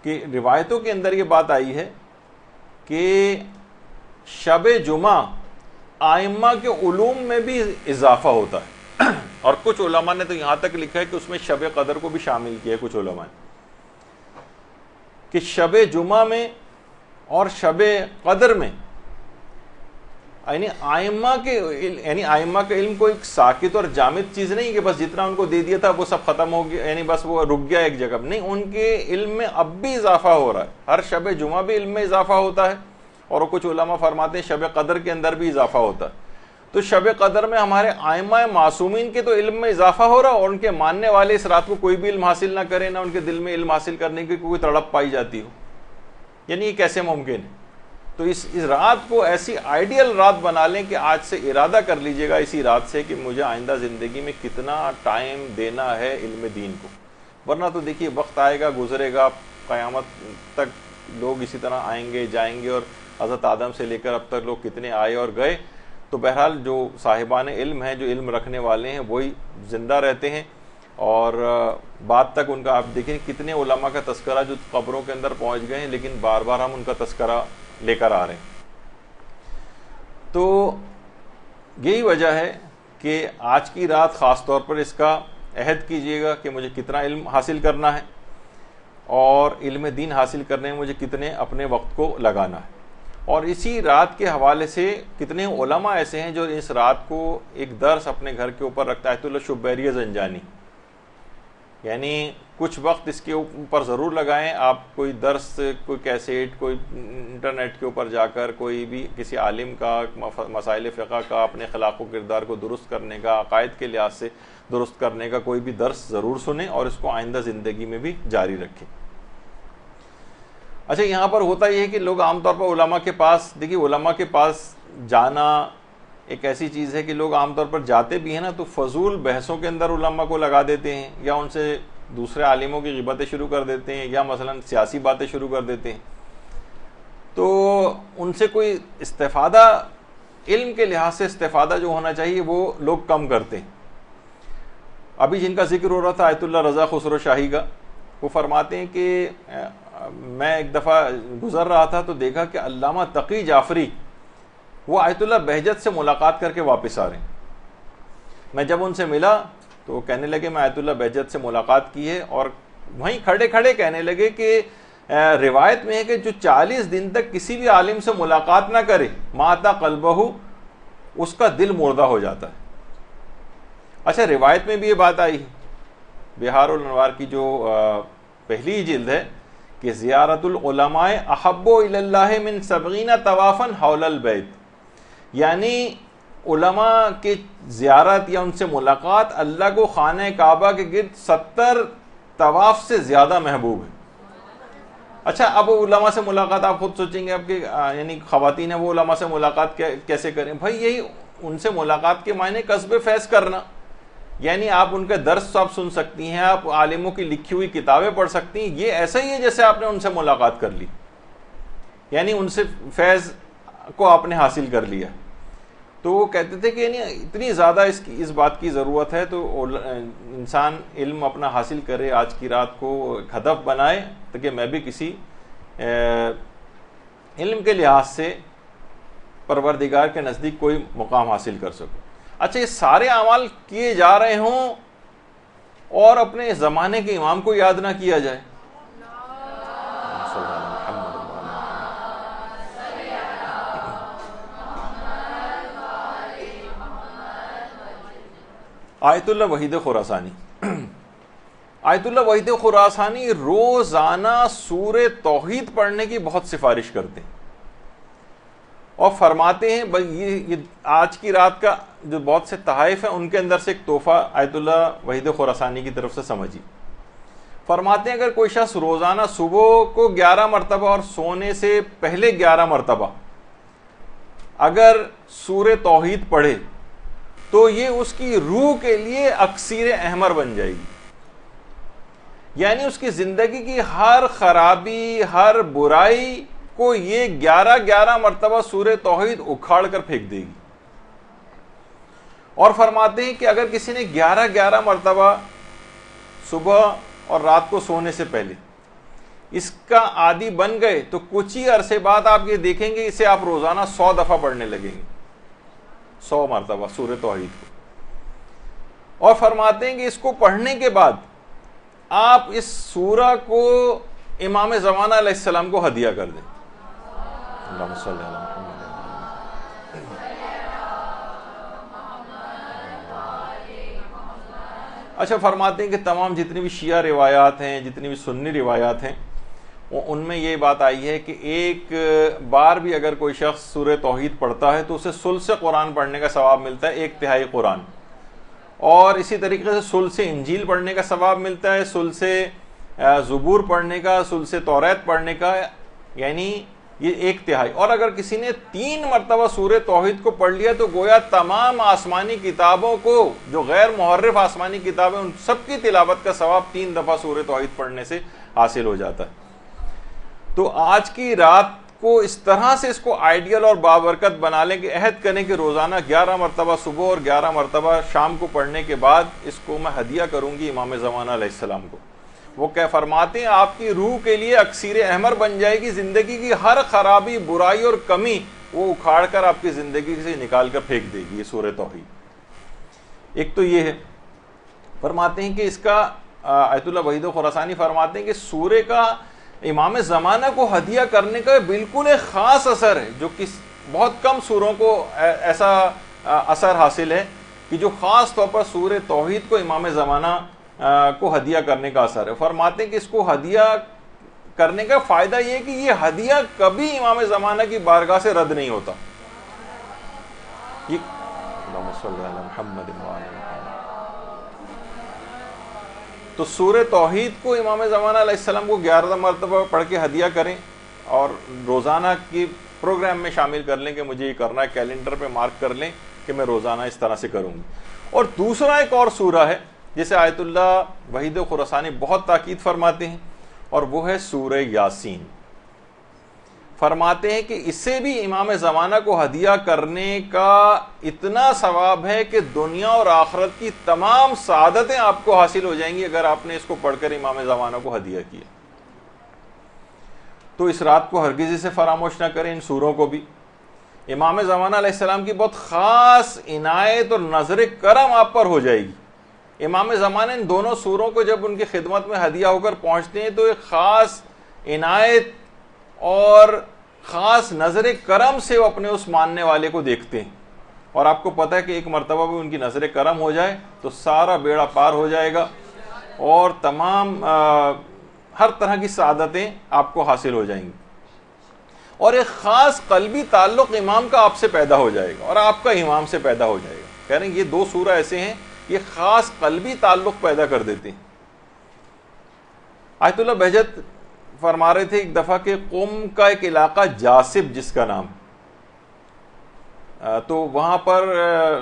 S1: کہ روایتوں کے اندر یہ بات آئی ہے کہ شب جمعہ ائمہ کے علوم میں بھی اضافہ ہوتا ہے، اور کچھ علماء نے تو یہاں تک لکھا ہے کہ اس میں شب قدر کو بھی شامل کیا ہے کچھ علماء نے، کہ شب جمعہ میں اور شب قدر میں یعنی ائمہ کے علم کو ایک ساکت اور جامد چیز نہیں کہ بس جتنا ان کو دے دیا تھا وہ سب ختم ہو گیا، یعنی بس وہ رک گیا ایک جگہ، نہیں، ان کے علم میں اب بھی اضافہ ہو رہا ہے، ہر شب جمعہ بھی علم میں اضافہ ہوتا ہے، اور کچھ علماء فرماتے ہیں شب قدر کے اندر بھی اضافہ ہوتا ہے۔ تو شب قدر میں ہمارے ائمہ معصومین کے تو علم میں اضافہ ہو رہا، اور ان کے ماننے والے اس رات کو کوئی بھی علم حاصل نہ کریں، نہ ان کے دل میں علم حاصل کرنے کی کوئی تڑپ پائی جاتی ہو، یعنی یہ کیسے ممکن ہے؟ تو اس رات کو ایسی آئیڈیل رات بنا لیں کہ آج سے ارادہ کر لیجئے گا اسی رات سے کہ مجھے آئندہ زندگی میں کتنا ٹائم دینا ہے علم دین کو، ورنہ تو دیکھیے وقت آئے گا گزرے گا، قیامت تک لوگ اسی طرح آئیں گے جائیں گے، اور حضرت آدم سے لے کر اب تک لوگ کتنے آئے اور گئے۔ تو بہرحال جو صاحبان علم ہیں، جو علم رکھنے والے ہیں، وہی زندہ رہتے ہیں، اور بعد تک ان کا آپ دیکھیں کتنے علماء کا تذکرہ جو قبروں کے اندر پہنچ گئے ہیں، لیکن بار بار ہم ان کا تذکرہ لے کر آ رہے ہیں۔ تو یہی وجہ ہے کہ آج کی رات خاص طور پر اس کا عہد کیجئے گا کہ مجھے کتنا علم حاصل کرنا ہے، اور علم دین حاصل کرنے میں مجھے کتنے اپنے وقت کو لگانا ہے. اور اسی رات کے حوالے سے کتنے علماء ایسے ہیں جو اس رات کو ایک درس اپنے گھر کے اوپر رکھتا ہے. آیت اللہ شبیریہ زنجانی، یعنی کچھ وقت اس کے اوپر ضرور لگائیں آپ، کوئی درس، کوئی کیسیٹ، کوئی انٹرنیٹ کے اوپر جا کر کوئی بھی کسی عالم کا مسائل فقہ کا اپنے اخلاق و کردار کو درست کرنے کا، عقائد کے لحاظ سے درست کرنے کا کوئی بھی درس ضرور سنیں اور اس کو آئندہ زندگی میں بھی جاری رکھیں. اچھا، یہاں پر ہوتا یہ ہے کہ لوگ عام طور پر علماء کے پاس، دیکھیے علماء کے پاس جانا ایک ایسی چیز ہے کہ لوگ عام طور پر جاتے بھی ہیں نا تو فضول بحثوں کے اندر علماء کو لگا دیتے ہیں، یا ان سے دوسرے عالموں کی غیبتیں شروع کر دیتے ہیں، یا مثلا سیاسی باتیں شروع کر دیتے ہیں. تو ان سے کوئی استفادہ، علم کے لحاظ سے استفادہ جو ہونا چاہیے وہ لوگ کم کرتے ہیں. ابھی جن کا ذکر ہو رہا تھا آیت اللہ رضا خسرو شاہی کا، وہ فرماتے ہیں کہ میں ایک دفعہ گزر رہا تھا تو دیکھا کہ علامہ تقی جعفری وہ آیت اللہ بہجت سے ملاقات کر کے واپس آ رہے ہیں. میں جب ان سے ملا تو وہ کہنے لگے میں آیت اللہ بہجت سے ملاقات کی ہے، اور وہیں کھڑے کھڑے کہنے لگے کہ روایت میں ہے کہ جو 40 دن تک کسی بھی عالم سے ملاقات نہ کرے ماتا قلبہ، اس کا دل مردہ ہو جاتا ہے. اچھا، روایت میں بھی یہ بات آئی، بہار الانوار کی جو پہلی جلد ہے کہ زیارت العلماء احب الی اللہ من 70 طوافا حول البیت، یعنی علماء کی زیارت یا ان سے ملاقات اللہ کو خانہ کعبہ کے گرد 70 طواف سے زیادہ محبوب ہے. اچھا، اب علماء سے ملاقات آپ خود سوچیں گے اب کہ یعنی خواتین ہیں وہ علماء سے ملاقات کیسے کریں؟ بھائی یہی ان سے ملاقات کے معنی کسب فیض کرنا، یعنی آپ ان کے درس آپ سن سکتی ہیں، آپ عالموں کی لکھی ہوئی کتابیں پڑھ سکتی ہیں. یہ ایسا ہی ہے جیسے آپ نے ان سے ملاقات کر لی، یعنی ان سے فیض کو آپ نے حاصل کر لیا. تو وہ کہتے تھے کہ یعنی اتنی زیادہ اس بات کی ضرورت ہے تو انسان علم اپنا حاصل کرے، آج کی رات کو ایک ہدف بنائے تاکہ میں بھی کسی علم کے لحاظ سے پروردگار کے نزدیک کوئی مقام حاصل کر سکوں. اچھا، یہ سارے اعمال کیے جا رہے ہوں اور اپنے زمانے کے امام کو یاد نہ کیا جائے. آیت اللہ وحید خراسانی، آیت اللہ وحید خراسانی روزانہ سورہ توحید پڑھنے کی بہت سفارش کرتے ہیں اور فرماتے ہیں یہ آج کی رات کا جو بہت سے تحائف ہیں ان کے اندر سے ایک تحفہ آیت اللہ وحید خراسانی کی طرف سے سمجھیے. فرماتے ہیں اگر کوئی شخص روزانہ صبح کو 11 مرتبہ اور سونے سے پہلے 11 مرتبہ اگر سورہ توحید پڑھے تو یہ اس کی روح کے لیے اکسیر احمر بن جائے گی، یعنی اس کی زندگی کی ہر خرابی، ہر برائی کو یہ 11 مرتبہ سورہ توحید اکھاڑ کر پھینک دے گی. اور فرماتے ہیں کہ اگر کسی نے 11 مرتبہ صبح اور رات کو سونے سے پہلے اس کا عادی بن گئے تو کچھ ہی عرصے بعد آپ یہ دیکھیں گے اسے آپ روزانہ 100 دفعہ پڑھنے لگیں گے، 100 مرتبہ سورہ توحید کو. اور فرماتے ہیں کہ اس کو پڑھنے کے بعد آپ اس سورہ کو امام زمانہ علیہ السلام کو ہدیہ کر دیں. اللہم صلی علی محمد. اچھا، فرماتے ہیں کہ تمام جتنی بھی شیعہ روایات ہیں، جتنی بھی سنی روایات ہیں، ان میں یہ بات آئی ہے کہ ایک بار بھی اگر کوئی شخص سورہ توحید پڑھتا ہے تو اسے ثلث قرآن پڑھنے کا ثواب ملتا ہے، 1/3 قرآن. اور اسی طریقے سے ثلث انجیل پڑھنے کا ثواب ملتا ہے، ثلث زبور پڑھنے کا، ثلث توریت پڑھنے کا، یعنی یہ 1/3. اور اگر کسی نے 3 مرتبہ سورہ توحید کو پڑھ لیا تو گویا تمام آسمانی کتابوں کو، جو غیر محرف آسمانی کتابیں، ان سب کی تلاوت کا ثواب 3 دفعہ سورہ توحید پڑھنے سے حاصل ہو جاتا ہے. تو آج کی رات کو اس طرح سے اس کو آئیڈیل اور بابرکت بنا لیں کہ عہد کریں کہ روزانہ 11 مرتبہ صبح اور 11 مرتبہ شام کو پڑھنے کے بعد اس کو میں ہدیہ کروں گی امام زمانہ علیہ السلام کو. وہ کیا فرماتے ہیں آپ کی روح کے لیے اکسیر احمر بن جائے گی، زندگی کی ہر خرابی، برائی اور کمی وہ اکھاڑ کر آپ کی زندگی سے نکال کر پھینک دے گی یہ سورہ توحید. ایک تو یہ ہے. فرماتے ہیں کہ اس کا آیت اللہ وحید خراسانی فرماتے ہیں کہ سورہ کا امام زمانہ کو ہدیہ کرنے کا بالکل ایک خاص اثر ہے، جو بہت کم سوروں کو ایسا اثر حاصل ہے کہ جو خاص طور پر سورہ توحید کو امام زمانہ کو ہدیہ کرنے کا اثر ہے۔ فرماتے ہیں کہ اس کو ہدیہ کرنے کا فائدہ یہ ہے کہ یہ ہدیہ کبھی امام زمانہ کی بارگاہ سے رد نہیں ہوتا۔ تو سورہ توحید کو امام زمانہ علیہ السلام کو 11 مرتبہ پڑھ کے ہدیہ کریں اور روزانہ کی پروگرام میں شامل کر لیں کہ مجھے یہ کرنا ہے، کیلنڈر پہ مارک کر لیں کہ میں روزانہ اس طرح سے کروں گی۔ اور دوسرا ایک اور سورہ ہے جسے آیت اللہ وحید خراسانی بہت تاکید فرماتے ہیں، اور وہ ہے سورہ یاسین۔ فرماتے ہیں کہ اسے بھی امام زمانہ کو ہدیہ کرنے کا اتنا ثواب ہے کہ دنیا اور آخرت کی تمام سعادتیں آپ کو حاصل ہو جائیں گی اگر آپ نے اس کو پڑھ کر امام زمانہ کو ہدیہ کیا۔ تو اس رات کو ہرگز اسے فراموش نہ کریں، ان سوروں کو بھی۔ امام زمانہ علیہ السلام کی بہت خاص عنایت اور نظر کرم آپ پر ہو جائے گی۔ امام زمانہ ان دونوں سوروں کو جب ان کی خدمت میں ہدیہ ہو کر پہنچتے ہیں تو ایک خاص عنایت اور خاص نظر کرم سے وہ اپنے اس ماننے والے کو دیکھتے ہیں، اور آپ کو پتہ ہے کہ ایک مرتبہ بھی ان کی نظر کرم ہو جائے تو سارا بیڑا پار ہو جائے گا اور تمام ہر طرح کی سعادتیں آپ کو حاصل ہو جائیں گی، اور ایک خاص قلبی تعلق امام کا آپ سے پیدا ہو جائے گا اور آپ کا امام سے پیدا ہو جائے گا۔ کہہ رہے ہیں یہ دو سورہ ایسے ہیں یہ خاص قلبی تعلق پیدا کر دیتے ہیں۔ آیت اللہ بہجت فرما رہے تھے ایک دفعہ کہ قم کا ایک علاقہ جاسب جس کا نام، تو وہاں پر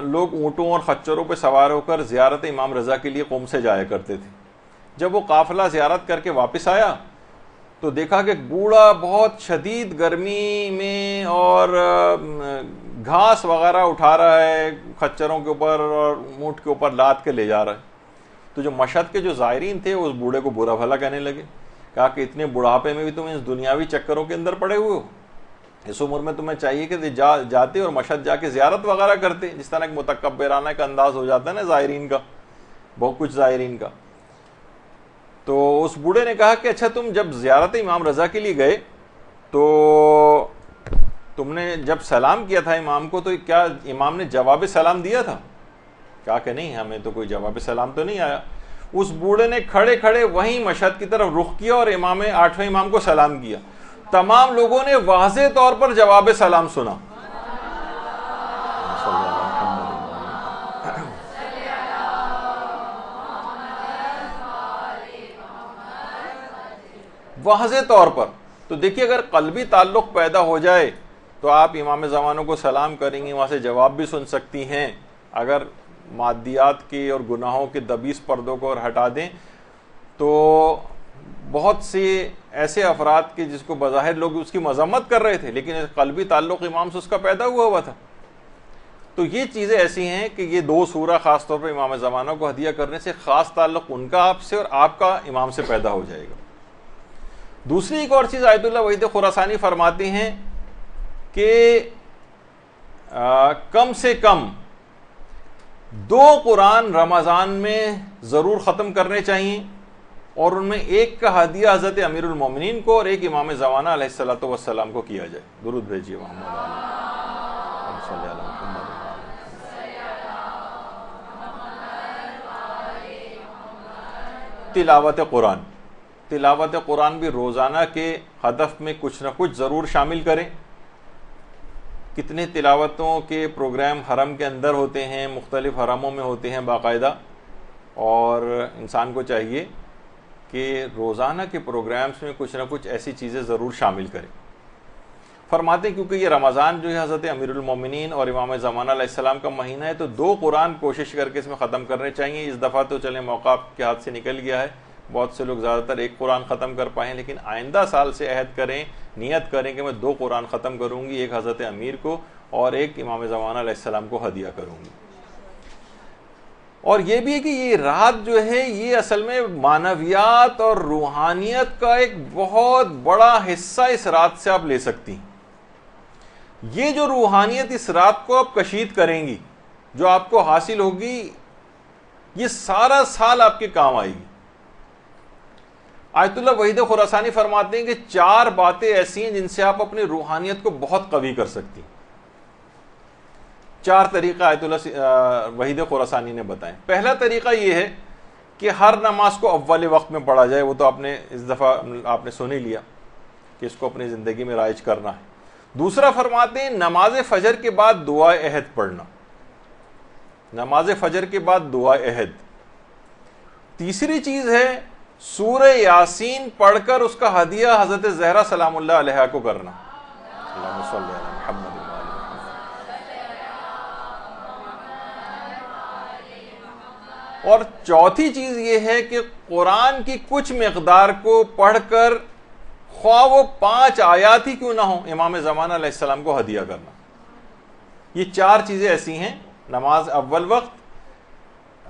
S1: لوگ اونٹوں اور خچروں پہ سوار ہو کر زیارت امام رضا کے لیے قم سے جایا کرتے تھے۔ جب وہ قافلہ زیارت کر کے واپس آیا تو دیکھا کہ بوڑھا بہت شدید گرمی میں اور گھاس وغیرہ اٹھا رہا ہے، خچروں کے اوپر اور اونٹ کے اوپر لاد کے لے جا رہا ہے۔ تو جو مشہد کے جو زائرین تھے اس بوڑھے کو برا بھلا کہنے لگے، کہا کہ اتنے بڑھاپے میں بھی تم اس دنیاوی چکروں کے اندر پڑے ہوئے ہو، اس عمر میں تمہیں چاہیے کہ جاتے اور مشہد جا کے زیارت وغیرہ کرتے، جس طرح ایک متکبرانہ کا انداز ہو جاتا ہے نا زائرین کا، بہت کچھ زائرین کا۔ تو اس بوڑھے نے کہا کہ اچھا تم جب زیارت امام رضا کے لیے گئے تو تم نے جب سلام کیا تھا امام کو تو کیا امام نے جواب سلام دیا تھا؟ کہا کہ نہیں، ہمیں تو کوئی جواب سلام تو نہیں آیا۔ اس بوڑھے نے کھڑے کھڑے وہیں مشہد کی طرف رخ کیا اور امام 8ویں امام کو سلام کیا۔ تمام لوگوں نے واضح طور پر جواب سلام سنا۔ واضح طور پر۔ تو دیکھیے اگر قلبی تعلق پیدا ہو جائے تو آپ امام زمانوں کو سلام کریں گی، وہاں سے جواب بھی سن سکتی ہیں۔ اگر مادیات کے اور گناہوں کے دبیس پردوں کو اور ہٹا دیں تو بہت سے ایسے افراد کے جس کو بظاہر لوگ اس کی مذمت کر رہے تھے لیکن قلبی تعلق امام سے اس کا پیدا ہوا تھا۔ تو یہ چیزیں ایسی ہیں کہ یہ دو سورہ خاص طور پر امام زمانہ کو ہدیہ کرنے سے خاص تعلق ان کا آپ سے اور آپ کا امام سے پیدا ہو جائے گا۔ دوسری ایک اور چیز آیت اللہ وحید خراسانی فرماتے ہیں کہ کم سے کم 2 قرآن رمضان میں ضرور ختم کرنے چاہیے، اور ان میں ایک کا ہدیہ حضرت امیر المومنین کو اور ایک امام زمانہ علیہ الصلوۃ والسلام کو کیا جائے۔ درود بھیجیے محمد صلی اللہ علیہ وسلم۔ تلاوت قرآن، تلاوت قرآن بھی روزانہ کے ہدف میں کچھ نہ کچھ ضرور شامل کریں۔ کتنے تلاوتوں کے پروگرام حرم کے اندر ہوتے ہیں، مختلف حرموں میں ہوتے ہیں باقاعدہ، اور انسان کو چاہیے کہ روزانہ کے پروگرامز میں کچھ نہ کچھ ایسی چیزیں ضرور شامل کریں۔ فرماتے ہیں کیونکہ یہ رمضان جو ہے حضرت امیر المومنین اور امام زمانہ علیہ السلام کا مہینہ ہے، تو 2 قرآن کوشش کر کے اس میں ختم کرنے چاہیے۔ اس دفعہ تو چلیں موقع آپ کے ہاتھ سے نکل گیا ہے، بہت سے لوگ زیادہ تر 1 قرآن ختم کر پائیں، لیکن آئندہ سال سے عہد کریں، نیت کریں کہ میں 2 قرآن ختم کروں گی، ایک حضرت امیر کو اور ایک امام زمانہ علیہ السلام کو ہدیہ کروں گی۔ اور یہ بھی ہے کہ یہ رات جو ہے یہ اصل میں معنویات اور روحانیت کا ایک بہت بڑا حصہ اس رات سے آپ لے سکتی ہیں۔ یہ جو روحانیت اس رات کو آپ کشید کریں گی، جو آپ کو حاصل ہوگی، یہ سارا سال آپ کے کام آئے گی۔ آیت اللہ وحید خراسانی فرماتے ہیں کہ 4 باتیں ایسی ہیں جن سے آپ اپنی روحانیت کو بہت قوی کر سکتی. 4 طریقہ آیت اللہ وحید خراسانی نے بتائے. پہلا طریقہ یہ ہے کہ ہر نماز کو اول وقت میں پڑھا جائے. وہ تو آپ نے اس دفعہ آپ نے سن ہی لیا کہ اس کو اپنی زندگی میں رائج کرنا ہے. دوسرا فرماتے ہیں نماز فجر کے بعد دعا عہد پڑھنا. نماز فجر کے بعد دعا عہد. تیسری چیز ہے سورہ یاسین پڑھ کر اس کا ہدیہ حضرت زہرا سلام اللہ علیہا کو کرنا. اللہم صلی علی محمد. اور چوتھی چیز یہ ہے کہ قرآن کی کچھ مقدار کو پڑھ کر خواہ وہ 5 آیات ہی کیوں نہ ہوں امام زمانہ علیہ السلام کو ہدیہ کرنا. یہ 4 چیزیں ایسی ہیں: نماز اول وقت،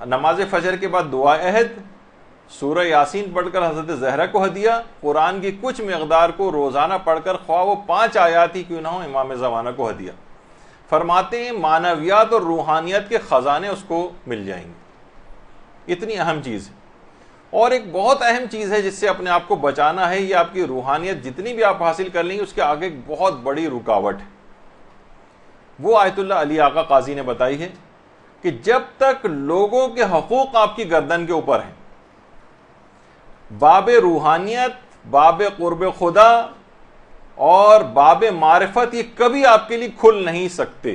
S1: نماز فجر کے بعد دعا عہد، سورہ یاسین پڑھ کر حضرت زہرا کو ہدیہ، قرآن کی کچھ مقدار کو روزانہ پڑھ کر خواہ وہ 5 آیات ہی کیوں نہ ہوں امام زمانہ کو ہدیہ. فرماتے ہیں معنویات اور روحانیت کے خزانے اس کو مل جائیں گے. اتنی اہم چیز ہے. اور ایک بہت اہم چیز ہے جس سے اپنے آپ کو بچانا ہے. یہ آپ کی روحانیت جتنی بھی آپ حاصل کر لیں گے اس کے آگے ایک بہت بڑی رکاوٹ ہے. وہ آیت اللہ علی آقا قاضی نے بتائی ہے کہ جب تک لوگوں کے حقوق آپ کی گردن کے اوپر ہیں، باب روحانیت، باب قرب خدا اور باب معرفت یہ کبھی آپ کے لیے کھل نہیں سکتے.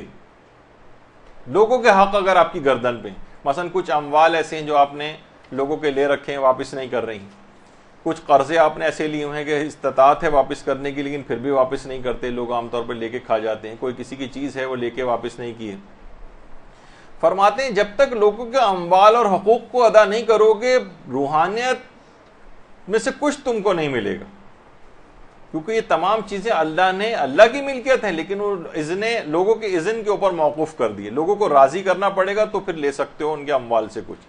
S1: لوگوں کے حق اگر آپ کی گردن پہ، مثلا کچھ اموال ایسے ہیں جو آپ نے لوگوں کے لے رکھے ہیں، واپس نہیں کر رہی. کچھ قرضے آپ نے ایسے لیے ہوئے ہیں کہ استطاعت ہے واپس کرنے کی لیکن پھر بھی واپس نہیں کرتے. لوگ عام طور پر لے کے کھا جاتے ہیں. کوئی کسی کی چیز ہے وہ لے کے واپس نہیں کیے. فرماتے ہیں جب تک لوگوں کے اموال اور حقوق کو ادا نہیں کرو گے، روحانیت میں سے کچھ تم کو نہیں ملے گا. کیونکہ یہ تمام چیزیں اللہ نے، اللہ کی ملکیت ہیں، لیکن وہ لوگوں کے اذن کے اوپر موقوف کر دیے. لوگوں کو راضی کرنا پڑے گا تو پھر لے سکتے ہو ان کے اموال سے کچھ.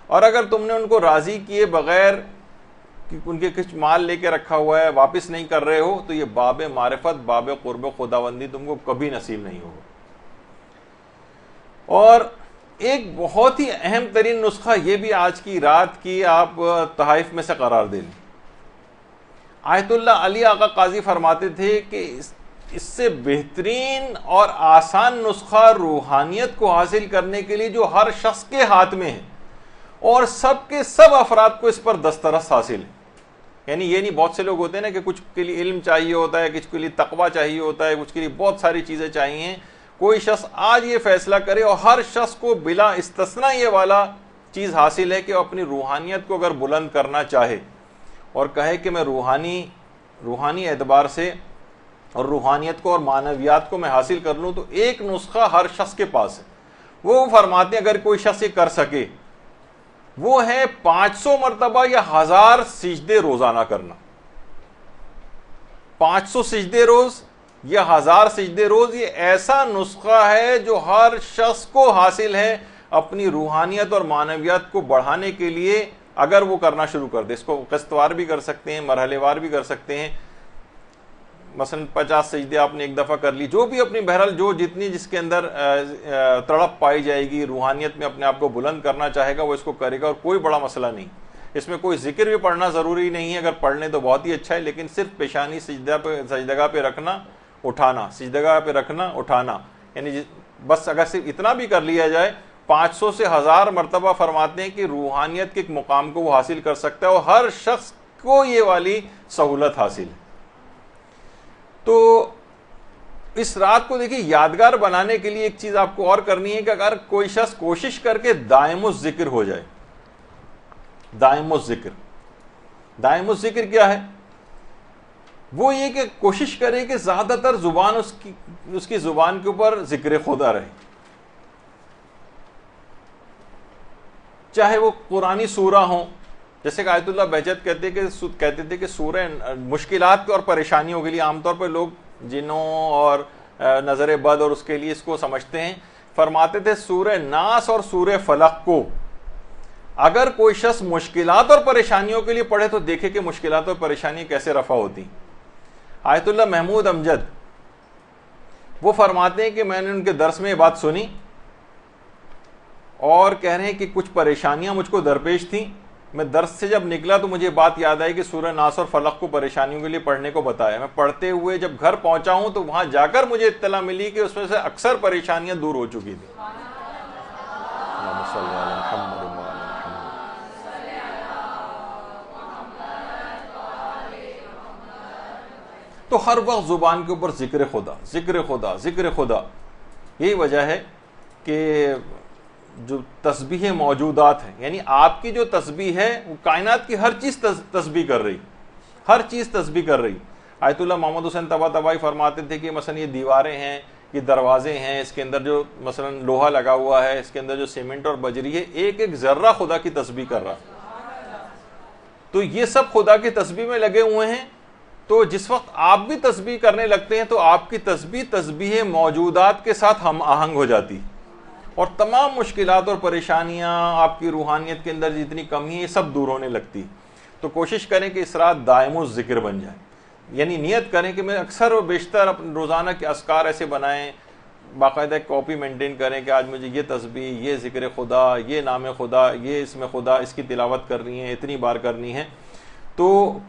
S1: اور اگر تم نے ان کو راضی کیے بغیر ان کے کچھ مال لے کے رکھا ہوا ہے، واپس نہیں کر رہے ہو، تو یہ باب معرفت، باب قرب خداوندی تم کو کبھی نصیب نہیں ہوگا. اور ایک بہت ہی اہم ترین نسخہ یہ بھی آج کی رات کی آپ تحائف میں سے قرار دے لیں. آیت اللہ علی آقا قاضی فرماتے تھے کہ اس سے بہترین اور آسان نسخہ روحانیت کو حاصل کرنے کے لیے جو ہر شخص کے ہاتھ میں ہے اور سب کے سب افراد کو اس پر دسترس حاصل ہے. یعنی یہ نہیں بہت سے لوگ ہوتے ہیں نا کہ کچھ کے لیے علم چاہیے ہوتا ہے، کچھ کے لیے تقویٰ چاہیے ہوتا ہے، کچھ کے لیے بہت ساری چیزیں چاہیے. کوئی شخص آج یہ فیصلہ کرے اور ہر شخص کو بلا استثناء یہ والا چیز حاصل ہے کہ وہ اپنی روحانیت کو اگر بلند کرنا چاہے اور کہے کہ میں روحانی اعتبار سے اور روحانیت کو اور معنویات کو میں حاصل کر لوں، تو ایک نسخہ ہر شخص کے پاس ہے. وہ فرماتے ہیں اگر کوئی شخص یہ کر سکے وہ ہے 500 مرتبہ یا 1000 سجدے روزانہ کرنا. 500 سجدے روز یا 1000 سجدے روز، یہ ایسا نسخہ ہے جو ہر شخص کو حاصل ہے اپنی روحانیت اور معنویات کو بڑھانے کے لیے. اگر وہ کرنا شروع کر دے، اس کو قسط وار بھی کر سکتے ہیں، مرحلے وار بھی کر سکتے ہیں. مثلا 50 سجدے آپ نے ایک دفعہ کر لی، جو بھی اپنی بہرحال جو جتنی جس کے اندر تڑپ پائی جائے گی، روحانیت میں اپنے آپ کو بلند کرنا چاہے گا وہ اس کو کرے گا. اور کوئی بڑا مسئلہ نہیں، اس میں کوئی ذکر بھی پڑھنا ضروری نہیں ہے. اگر پڑھ لیں تو بہت ہی اچھا ہے، لیکن صرف پیشانی سجدگاہ پہ رکھنا اٹھانا، سجدگاہ پہ رکھنا اٹھانا، یعنی بس اگر صرف اتنا بھی کر لیا جائے 500 سے 1000 مرتبہ فرماتے ہیں کہ روحانیت کے ایک مقام کو وہ حاصل کر سکتا ہے اور ہر شخص کو یہ والی سہولت حاصل ہے. تو اس رات کو دیکھیے یادگار بنانے کے لیے ایک چیز آپ کو اور کرنی ہے کہ اگر کوئی شخص کوشش کر کے دائم الذکر ہو جائے. دائم الذکر کیا ہے؟ وہ یہ کہ کوشش کرے کہ زیادہ تر زبان اس کی زبان کے اوپر ذکر خدا رہے. چاہے وہ قرآنی سورہ ہوں، جیسے کہ آیت اللہ بہجت کہتے تھے کہ سورہ مشکلات اور پریشانیوں کے لیے عام طور پر لوگ جنوں اور نظر بد اور اس کے لیے اس کو سمجھتے ہیں. فرماتے تھے سورہ ناس اور سورہ فلق کو اگر کوئی شخص مشکلات اور پریشانیوں کے لیے پڑھے تو دیکھے کہ مشکلات اور پریشانیاں کیسے رفع ہوتی. آیت اللہ محمود امجد وہ فرماتے ہیں کہ میں نے ان کے درس میں یہ بات سنی اور کہہ رہے ہیں کہ کچھ پریشانیاں مجھ کو درپیش تھیں میں درس سے جب نکلا تو مجھے بات یاد آئی کہ سورہ ناس اور فلق کو پریشانیوں کے لیے پڑھنے کو بتایا. میں پڑھتے ہوئے جب گھر پہنچا ہوں تو وہاں جا کر مجھے اطلاع ملی کہ اس میں سے اکثر پریشانیاں دور ہو چکی تھیں. تو ہر وقت زبان کے اوپر ذکر خدا ذکر خدا ذکر خدا. یہی وجہ ہے کہ جو تسبیح موجودات ہیں، یعنی آپ کی جو تسبیح ہے وہ کائنات کی ہر چیز تسبیح کر رہی، ہر چیز تسبیح کر رہی. آیت اللہ محمد حسین طباطبائی فرماتے تھے کہ مثلا یہ دیواریں ہیں، یہ دروازے ہیں، اس کے اندر جو مثلا لوہا لگا ہوا ہے، اس کے اندر جو سیمنٹ اور بجری ہے، ایک ایک ذرہ خدا کی تسبیح کر رہا. تو یہ سب خدا کی تسبیح میں لگے ہوئے ہیں. تو جس وقت آپ بھی تسبیح کرنے لگتے ہیں تو آپ کی تسبیح تسبیح موجودات کے ساتھ ہم آہنگ ہو جاتی، اور تمام مشکلات اور پریشانیاں، آپ کی روحانیت کے اندر جتنی کمی ہے، یہ سب دور ہونے لگتی. تو کوشش کریں کہ اس رات دائم الذکر بن جائے، یعنی نیت کریں کہ میں اکثر و بیشتر اپنے روزانہ کے اذکار ایسے بنائیں، باقاعدہ ایک کاپی مینٹین کریں کہ آج مجھے یہ تسبیح، یہ ذکر خدا، یہ نام خدا، یہ اسم خدا، اس کی تلاوت کرنی ہے، اتنی بار کرنی ہے. تو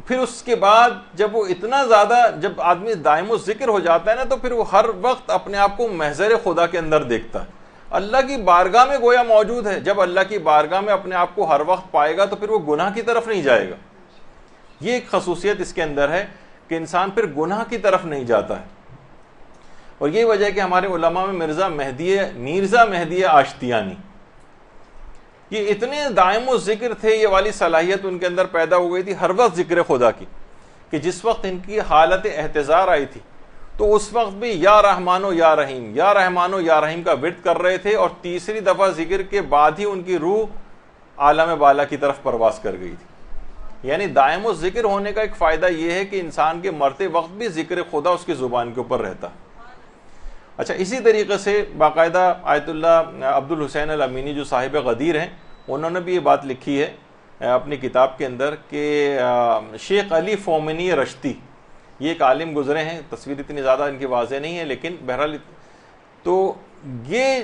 S1: پھر اس کے بعد جب وہ اتنا زیادہ، جب آدمی دائم الذکر ہو جاتا ہے نا، تو پھر وہ ہر وقت اپنے آپ کو محضر خدا کے اندر دیکھتا ہے، اللہ کی بارگاہ میں گویا موجود ہے. جب اللہ کی بارگاہ میں اپنے آپ کو ہر وقت پائے گا تو پھر وہ گناہ کی طرف نہیں جائے گا. یہ ایک خصوصیت اس کے اندر ہے کہ انسان پھر گناہ کی طرف نہیں جاتا ہے. اور یہ وجہ ہے کہ ہمارے علماء میں میرزا مہدی آشتیانی، یہ اتنے دائم و ذکر تھے، یہ والی صلاحیت ان کے اندر پیدا ہو گئی تھی ہر وقت ذکر خدا کی، کہ جس وقت ان کی حالت احتضار آئی تھی تو اس وقت بھی یا رحمان و یا رحیم، یا رحمان و یا رحیم کا ورد کر رہے تھے، اور تیسری دفعہ ذکر کے بعد ہی ان کی روح عالم بالا کی طرف پرواز کر گئی تھی. یعنی دائم و ذکر ہونے کا ایک فائدہ یہ ہے کہ انسان کے مرتے وقت بھی ذکر خدا اس کی زبان کے اوپر رہتا. اچھا، اسی طریقے سے باقاعدہ آیت اللہ عبد الحسین الامینی جو صاحب غدیر ہیں، انہوں نے بھی یہ بات لکھی ہے اپنی کتاب کے اندر کہ شیخ علی فومنی رشتی، یہ ایک عالم گزرے ہیں، تصویر اتنی زیادہ ان کی واضح نہیں ہے لیکن بہرحال، تو یہ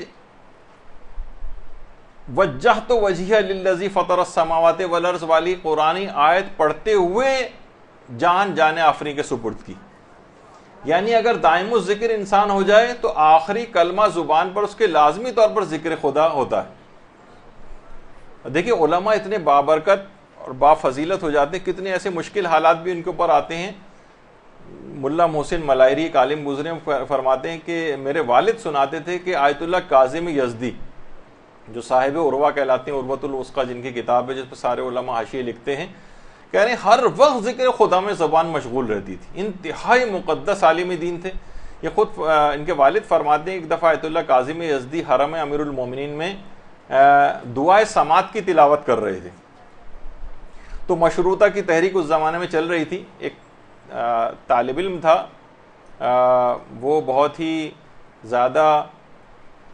S1: وجہت وجہی للذی فطر السماوات والارض والی قرآنی آیت پڑھتے ہوئے جان آفریں کے سپرد کی. یعنی اگر دائم الذکر انسان ہو جائے تو آخری کلمہ زبان پر اس کے لازمی طور پر ذکر خدا ہوتا ہے. دیکھیے علماء اتنے بابرکت اور بافضیلت ہو جاتے ہیں، کتنے ایسے مشکل حالات بھی ان کے اوپر آتے ہیں. ملا محسن ملائری ایک عالم گزرے فرماتے ہیں کہ میرے والد سناتے تھے کہ آیت اللہ کاظم یزدی جو صاحب عروہ کہلاتے ہیں، عروۃ الوثقی جن کی کتاب ہے جس پہ سارے علماء حاشیے لکھتے ہیں، کہہ رہے ہیں ہر وقت ذکر خدا میں زبان مشغول رہتی تھی، انتہائی مقدس عالم دین تھے. یہ خود ان کے والد فرماتے ہیں ایک دفعہ آیت اللہ کاظم یزدی حرم امیر المومنین میں دعائے سماعت کی تلاوت کر رہے تھے. تو مشروطہ کی تحریک اس زمانے میں چل رہی تھی. ایک طالب علم تھا، وہ بہت ہی زیادہ،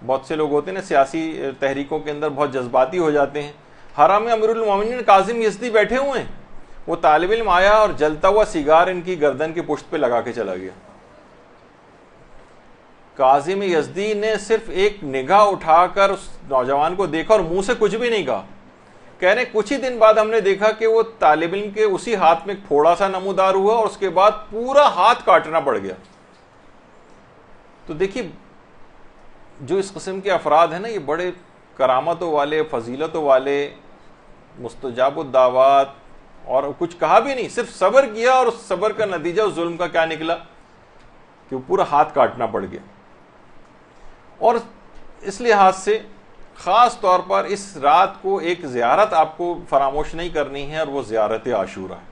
S1: بہت سے لوگ ہوتے ہیں نا سیاسی تحریکوں کے اندر بہت جذباتی ہو جاتے ہیں. حرم امیر المومنین کاظم یزدی بیٹھے ہوئے ہیں، وہ طالب علم آیا اور جلتا ہوا سیگار ان کی گردن کی پشت پہ لگا کے چلا گیا. کاظم یزدی نے صرف ایک نگاہ اٹھا کر اس نوجوان کو دیکھا اور منہ سے کچھ بھی نہیں کہا. کہہ رہے کچھ ہی دن بعد ہم نے دیکھا کہ وہ طالب علم کے اسی ہاتھ میں ایک پھوڑا سا نمودار ہوا اور اس کے بعد پورا ہاتھ کاٹنا پڑ گیا. تو دیکھیے جو اس قسم کے افراد ہیں نا، یہ بڑے کرامتوں والے، فضیلتوں والے، مستجاب الدعوات، اور کچھ کہا بھی نہیں، صرف صبر کیا، اور اس صبر کا نتیجہ اس ظلم کا کیا نکلا کہ وہ پورا ہاتھ کاٹنا پڑ گیا. اور اس لحاظ سے خاص طور پر اس رات کو ایک زیارت آپ کو فراموش نہیں کرنی ہے، اور وہ زیارت عاشورہ ہے،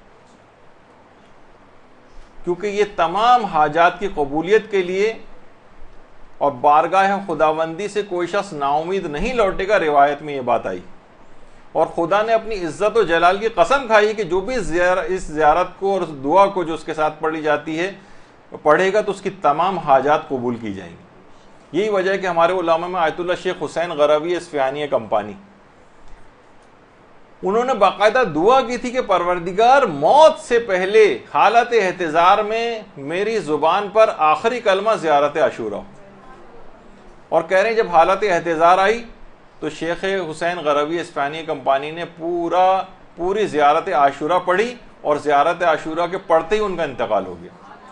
S1: کیونکہ یہ تمام حاجات کی قبولیت کے لیے اور بارگاہ خداوندی سے کوئی شخص نا امید نہیں لوٹے گا. روایت میں یہ بات آئی، اور خدا نے اپنی عزت و جلال کی قسم کھائی کہ جو بھی اس زیارت کو اور اس دعا کو جو اس کے ساتھ پڑھی جاتی ہے پڑھے گا تو اس کی تمام حاجات قبول کی جائیں گی. یہی وجہ ہے کہ ہمارے علماء میں آیت اللہ شیخ حسین غروی اصفہانی کمپانی، انہوں نے باقاعدہ دعا کی تھی کہ پروردگار موت سے پہلے حالت احتضار میں میری زبان پر آخری کلمہ زیارت عاشورہ ہو. اور کہہ رہے ہیں جب حالت احتضار آئی تو شیخ حسین غروی اصفہانی کمپانی نے پوری زیارت عاشورہ پڑھی اور زیارت عاشورہ کے پڑھتے ہی ان کا انتقال ہو گیا،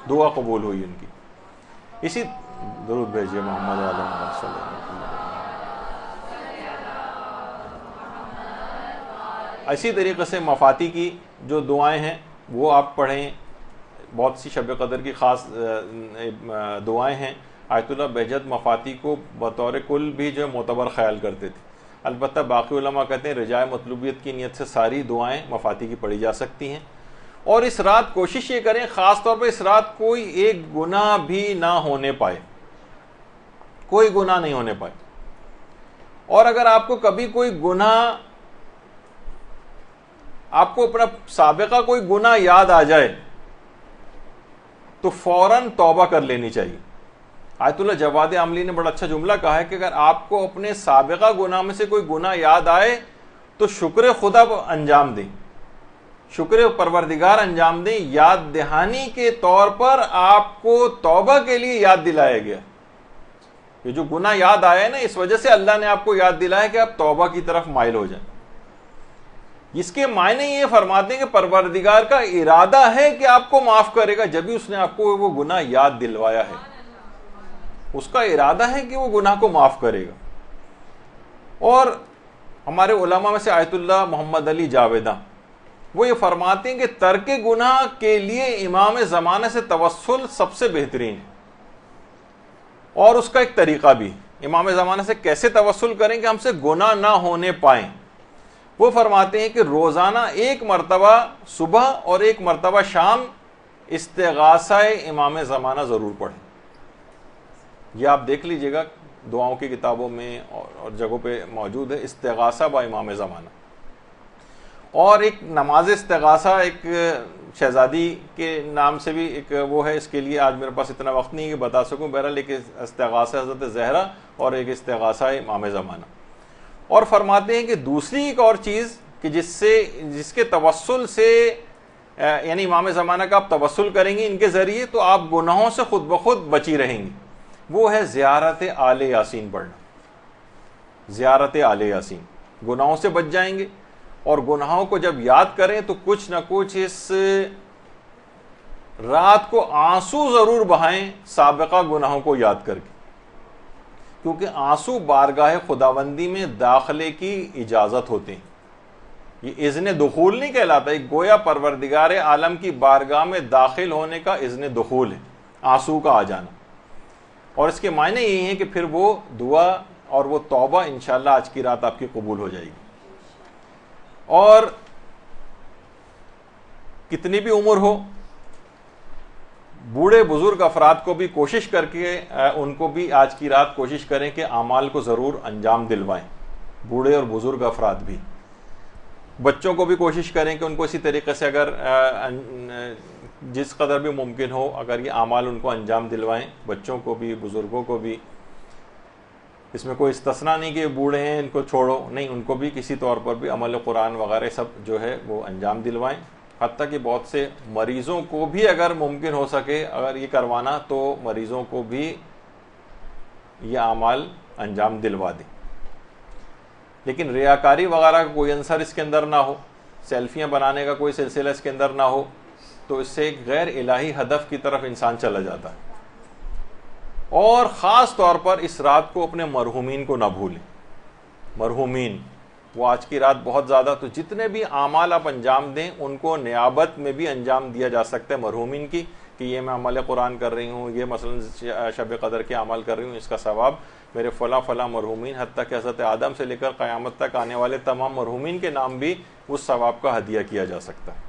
S1: دعا قبول ہوئی ان کی. اسی درود بھیجیے محمد علیہ محمد صلی اللہ علیہ وسلم. اسی طریقے سے مفاتی کی جو دعائیں ہیں وہ آپ پڑھیں. بہت سی شب قدر کی خاص دعائیں ہیں. آیت اللہ بہجت مفاتی کو بطور کل بھی جو معتبر خیال کرتے تھے. البتہ باقی علماء کہتے ہیں رجاء مطلوبیت کی نیت سے ساری دعائیں مفاتی کی پڑھی جا سکتی ہیں. اور اس رات کوشش یہ کریں خاص طور پہ اس رات کوئی ایک گناہ بھی نہ ہونے پائے، کوئی گناہ نہیں ہونے پائے. اور اگر آپ کو کبھی کوئی گناہ، آپ کو اپنا سابقہ کوئی گناہ یاد آ جائے تو فوراً توبہ کر لینی چاہیے. آیت اللہ جواد عاملی نے بڑا اچھا جملہ کہا ہے کہ اگر آپ کو اپنے سابقہ گناہ میں سے کوئی گناہ یاد آئے تو شکر خدا انجام دیں، شکر پروردگار انجام دیں. یاد دہانی کے طور پر آپ کو توبہ کے لیے یاد دلایا گیا. یہ جو گناہ یاد آیا ہے نا، اس وجہ سے اللہ نے آپ کو یاد دلایا کہ آپ توبہ کی طرف مائل ہو جائیں. اس کے معنی یہ فرماتے ہیں کہ پروردگار کا ارادہ ہے کہ آپ کو معاف کرے گا، جب ہی اس نے آپ کو وہ گناہ یاد دلوایا ہے. اس کا ارادہ ہے کہ وہ گناہ کو معاف کرے گا. اور ہمارے علماء میں سے آیت اللہ محمد علی جاویدہ وہ یہ فرماتے ہیں کہ ترک گناہ کے لیے امام زمانہ سے توسل سب سے بہترین ہے. اور اس کا ایک طریقہ بھی، امام زمانہ سے کیسے توسل کریں کہ ہم سے گناہ نہ ہونے پائیں. وہ فرماتے ہیں کہ روزانہ ایک مرتبہ صبح اور ایک مرتبہ شام استغاثہ امام زمانہ ضرور پڑھیں. یہ آپ دیکھ لیجئے گا دعاؤں کی کتابوں میں اور جگہوں پہ موجود ہے، استغاثہ با امام زمانہ. اور ایک نماز استغاثہ ایک شہزادی کے نام سے بھی ایک وہ ہے، اس کے لیے آج میرے پاس اتنا وقت نہیں ہے کہ بتا سکوں. بہرحال ایک استغاثہ حضرت زہرا اور ایک استغاثہ امام زمانہ. اور فرماتے ہیں کہ دوسری ایک اور چیز کہ جس کے توسل سے یعنی امام زمانہ کا آپ توسل کریں گے ان کے ذریعے تو آپ گناہوں سے خود بخود بچی رہیں گی. وہ ہے زیارت آل یاسین پڑھنا. زیارت آل یاسین، گناہوں سے بچ جائیں گے. اور گناہوں کو جب یاد کریں تو کچھ نہ کچھ اس رات کو آنسو ضرور بہائیں سابقہ گناہوں کو یاد کر کے، کیونکہ آنسو بارگاہ خداوندی میں داخلے کی اجازت ہوتے ہیں. یہ اذن دخول نہیں کہلاتا، ایک گویا پروردگار عالم کی بارگاہ میں داخل ہونے کا اذن دخول ہے، آنسو کا آ جانا. اور اس کے معنی یہی ہیں کہ پھر وہ دعا اور وہ توبہ انشاءاللہ آج کی رات آپ کی قبول ہو جائے گی. اور کتنی بھی عمر ہو، بوڑھے بزرگ افراد کو بھی کوشش کر کے ان کو بھی آج کی رات کوشش کریں کہ اعمال کو ضرور انجام دلوائیں. بوڑھے اور بزرگ افراد بھی، بچوں کو بھی کوشش کریں کہ ان کو اسی طریقے سے اگر جس قدر بھی ممکن ہو اگر یہ اعمال ان کو انجام دلوائیں. بچوں کو بھی بزرگوں کو بھی، اس میں کوئی استثناء نہیں کہ بوڑھے ہیں ان کو چھوڑو، نہیں، ان کو بھی کسی طور پر بھی عمل قرآن وغیرہ سب جو ہے وہ انجام دلوائیں. حتیٰ کہ بہت سے مریضوں کو بھی اگر ممکن ہو سکے اگر یہ کروانا تو مریضوں کو بھی یہ اعمال انجام دلوا دیں. لیکن ریاکاری وغیرہ کا کوئی عنصر اس کے اندر نہ ہو، سیلفیاں بنانے کا کوئی سلسلہ اس کے اندر نہ ہو، تو اس سے ایک غیر الہی ہدف کی طرف انسان چلا جاتا ہے. اور خاص طور پر اس رات کو اپنے مرحومین کو نہ بھولیں. مرحومین وہ آج کی رات بہت زیادہ، تو جتنے بھی اعمال آپ انجام دیں ان کو نیابت میں بھی انجام دیا جا سکتا ہے مرحومین کی، کہ یہ میں عمل قرآن کر رہی ہوں، یہ مثلا شب قدر کے اعمال کر رہی ہوں، اس کا ثواب میرے فلاں فلاں مرحومین، حتیٰ کہ حضرت آدم سے لے کر قیامت تک آنے والے تمام مرحومین کے نام بھی اس ثواب کا ہدیہ کیا جا سکتا ہے.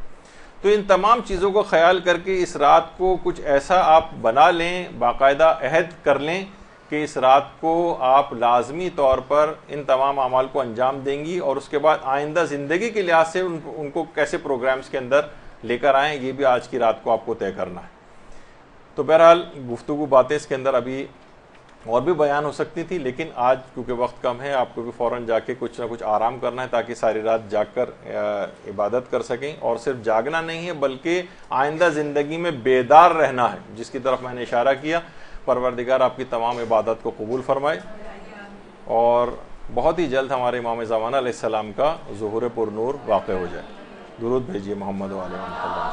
S1: تو ان تمام چیزوں کو خیال کر کے اس رات کو کچھ ایسا آپ بنا لیں، باقاعدہ عہد کر لیں کہ اس رات کو آپ لازمی طور پر ان تمام اعمال کو انجام دیں گی. اور اس کے بعد آئندہ زندگی کے لحاظ سے ان کو کیسے پروگرامز کے اندر لے کر آئیں، یہ بھی آج کی رات کو آپ کو طے کرنا ہے. تو بہرحال گفتگو باتیں اس کے اندر ابھی اور بھی بیان ہو سکتی تھی، لیکن آج کیونکہ وقت کم ہے آپ کو بھی فوراً جا کے کچھ نہ کچھ آرام کرنا ہے تاکہ ساری رات جاگ کر عبادت کر سکیں. اور صرف جاگنا نہیں ہے بلکہ آئندہ زندگی میں بیدار رہنا ہے، جس کی طرف میں نے اشارہ کیا. پروردگار آپ کی تمام عبادت کو قبول فرمائے اور بہت ہی جلد ہمارے امام زمانہ علیہ السلام کا ظہور پر نور واقع ہو جائے۔ درود بھیجیے محمد و علیہ وسلم۔